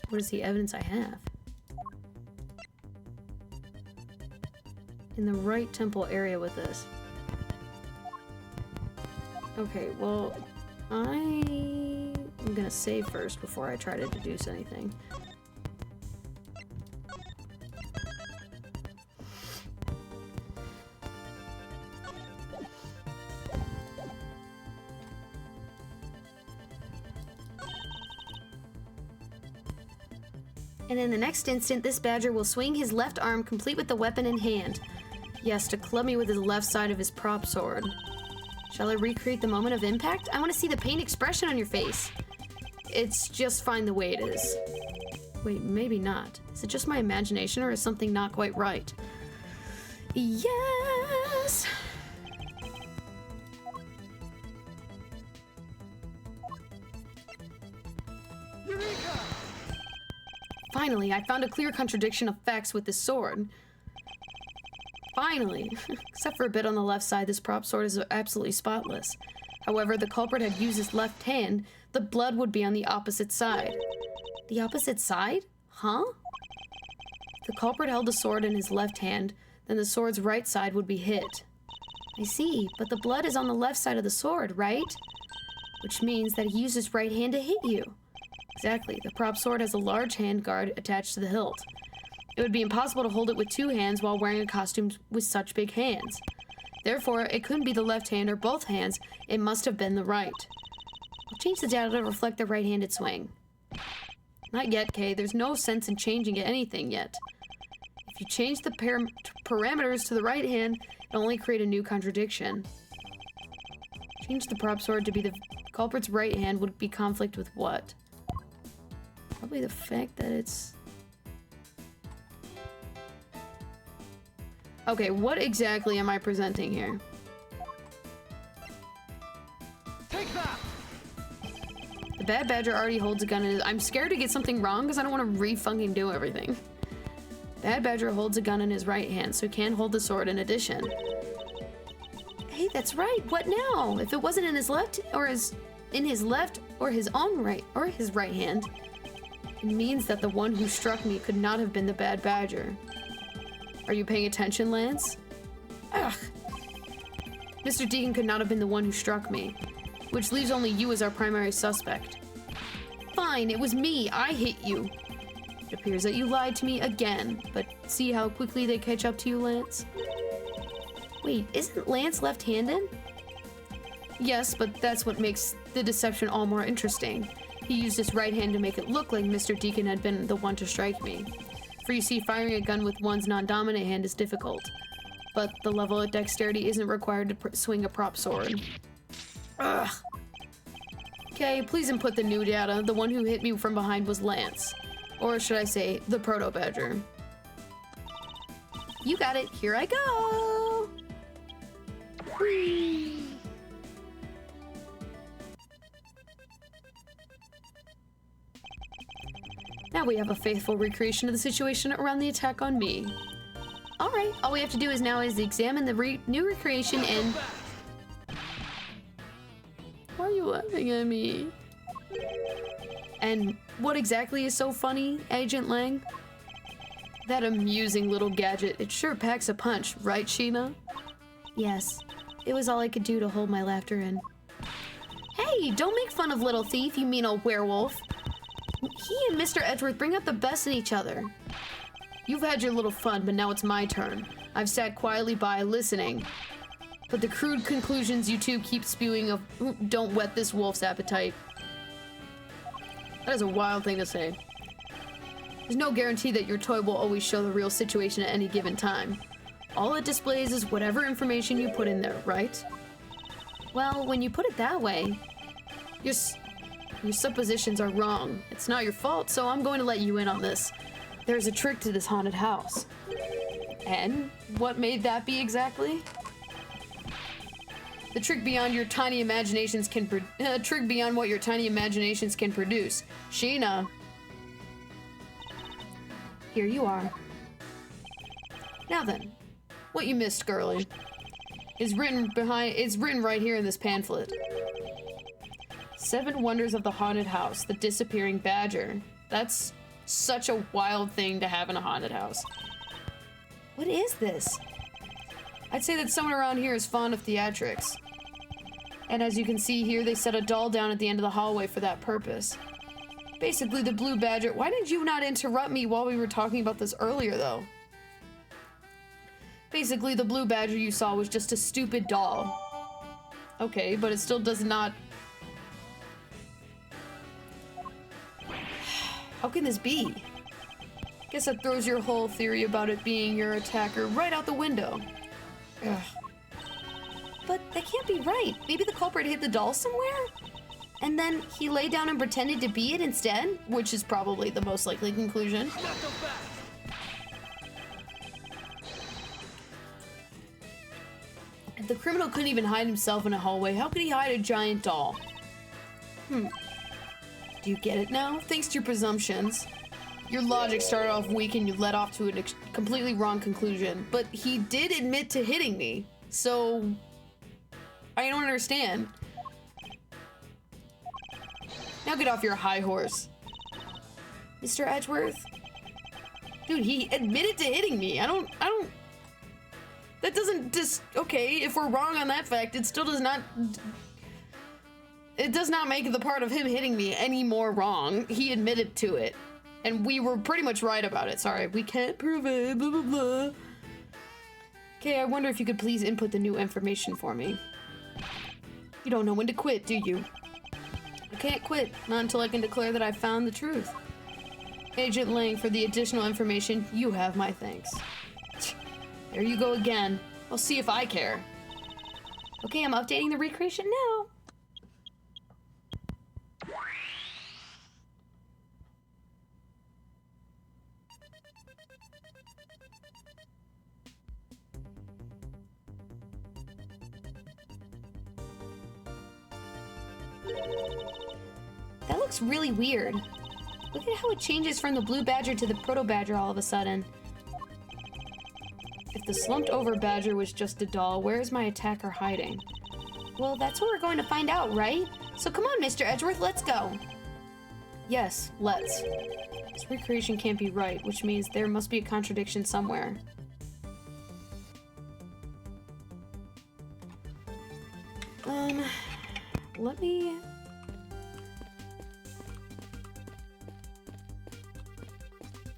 A: What is the evidence I have? In the right temple area with this. Okay, well, I'm gonna save first before I try to deduce anything. And in the next instant, this badger will swing his left arm complete with the weapon in hand. Yes, to club me with his left side of his prop sword. Shall I recreate the moment of impact? I want to see the pain expression on your face. It's just fine the way it is. Wait, maybe not. Is it just my imagination or is something not quite right? Yes!
B: Eureka!
A: Finally, I found a clear contradiction of facts with this sword. Finally! Except for a bit on the left side, this prop sword is absolutely spotless. However, the culprit had used his left hand, the blood would be on the opposite side. The opposite side? Huh? If the culprit held the sword in his left hand, then the sword's right side would be hit. I see, but the blood is on the left side of the sword, right? Which means that he used his right hand to hit you. Exactly. The prop sword has a large hand guard attached to the hilt. It would be impossible to hold it with two hands while wearing a costume with such big hands. Therefore, it couldn't be the left hand or both hands. It must have been the right. I'll change the data to reflect the right-handed swing. Not yet, Kay. There's no sense in changing anything yet. If you change the parameters to the right hand, it'll only create a new contradiction. Change the prop sword to be the culprit's right hand would be conflict with what? Probably the fact that it's... Okay, what exactly am I presenting here?
B: Take that!
A: The bad badger already holds a gun in his... I'm scared to get something wrong because I don't want to re-fucking do everything. Bad badger holds a gun in his right hand, so he can hold the sword in addition. Hey, that's right. What now? If it wasn't in his left or his right hand, it means that the one who struck me could not have been the bad badger. Are you paying attention, Lance? Ugh. Mr. Deacon could not have been the one who struck me, which leaves only you as our primary suspect. Fine, it was me. I hit you. It appears that you lied to me again, but see how quickly they catch up to you, Lance? Wait, isn't Lance left-handed? Yes, but that's what makes the deception all more interesting. He used his right hand to make it look like Mr. Deacon had been the one to strike me. For you see, firing a gun with one's non-dominant hand is difficult, but the level of dexterity isn't required to swing a prop sword. Ugh. Okay, please input the new data. The one who hit me from behind was Lance. Or should I say, the proto-badger. You got it. Here I go! Whee! Now we have a faithful recreation of the situation around the attack on me. Alright, all we have to do now is examine the new recreation and... Why are you laughing at me? And what exactly is so funny, Agent Lang? That amusing little gadget, it sure packs a punch, right, Sheena? Yes, it was all I could do to hold my laughter in. Hey, don't make fun of little thief, you mean old werewolf. He and Mr. Edgeworth bring out the best in each other. You've had your little fun, but now it's my turn. I've sat quietly by, listening. But the crude conclusions you two keep spewing of don't whet this wolf's appetite. That is a wild thing to say. There's no guarantee that your toy will always show the real situation at any given time. All it displays is whatever information you put in there, right? Well, when you put it that way, your suppositions are wrong. It's not your fault, so I'm going to let you in on this. There's a trick to this haunted house. And what may that be exactly? The trick beyond your tiny imaginations can trick beyond what your tiny imaginations can produce. Sheena. Here you are. Now then, what you missed, girlie, is written right here in this pamphlet. 7 Wonders of the Haunted House, the Disappearing Badger. That's such a wild thing to have in a haunted house. What is this? I'd say that someone around here is fond of theatrics. And as you can see here, they set a doll down at the end of the hallway for that purpose. Basically, the blue badger... Why did you not interrupt me while we were talking about this earlier, though? Basically, the blue badger you saw was just a stupid doll. Okay, but it still does not... How can this be? Guess that throws your whole theory about it being your attacker right out the window. Ugh. But that can't be right. Maybe the culprit hit the doll somewhere? And then he lay down and pretended to be it instead? Which is probably the most likely conclusion. If the criminal couldn't even hide himself in a hallway, how could he hide a giant doll? Do you get it now? Thanks to your presumptions. Your logic started off weak and you led off to a completely wrong conclusion. But he did admit to hitting me, so... I don't understand. Now get off your high horse. Mr. Edgeworth? Dude, he admitted to hitting me. I don't... That doesn't just... Okay, if we're wrong on that fact, it still does not... It does not make the part of him hitting me any more wrong. He admitted to it. And we were pretty much right about it. Sorry, we can't prove it, blah, blah, blah. Okay, I wonder if you could please input the new information for me. You don't know when to quit, do you? I can't quit, not until I can declare that I've found the truth. Agent Lang, for the additional information, you have my thanks. There you go again. I'll see if I care. Okay, I'm updating the recreation now. That looks really weird. Look at how it changes from the blue badger to the proto badger all of a sudden. If the slumped over badger was just a doll, where is my attacker hiding?
D: Well, that's what we're going to find out, right? So come on, Mr. Edgeworth, let's go.
A: Yes, let's. This recreation can't be right, which means there must be a contradiction somewhere. Let me...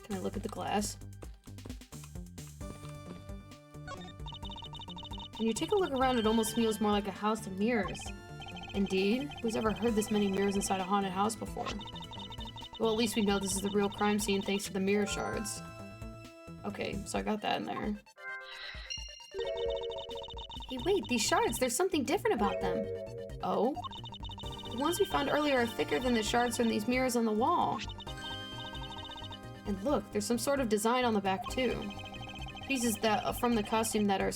A: Can I look at the glass? When you take a look around, it almost feels more like a house of mirrors. Indeed, who's ever heard this many mirrors inside a haunted house before? Well, at least we know this is the real crime scene thanks to the mirror shards. Okay, so I got that in there.
D: Hey, wait, these shards, there's something different about them.
A: Oh?
D: The ones we found earlier are thicker than the shards from these mirrors on the wall.
A: And look, there's some sort of design on the back too. Pieces that from the costume that are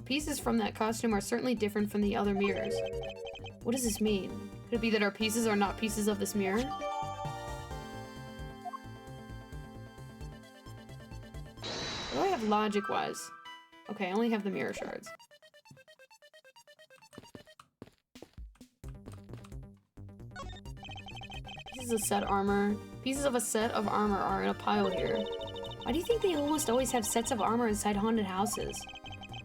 A: pieces from that costume are certainly different from the other mirrors. What does this mean? Could it be that our pieces are not pieces of this mirror? What do I have logic-wise? Okay, I only have the mirror shards. Pieces of a set of armor are in a pile here.
D: Why do you think they almost always have sets of armor inside haunted houses?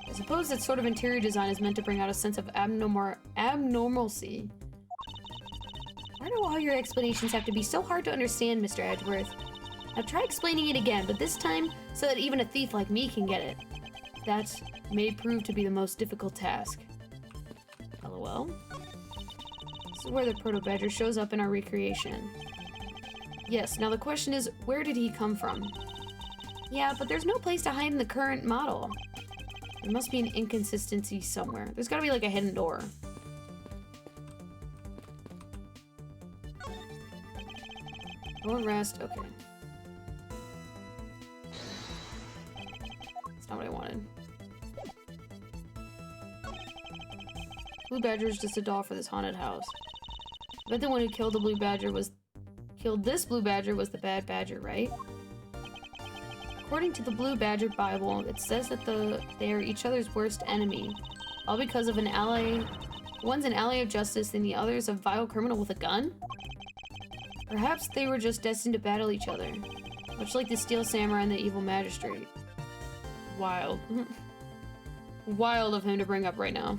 A: I suppose that sort of interior design is meant to bring out a sense of abnormalcy.
D: Why do all your explanations have to be so hard to understand, Mr. Edgeworth? Now try explaining it again, but this time so that even a thief like me can get it.
A: That may prove to be the most difficult task. LOL. This is where the proto-badger shows up in our recreation. Yes, now the question is, where did he come from?
D: Yeah, but there's no place to hide in the current model.
A: There must be an inconsistency somewhere. There's gotta be like a hidden door. Or rest, okay. That's not what I wanted. Blue Badger is just a doll for this haunted house. I bet the one who killed the blue badger was... killed this blue badger was the bad badger, right? According to the Blue Badger Bible, it says that they are each other's worst enemy. All because of an ally... One's an ally of justice and the other's a vile criminal with a gun? Perhaps they were just destined to battle each other. Much like the Steel Samurai and the Evil Magistrate. Wild. Wild of him to bring up right now.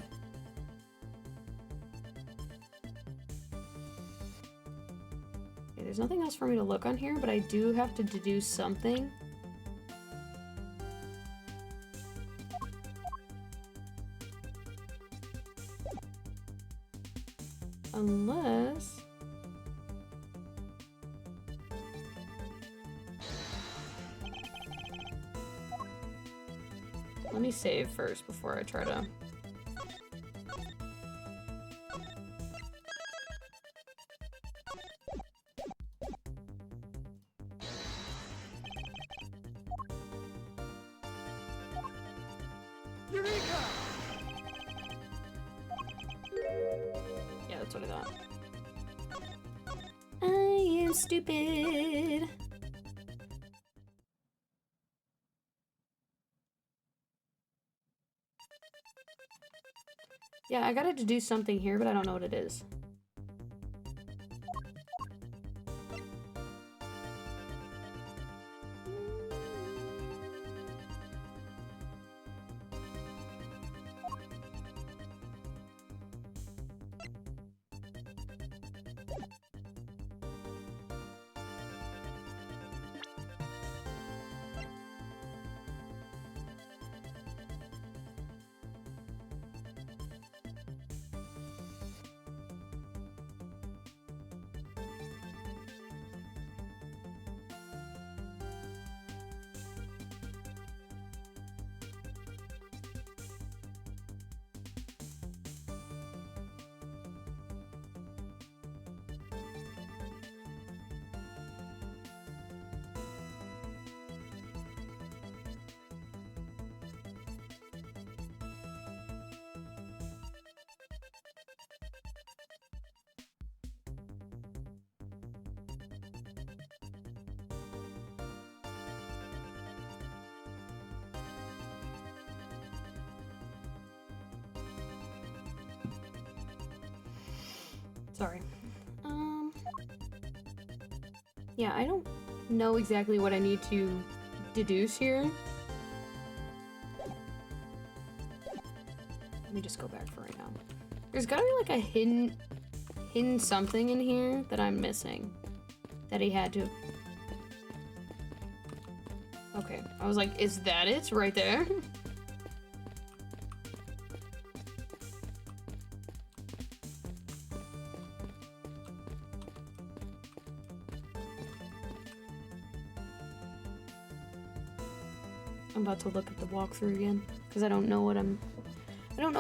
A: Okay, there's nothing else for me to look on here, but I do have to deduce something. Unless... Let me save first before I try to...
B: Eureka!
A: Yeah, that's what I thought.
D: I am stupid.
A: Yeah, I gotta deduce something here, but I don't know what it is. Yeah, I don't know exactly what I need to deduce here. Let me just go back for right now. There's gotta be like a hidden something in here that I'm missing. That he had to. Okay, I was like, is that it right there? I'm about to look at the walkthrough again because I don't know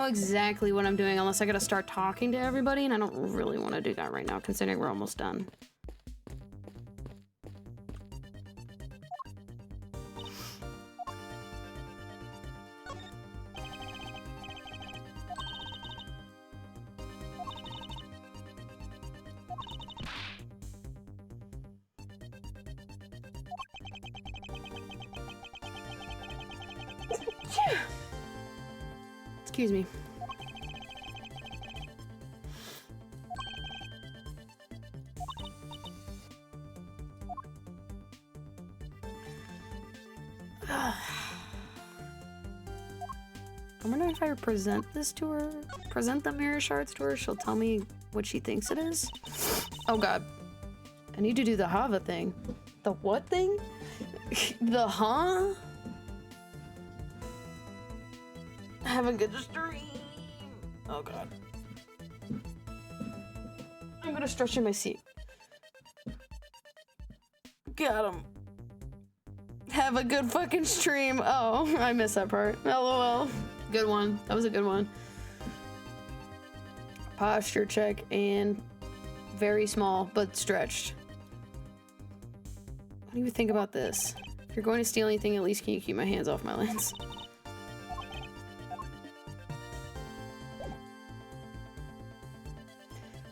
A: exactly what I'm doing unless I gotta start talking to everybody, and I don't really want to do that right now considering we're almost done. Excuse me. I'm wondering if I present this to her, present the mirror shards to her, she'll tell me what she thinks it is. Oh god. I need to do the Hava thing. The what thing? The huh? Have a good stream. Oh god. I'm gonna stretch in my seat. Got him. Have a good fucking stream. Oh, I missed that part. LOL. Good one. That was a good one. Posture check and very small, but stretched. What do you think about this? If you're going to steal anything, at least can you keep my hands off my lens?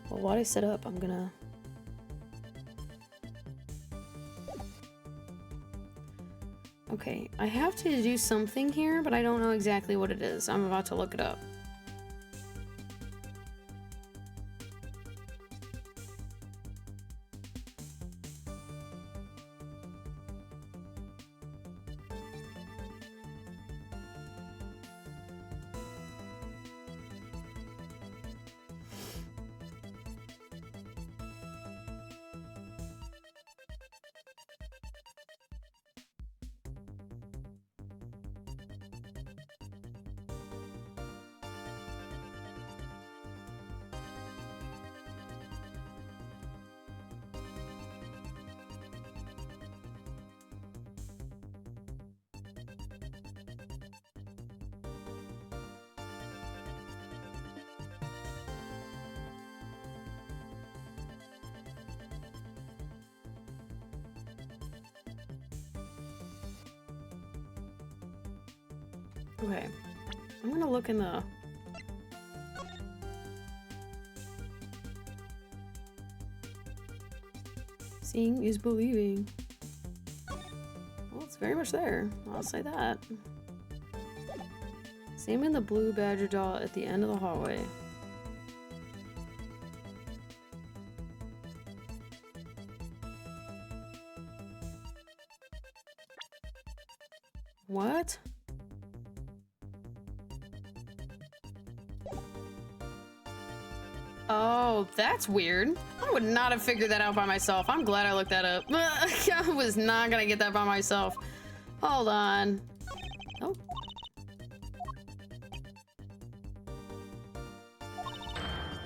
A: Well, while I set up, I'm gonna... Okay, I have to do something here, but I don't know exactly what it is. I'm about to look it up. Okay, I'm gonna look in the... Seeing is believing. Well, it's very much there. I'll say that. Same in the blue badger doll at the end of the hallway. What? Oh, that's weird. I would not have figured that out by myself. I'm glad I looked that up. I was not gonna get that by myself. Hold on. Oh.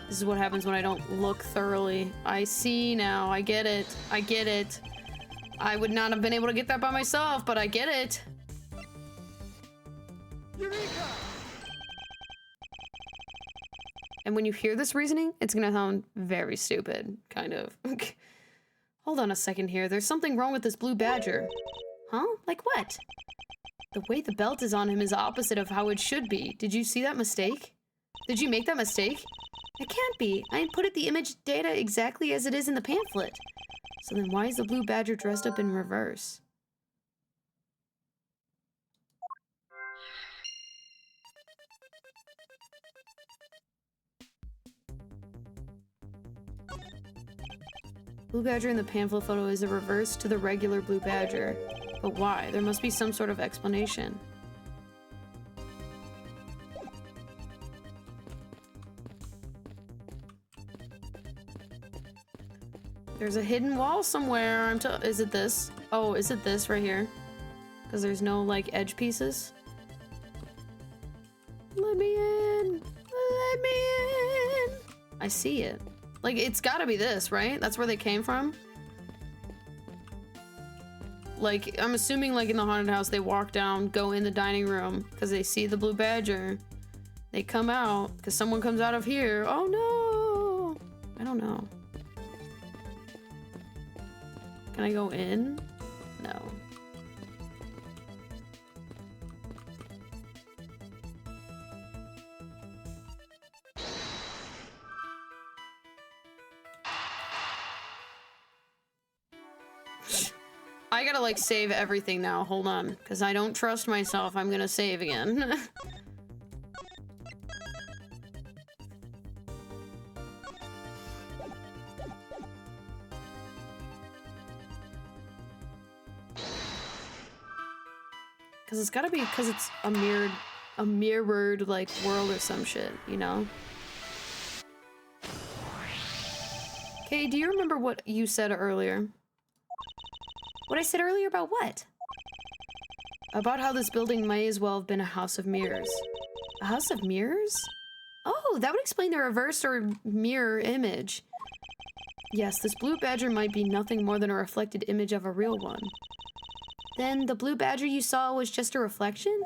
A: This is what happens when I don't look thoroughly. I see now. I get it. I get it. I would not have been able to get that by myself, but I get it.
B: Eureka!
A: And when you hear this reasoning, it's gonna sound very stupid, kind of. Hold on a second here. There's something wrong with this blue badger. Huh? Like what? The way the belt is on him is opposite of how it should be. Did you see that mistake? Did you make that mistake? It can't be. I inputted the image data exactly as it is in the pamphlet. So then why is the blue badger dressed up in reverse? Blue badger in the pamphlet photo is a reverse to the regular blue badger. But why? There must be some sort of explanation. There's a hidden wall somewhere. Is it this? Oh, is it this right here? Because there's no, like, edge pieces. Let me in. Let me in. I see it. Like, it's gotta be this, right? That's where they came from? Like, I'm assuming, like, in the haunted house, they walk down, go in the dining room, because they see the blue badger. They come out, because someone comes out of here. Oh, no! I don't know. Can I go in? No. I gotta, like, save everything now. Hold on. Because I don't trust myself. I'm gonna save again. Because it's gotta be because it's a mirrored, like, world or some shit, you know? Okay, do you remember what you said earlier? What I said earlier about what? About how this building may as well have been a house of mirrors. A house of mirrors? Oh, that would explain the reverse or mirror image. Yes, this blue badger might be nothing more than a reflected image of a real one. Then the blue badger you saw was just a reflection?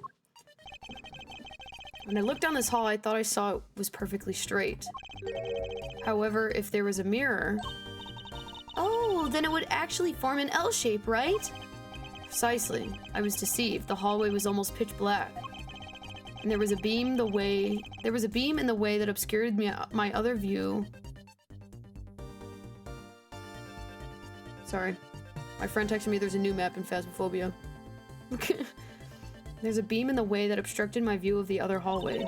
A: When I looked down this hall, I thought I saw it was perfectly straight. However, if there was a mirror... Oh, then it would actually form an L shape, right? Precisely. I was deceived. The hallway was almost pitch black. And there was a beam in the way that obscured my other view. Sorry. My friend texted me there's a new map in Phasmophobia. There's a beam in the way that obstructed my view of the other hallway.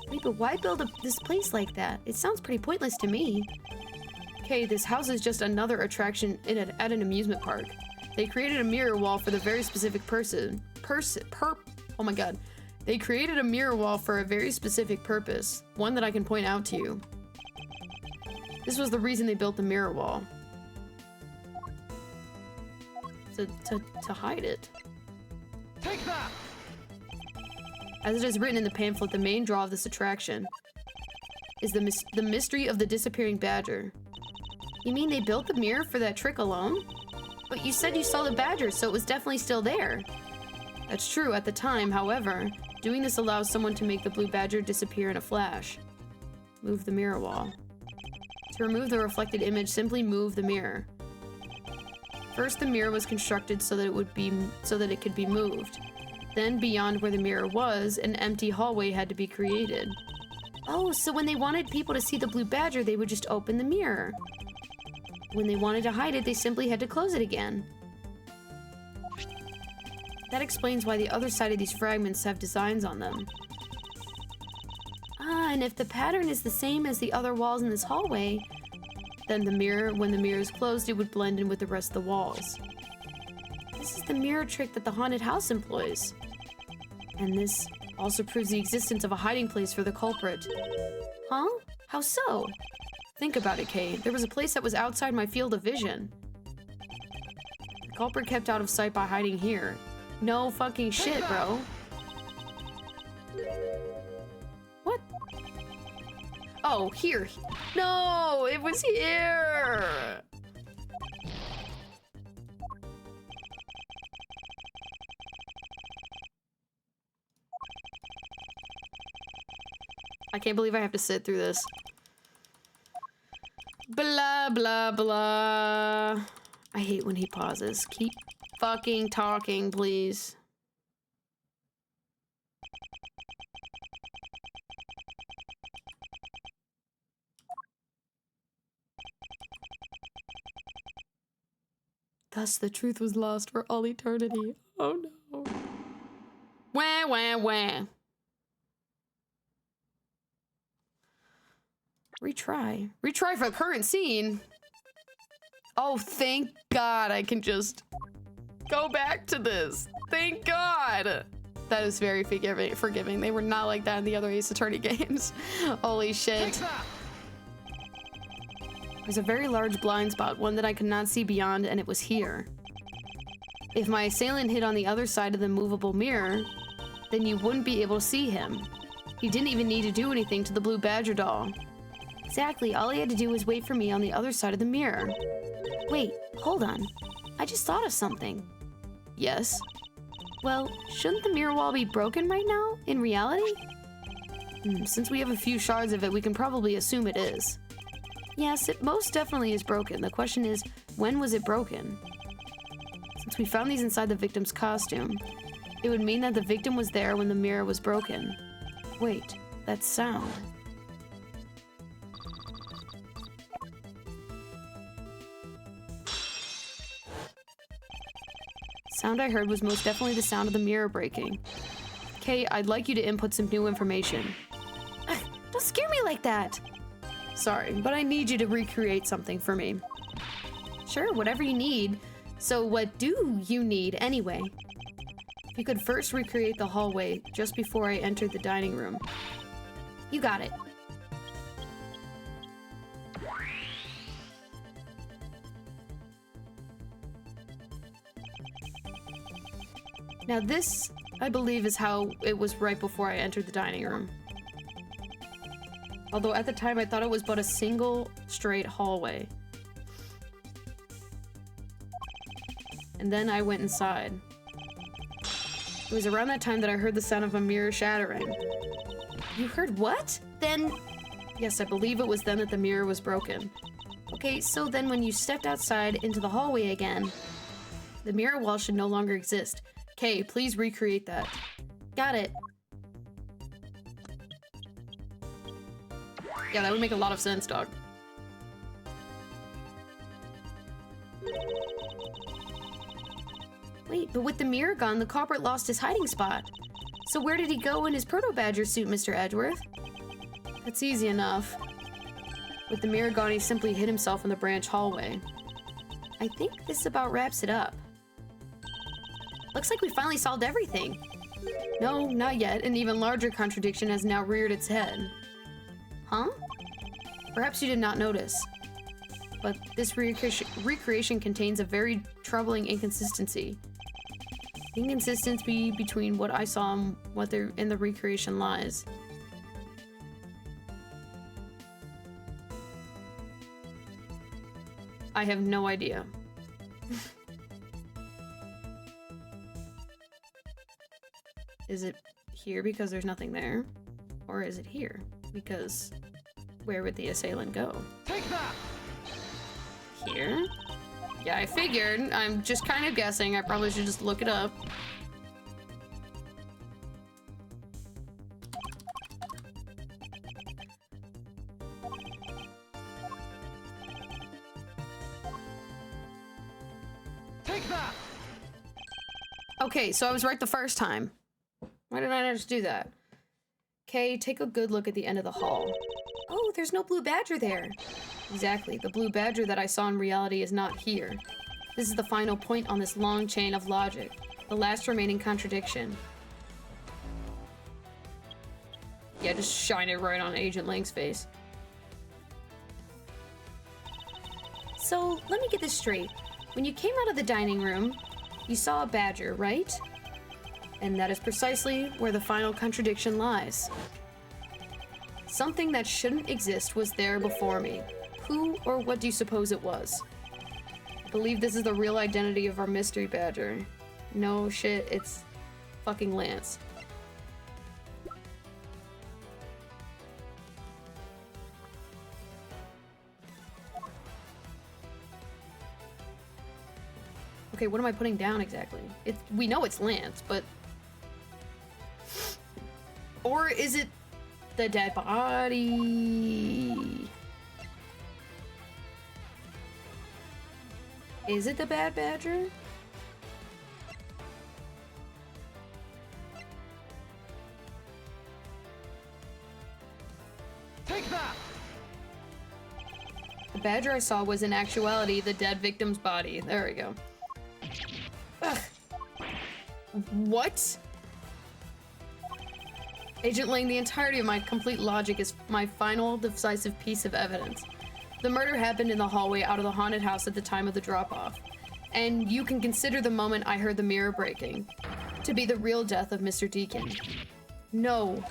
A: Wait, but why build this place like that? It sounds pretty pointless to me. Okay, this house is just another attraction at an amusement park. They created a mirror wall for the very specific oh my god. They created a mirror wall for a very specific purpose. One that I can point out to you. This was the reason they built the mirror wall. To hide it.
B: Take that!
A: As it is written in the pamphlet, the main draw of this attraction is the mystery of the disappearing badger. You mean they built the mirror for that trick alone? But you said you saw the badger, so it was definitely still there. That's true at the time, however, doing this allows someone to make the blue badger disappear in a flash. Move the mirror wall. To remove the reflected image, simply move the mirror. First, the mirror was constructed so that it could be moved. Then, beyond where the mirror was, an empty hallway had to be created. Oh, so when they wanted people to see the blue badger, they would just open the mirror. When they wanted to hide it, they simply had to close it again. That explains why the other side of these fragments have designs on them. Ah, and if the pattern is the same as the other walls in this hallway, then when the mirror is closed, it would blend in with the rest of the walls. This is the mirror trick that the haunted house employs. And this also proves the existence of a hiding place for the culprit. Huh? How so? Think about it, Kay. There was a place that was outside my field of vision. The culprit kept out of sight by hiding here. No fucking shit, bro. What? Oh, here. No, it was here. I can't believe I have to sit through this. Blah, blah, blah. I hate when he pauses. Keep fucking talking, please. Thus the truth was lost for all eternity. Oh no. Wah, wah, wah. Retry. Retry for the current scene. Oh, thank God I can just go back to this. Thank God. That is very forgiving. They were not like that in the other Ace Attorney games. Holy shit. There's a very large blind spot, one that I could not see beyond, and it was here. If my assailant hid on the other side of the movable mirror, then you wouldn't be able to see him. He didn't even need to do anything to the blue badger doll. Exactly, all he had to do was wait for me on the other side of the mirror. Wait, hold on. I just thought of something. Yes? Well, shouldn't the mirror wall be broken right now, in reality? Since we have a few shards of it, we can probably assume it is. Yes, it most definitely is broken. The question is, when was it broken? Since we found these inside the victim's costume, it would mean that the victim was there when the mirror was broken. Wait, that sound. Sound I heard was most definitely the sound of the mirror breaking. Kay, I'd like you to input some new information. Ugh, don't scare me like that! Sorry, but I need you to recreate something for me. Sure, whatever you need. So what do you need anyway? If you could first recreate the hallway just before I entered the dining room. You got it. Now this, I believe, is how it was right before I entered the dining room. Although at the time I thought it was but a single straight hallway. And then I went inside. It was around that time that I heard the sound of a mirror shattering. You heard what? Then... Yes, I believe it was then that the mirror was broken. Okay, so then when you stepped outside into the hallway again, the mirror wall should no longer exist. Okay, please recreate that. Got it. Yeah, that would make a lot of sense, dog. Wait, but with the mirror gone, the culprit lost his hiding spot. So where did he go in his proto-badger suit, Mr. Edgeworth? That's easy enough. With the mirror gone, he simply hid himself in the branch hallway. I think this about wraps it up. Looks like we finally solved everything. No, not yet. An even larger contradiction has now reared its head. Huh? Perhaps you did not notice. But this recreation contains a very troubling inconsistency. The inconsistency between what I saw and what there in the recreation lies. I have no idea. Is it here because there's nothing there? Or is it here? Because where would the assailant go?
B: Take that!
A: Here? Yeah, I figured. I'm just kind of guessing. I probably should just look it up.
B: Take that!
A: Okay, so I was right the first time. Why did I not just do that? Okay, take a good look at the end of the hall. Oh, there's no blue badger there. Exactly, the blue badger that I saw in reality is not here. This is the final point on this long chain of logic, the last remaining contradiction. Yeah, just shine it right on Agent Lang's face. So, let me get this straight. When you came out of the dining room, you saw a badger, right? And that is precisely where the final contradiction lies. Something that shouldn't exist was there before me. Who or what do you suppose it was? I believe this is the real identity of our mystery badger. No shit, it's fucking Lance. Okay, what am I putting down exactly? We know it's Lance, but... Or is it the dead body? Is it the bad badger?
B: Take that!
A: The badger I saw was in actuality the dead victim's body. There we go. Ugh. What? Agent Lang, the entirety of my complete logic is my final decisive piece of evidence. The murder happened in the hallway out of the haunted house at the time of the drop-off. And you can consider the moment I heard the mirror breaking to be the real death of Mr. Deacon. No.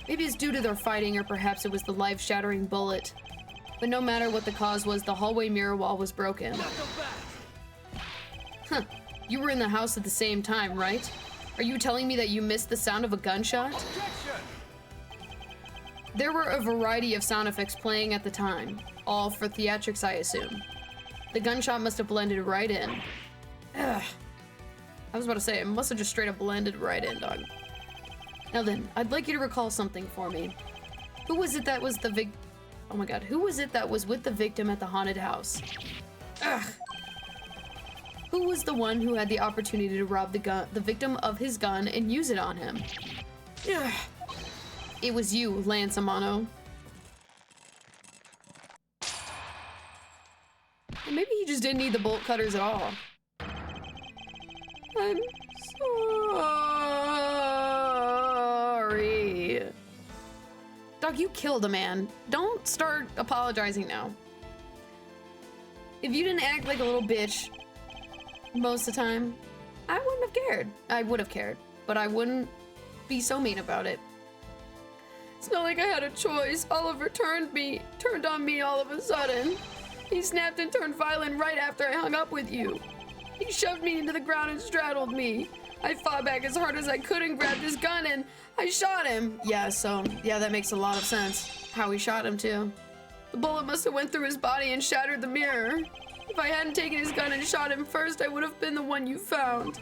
A: Maybe it's due to their fighting, or perhaps it was the life-shattering bullet. But no matter what the cause was, the hallway mirror wall was broken. Huh. You were in the house at the same time, right? Are you telling me that you missed the sound of a gunshot? There were a variety of sound effects playing at the time, all for theatrics, I assume. The gunshot must have blended right in. Ugh. I was about to say, it must have just straight up blended right in, dog. Now then, I'd like you to recall something for me. Who was it that was the oh my god, who was it that was with the victim at the haunted house? Ugh. Who was the one who had the opportunity to rob the victim of his gun and use it on him? Ugh. It was you, Lance Amano. And maybe he just didn't need the bolt cutters at all. I'm sorry. Dog, you killed a man. Don't start apologizing now. If you didn't act like a little bitch most of the time, I wouldn't have cared. I would have cared, but I wouldn't be so mean about it. It's not like I had a choice. Oliver turned on me all of a sudden. He snapped and turned violent right after I hung up with you. He shoved me into the ground and straddled me. I fought back as hard as I could and grabbed his gun and I shot him. Yeah, that makes a lot of sense. How he shot him too. The bullet must have went through his body and shattered the mirror. If I hadn't taken his gun and shot him first, I would have been the one you found.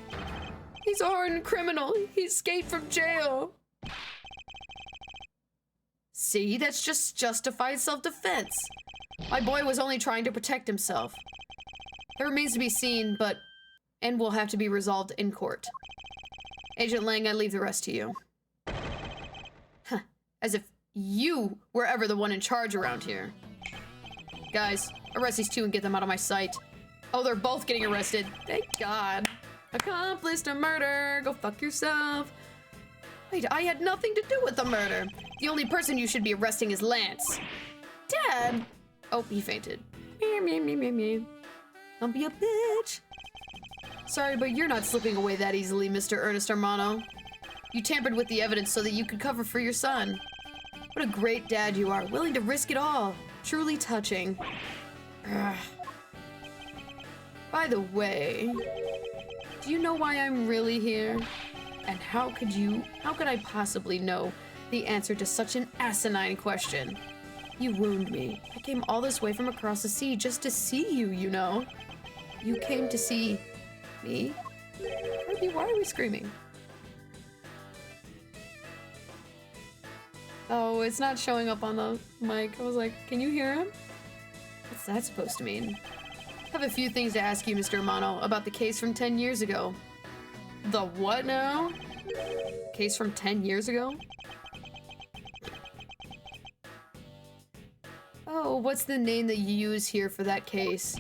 A: He's a hardened criminal. He escaped from jail. See, that's just justified self-defense. My boy was only trying to protect himself. It remains to be seen, and will have to be resolved in court. Agent Lang, I leave the rest to you. Huh, as if you were ever the one in charge around here. Guys, arrest these two and get them out of my sight. Oh, they're both getting arrested. Thank God. Accomplice to murder. Go fuck yourself. Wait, I had nothing to do with the murder. The only person you should be arresting is Lance. Dad! Oh, he fainted. Don't be a bitch. Sorry, but you're not slipping away that easily, Mr. Ernest Armano. You tampered with the evidence so that you could cover for your son. What a great dad you are, willing to risk it all. Truly touching. Ugh. By the way, do you know why I'm really here? And how could I possibly know the answer to such an asinine question? You wound me. I came all this way from across the sea just to see you, you know. You came to see me? Why are we screaming? Oh, it's not showing up on the mic. I was like, can you hear him? What's that supposed to mean? I have a few things to ask you, Mr. Amano, about the case from 10 years ago. The what now? Case from 10 years ago? Oh, what's the name that you use here for that case?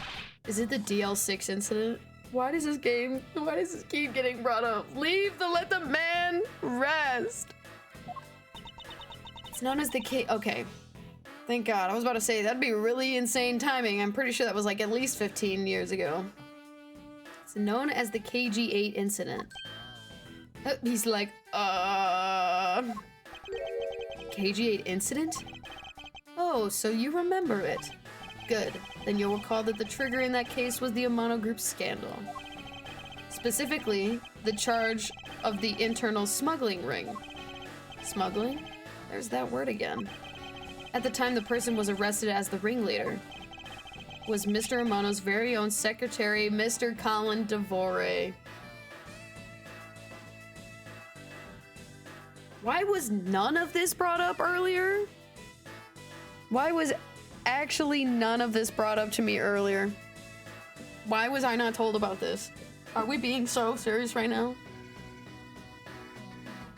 A: Is it the DL6 incident? Why does this keep getting brought up? Let the man rest. It's known as the case. Okay. Thank God. I was about to say, that'd be really insane timing. I'm pretty sure that was like at least 15 years ago. It's known as the KG8 incident. He's like, KG8 incident? Oh, so you remember it. Good. Then you'll recall that the trigger in that case was the Amano Group scandal. Specifically, the charge of the internal smuggling ring. Smuggling? There's that word again. At the time the person was arrested as the ringleader was Mr. Amano's very own secretary, Mr. Colin DeVore. Why was none of this brought up earlier? Why was actually none of this brought up to me earlier? Why was I not told about this? Are we being so serious right now?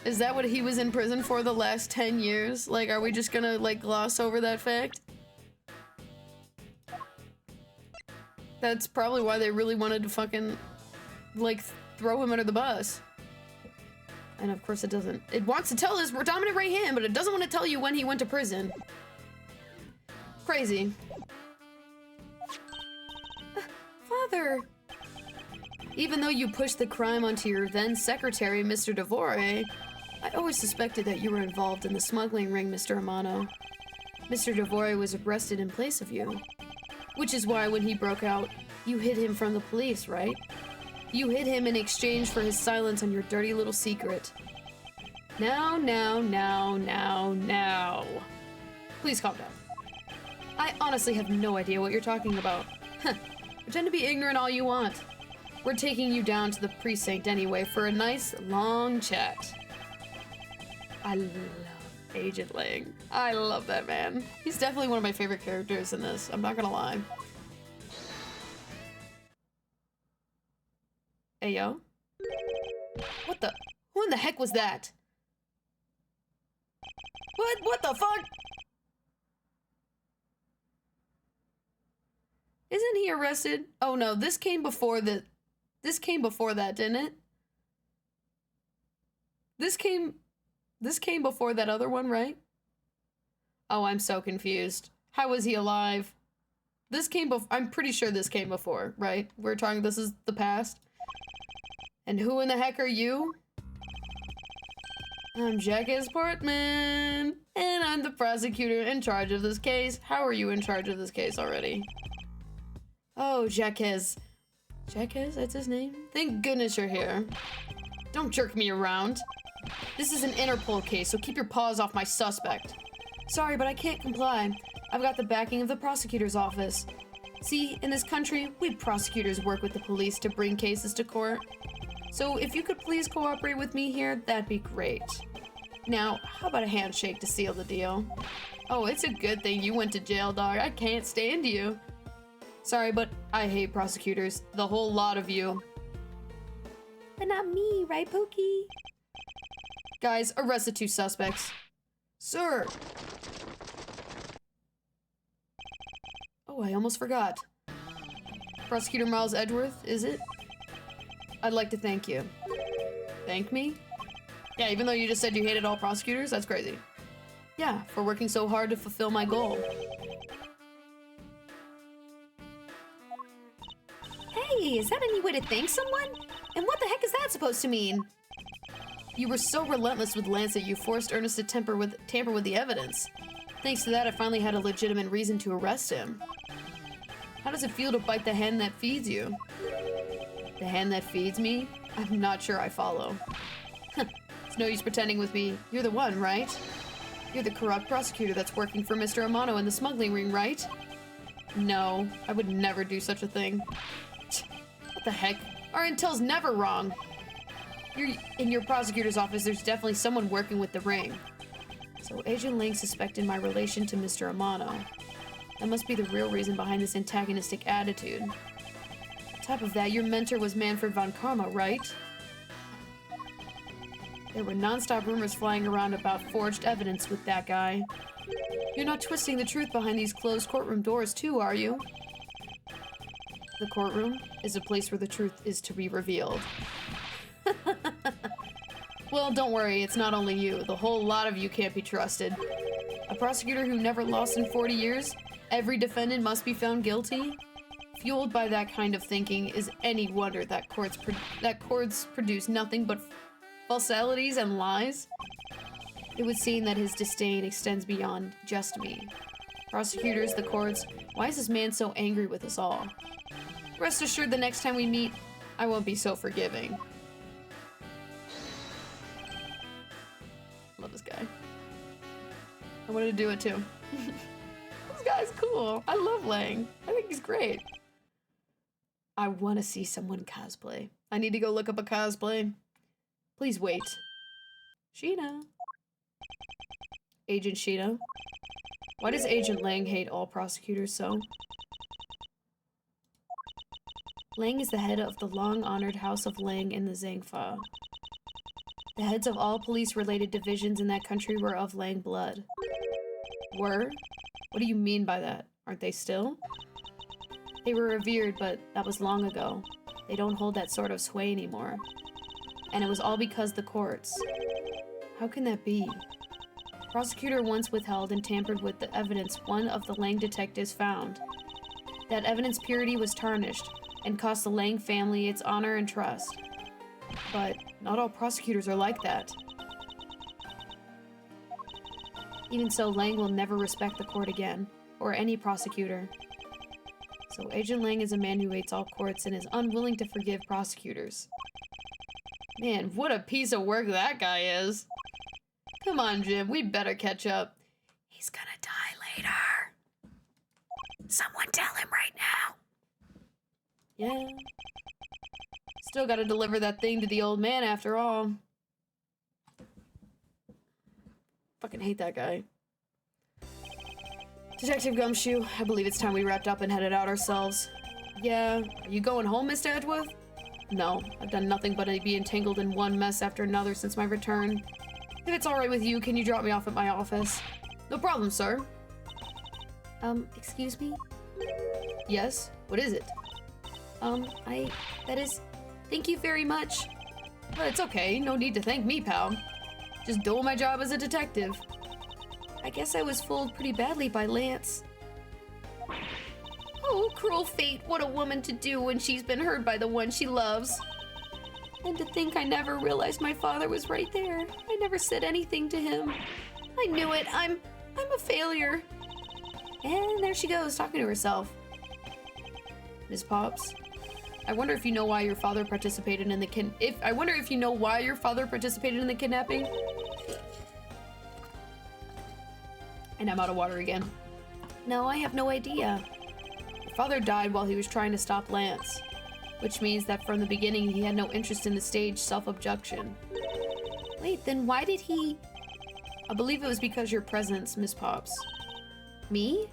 A: Is that what he was in prison for the last 10 years? Like, are we just gonna, like, gloss over that fact? That's probably why they really wanted to fucking, like, throw him under the bus. And of course it doesn't. It wants to tell his dominant right hand, but it doesn't want to tell you when he went to prison. Crazy. Father! Even though you pushed the crime onto your then secretary, Mr. Devore, I always suspected that you were involved in the smuggling ring, Mr. Amano. Mr. Devore was arrested in place of you. Which is why when he broke out, you hid him from the police, right? You hid him in exchange for his silence on your dirty little secret. Now. Please calm down. I honestly have no idea what you're talking about. Pretend to be ignorant all you want. We're taking you down to the precinct anyway for a nice, long chat. I love Agent Lang. I love that man. He's definitely one of my favorite characters in this. I'm not gonna lie. Hey, yo. What the? Who in the heck was that? What the fuck? Isn't he arrested? Oh no, this came before that, didn't it? This came before that other one, right? Oh, I'm so confused. How was he alive? This came before, I'm pretty sure this came before, right? We're talking, this is the past. And who in the heck are you? I'm Jacques Portman, and I'm the prosecutor in charge of this case. How are you in charge of this case already? Oh, Jacques. Jacques, that's his name? Thank goodness you're here. Don't jerk me around. This is an Interpol case, so keep your paws off my suspect. Sorry, but I can't comply. I've got the backing of the prosecutor's office. See, in this country, we prosecutors work with the police to bring cases to court. So if you could please cooperate with me here, that'd be great. Now, how about a handshake to seal the deal? Oh, it's a good thing you went to jail, dog. I can't stand you. Sorry, but I hate prosecutors. The whole lot of you.
D: But not me, right, Pookie?
A: Guys, arrest the two suspects. Sir! Oh, I almost forgot. Prosecutor Miles Edgeworth, is it? I'd like to thank you. Thank me? Yeah, even though you just said you hated all prosecutors? That's crazy. Yeah, for working so hard to fulfill my goal.
D: Hey, is that any way to thank someone? And what the heck is that supposed to mean?
A: You were so relentless with Lance that you forced Ernest to tamper with the evidence. Thanks to that, I finally had a legitimate reason to arrest him. How does it feel to bite the hand that feeds you? The hand that feeds me? I'm not sure I follow. It's no use pretending with me. You're the one, right? You're the corrupt prosecutor that's working for Mr. Amano in the smuggling ring, right? No, I would never do such a thing. What the heck? Our intel's never wrong. In your prosecutor's office, there's definitely someone working with the ring. So Agent Lang suspected my relation to Mr. Amano. That must be the real reason behind this antagonistic attitude. On top of that, your mentor was Manfred von Karma, right? There were non-stop rumors flying around about forged evidence with that guy. You're not twisting the truth behind these closed courtroom doors too, are you? The courtroom is a place where the truth is to be revealed. Well, don't worry, it's not only you. The whole lot of you can't be trusted. A prosecutor who never lost in 40 years? Every defendant must be found guilty? Fueled by that kind of thinking, is any wonder that courts produce nothing but falsities and lies? It would seem that his disdain extends beyond just me. Prosecutors, the courts, why is this man so angry with us all? Rest assured the next time we meet, I won't be so forgiving. Love this guy. I wanted to do it too. This guy's cool. I love Lang. I think he's great. I want to see someone cosplay. I need to go look up a cosplay. Please wait. Sheena. Agent Sheena. Why does Agent Lang hate all prosecutors so? Lang is the head of the long-honored House of Lang in the Zangfa. The heads of all police-related divisions in that country were of Lang blood. Were? What do you mean by that? Aren't they still?
D: They were revered, but that was long ago. They don't hold that sort of sway anymore. And it was all because the courts.
A: How can that be?
D: Prosecutor once withheld and tampered with the evidence one of the Lang detectives found. That evidence purity was tarnished and cost the Lang family its honor and trust.
A: But not all prosecutors are like that.
D: Even so, Lang will never respect the court again, or any prosecutor. So Agent Lang is a man who hates all courts and is unwilling to forgive prosecutors.
A: Man, what a piece of work that guy is. Come on, Jim, we'd better catch up.
D: He's gonna die later. Someone tell him right now.
A: Yeah. Still gotta deliver that thing to the old man after all. Fucking hate that guy. Detective Gumshoe, I believe it's time we wrapped up and headed out ourselves. Yeah, are you going home, Mr. Edgeworth? No, I've done nothing but be entangled in one mess after another since my return. If it's alright with you, can you drop me off at my office? No problem, sir.
D: Excuse me?
A: Yes? What is it?
D: Thank you very much.
A: Well, it's okay, no need to thank me, pal. Just doing my job as a detective.
D: I guess I was fooled pretty badly by Lance. Oh, cruel fate, what a woman to do when she's been hurt by the one she loves. And to think I never realized my father was right there. I never said anything to him. I knew it, I'm a failure. And there she goes, talking to herself.
A: Miss Pops, I wonder if you know why your father participated in the kidnapping? And I'm out of water again.
D: No, I have no idea.
A: Your father died while he was trying to stop Lance, which means that from the beginning he had no interest in the stage self-abduction.
D: Wait, then why did he...
A: I believe it was because your presence, Miss Pops.
D: Me?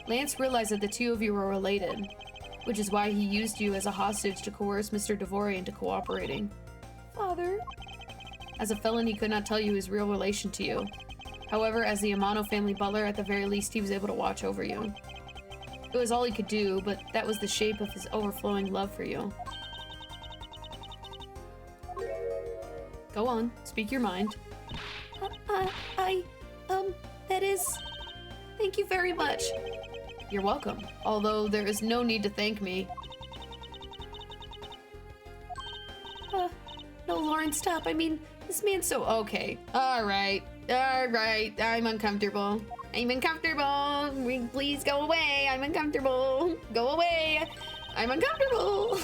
A: Lance realized that the two of you were related, which is why he used you as a hostage to coerce Mr. Devore into cooperating.
D: Father?
A: As a felon, he could not tell you his real relation to you. However, as the Amano family butler, at the very least, he was able to watch over you. It was all he could do, but that was the shape of his overflowing love for you. Go on, speak your mind.
D: That is... Thank you very much.
A: You're welcome, although there is no need to thank me.
D: No, Lauren, stop. I mean, this man's so...
A: Okay, alright, I'm uncomfortable. Please go away, I'm uncomfortable. Go away, I'm uncomfortable.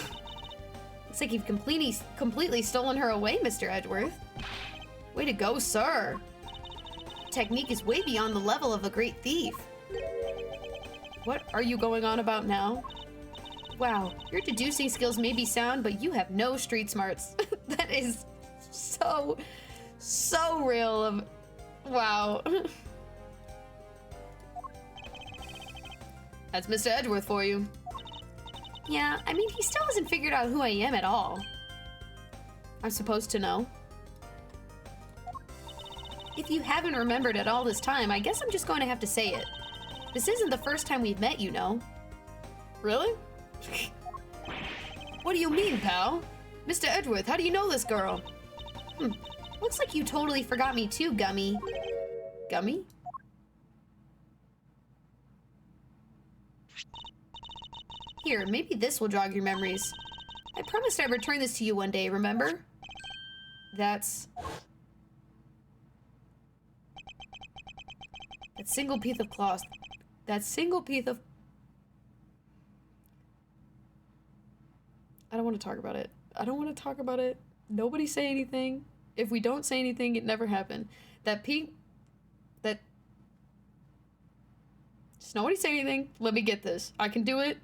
A: Looks like you've completely stolen her away, Mr. Edgeworth. Way to go, sir. Technique is way beyond the level of a great thief. What are you going on about now? Wow, your deducing skills may be sound, but you have no street smarts. That is so real. Wow. That's Mr. Edgeworth for you.
D: Yeah, I mean, he still hasn't figured out who I am at all.
A: I'm supposed to know.
D: If you haven't remembered it all this time, I guess I'm just going to have to say it. This isn't the first time we've met, you know.
A: Really? What do you mean, pal? Mr. Edgeworth, how do you know this girl?
D: Looks like you totally forgot me too, Gummy.
A: Gummy?
D: Here, maybe this will jog your memories. I promised I'd return this to you one day, remember?
A: That's... That single piece of cloth. That single piece of... I don't want to talk about it. I don't want to talk about it. Nobody say anything. If we don't say anything, it never happened. That Just nobody say anything. Let me get this. I can do it.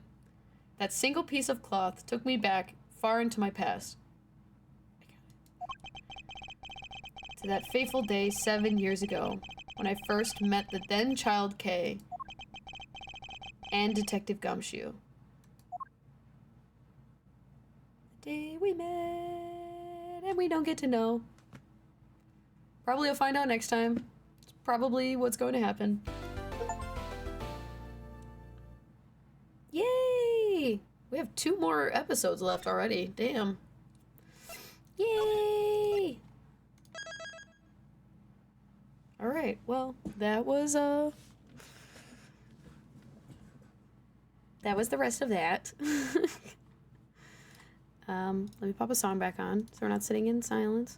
A: That single piece of cloth took me back far into my past. To that fateful day 7 years ago, when I first met the then child Kay and Detective Gumshoe. The day we met and we don't get to know. Probably you'll find out next time. It's probably what's going to happen.
D: Yay!
A: We have 2 more episodes left already. Damn. Yay! Alright, well, that was the rest of that. Let me pop a song back on so we're not sitting in silence.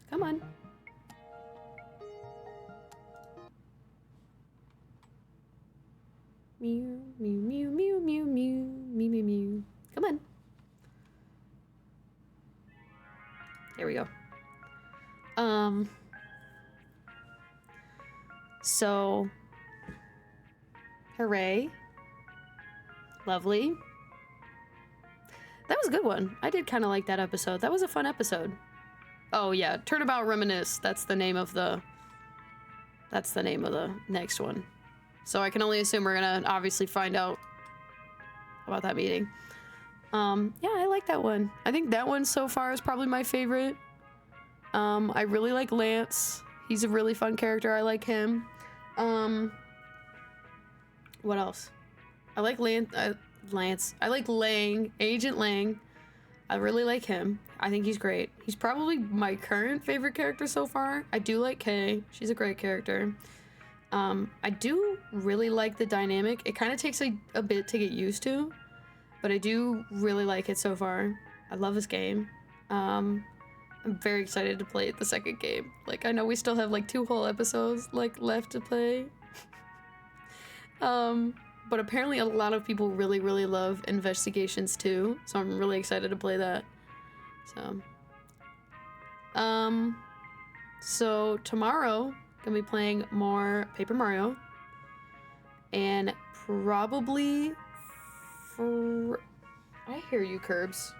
A: Come on. Mew, mew, mew, mew, mew, mew, mew, mew, mew. Come on. There we go. So, hooray. Lovely. That was a good one. I did kind of like that episode. That was a fun episode. Oh yeah, Turnabout Reminisce. That's the name of the next one. So I can only assume we're gonna obviously find out about that meeting. Yeah, I like that one. I think that one so far is probably my favorite. I really like Lance. He's a really fun character. I like him. What else? I like Lance. I like Lang, Agent Lang. I really like him. I think he's great. He's probably my current favorite character so far. I do like Kay. She's a great character. I do really like the dynamic. It kind of takes a bit to get used to, but I do really like it so far. I love this game. I'm very excited to play the second game. Like, I know we still have like 2 whole episodes like left to play. But apparently a lot of people really, really love Investigations too, so I'm really excited to play that. So tomorrow, gonna be playing more Paper Mario, and probably I hear you, Curbs.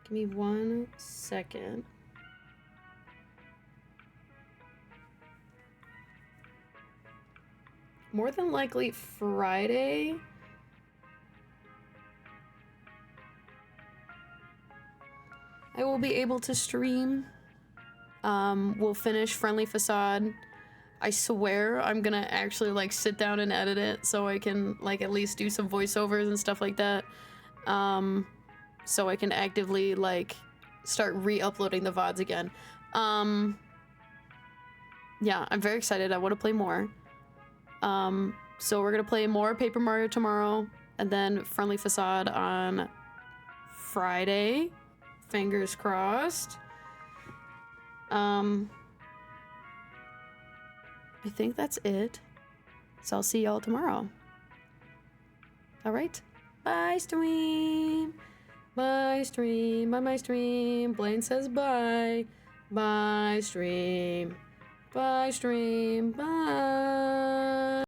A: Give me 1 second. More than likely Friday. I will be able to stream. We'll finish Friendly Facade. I swear I'm gonna actually like sit down and edit it so I can like at least do some voiceovers and stuff like that. So I can actively like start re-uploading the VODs again. Yeah, I'm very excited. I want to play more. So we're gonna play more Paper Mario tomorrow, and then Friendly Facade on Friday. Fingers crossed. I think that's it. So I'll see y'all tomorrow. Alright. Bye, stream. Bye, stream. Bye, my stream. Blaine says bye. Bye, stream. Bye, stream. Bye.